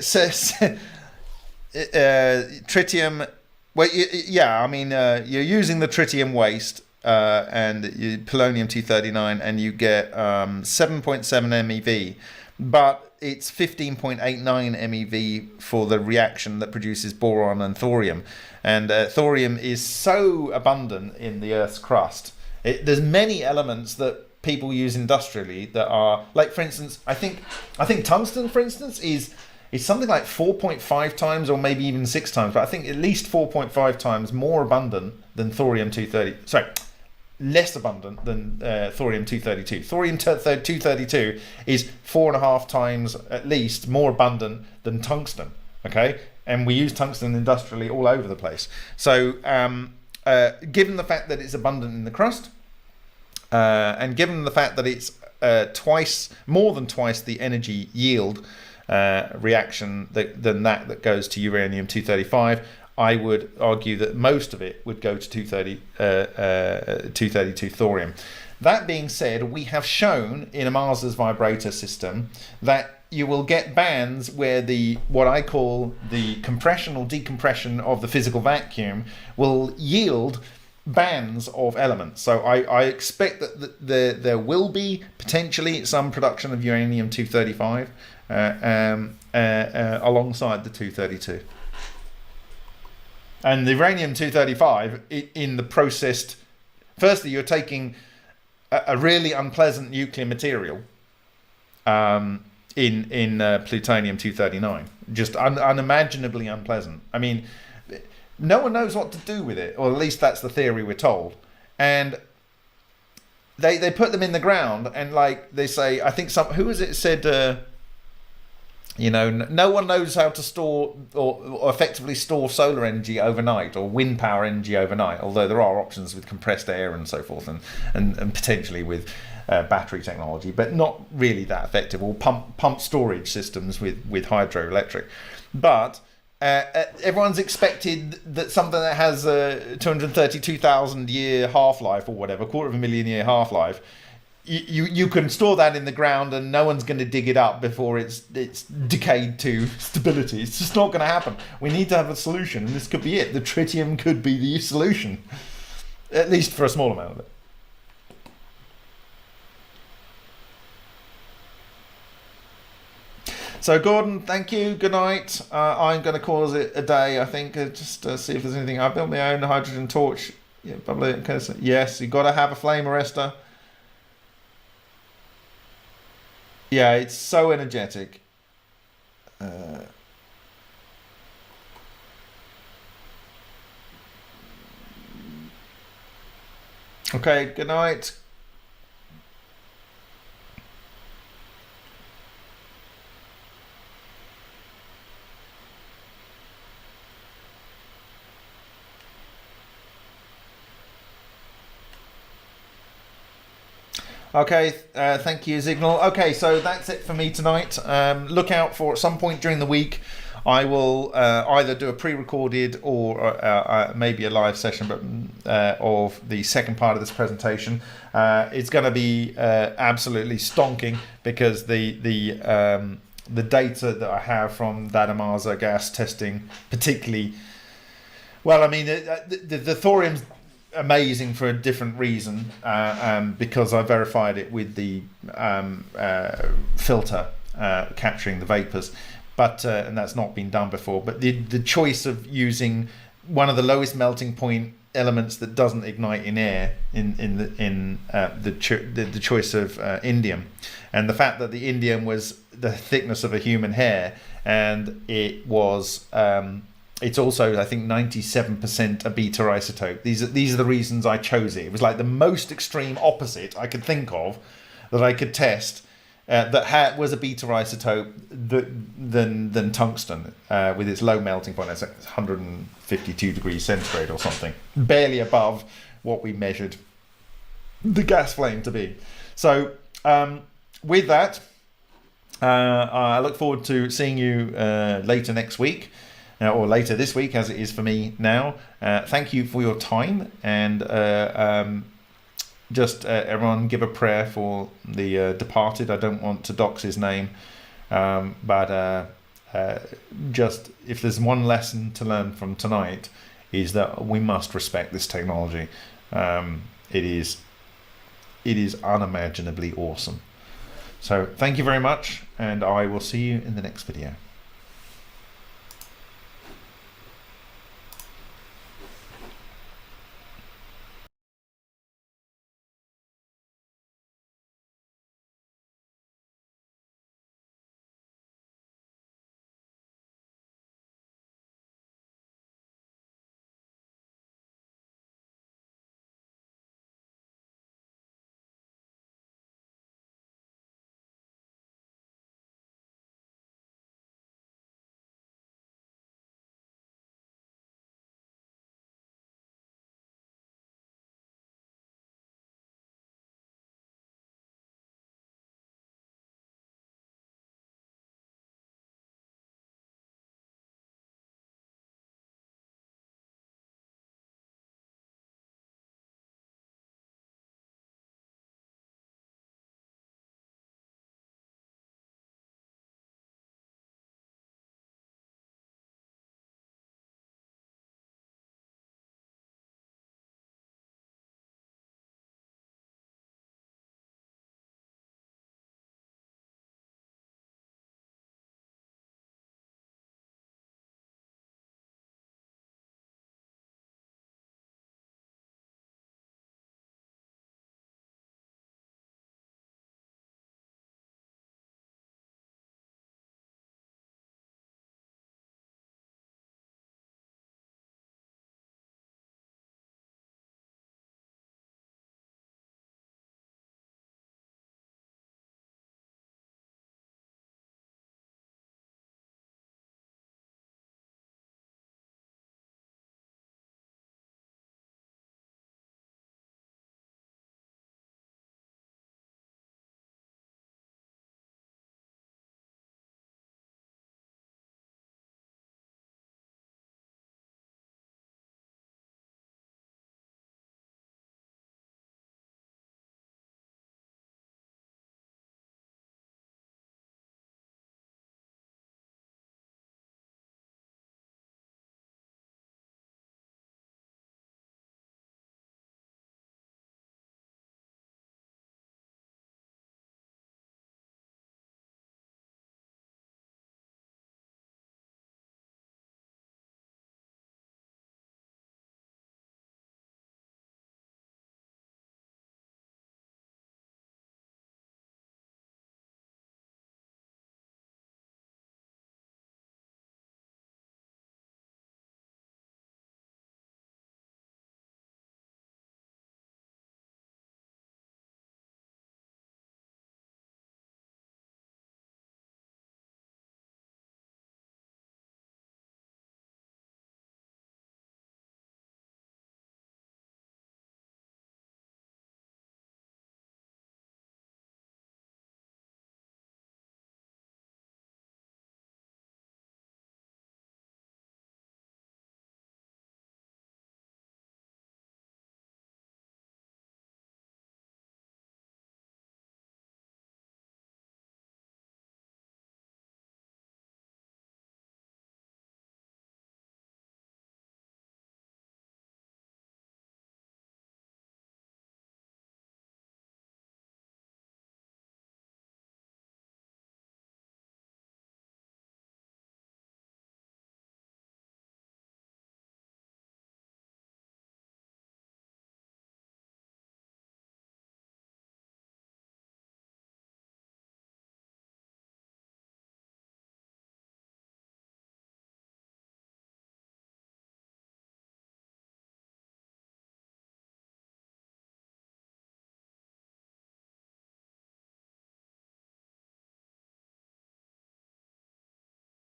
Speaker 1: tritium. Well, you're using the tritium waste and polonium-239, and you get 7.7 MeV, but it's 15.89 MeV for the reaction that produces boron and thorium, and thorium is so abundant in the Earth's crust. There's many elements that people use industrially that are, like, for instance, I think tungsten, for instance, is something like 4.5 times or maybe even 6 times, but I think at least 4.5 times more abundant than thorium-230. Sorry, less abundant than thorium-232. Thorium-232 is 4.5 times at least more abundant than tungsten. Okay, and we use tungsten industrially all over the place. So given the fact that it's abundant in the crust, and given the fact that it's more than twice the energy yield reaction than that goes to uranium-235, I would argue that most of it would go to 232 thorium. That being said, we have shown in a Mars's vibrator system that you will get bands where what I call the compression or decompression of the physical vacuum will yield bands of elements. So I expect that there will be potentially some production of uranium-235 alongside the 232. And the uranium-235 in the processed, firstly, you're taking a really unpleasant nuclear material in plutonium-239, just unimaginably unpleasant. I mean, no one knows what to do with it, or at least that's the theory we're told. And they put them in the ground, and like they say, I think who was it said, no one knows how to store or effectively store solar energy overnight or wind power energy overnight, although there are options with compressed air and so forth, and potentially with battery technology, but not really that effective, or pump storage systems with hydroelectric. But everyone's expected that something that has a 232,000 year half-life or whatever, 250,000 year half-life, you can store that in the ground and no one's going to dig it up before it's decayed to stability. It's just not going to happen. We need to have a solution, and this could be it. The tritium could be the solution, at least for a small amount of it. So Gordon, thank you. Good night. I'm going to call it a day, I think. Just see if there's anything. I built my own hydrogen torch. Yeah, probably. Yes, you've got to have a flame arrestor. Yeah, it's so energetic. Okay, good night. Okay, thank you, Signal. Okay, so that's it for me tonight. Look out for, at some point during the week, I will either do a pre-recorded or maybe a live session, but of the second part of this presentation. It's going to be absolutely stonking, because the data that I have from that Amasa gas testing, particularly, well, I mean, the thorium's amazing for a different reason, because I verified it with the filter capturing the vapors, but and that's not been done before. But the choice of using one of the lowest melting point elements that doesn't ignite in air the choice of indium, and the fact that the indium was the thickness of a human hair, and it was it's also, I think, 97% a beta isotope. These are the reasons I chose it. It was like the most extreme opposite I could think of that I could test that was a beta isotope than tungsten, with its low melting point. It's 152 degrees centigrade or something, barely above what we measured the gas flame to be. So with that, I look forward to seeing you later next week. Or later this week, as it is for me now. Thank you for your time, and just everyone give a prayer for the departed. I don't want to dox his name, but just if there's one lesson to learn from tonight, is that we must respect this technology. It is unimaginably awesome. So thank you very much, and I will see you in the next video.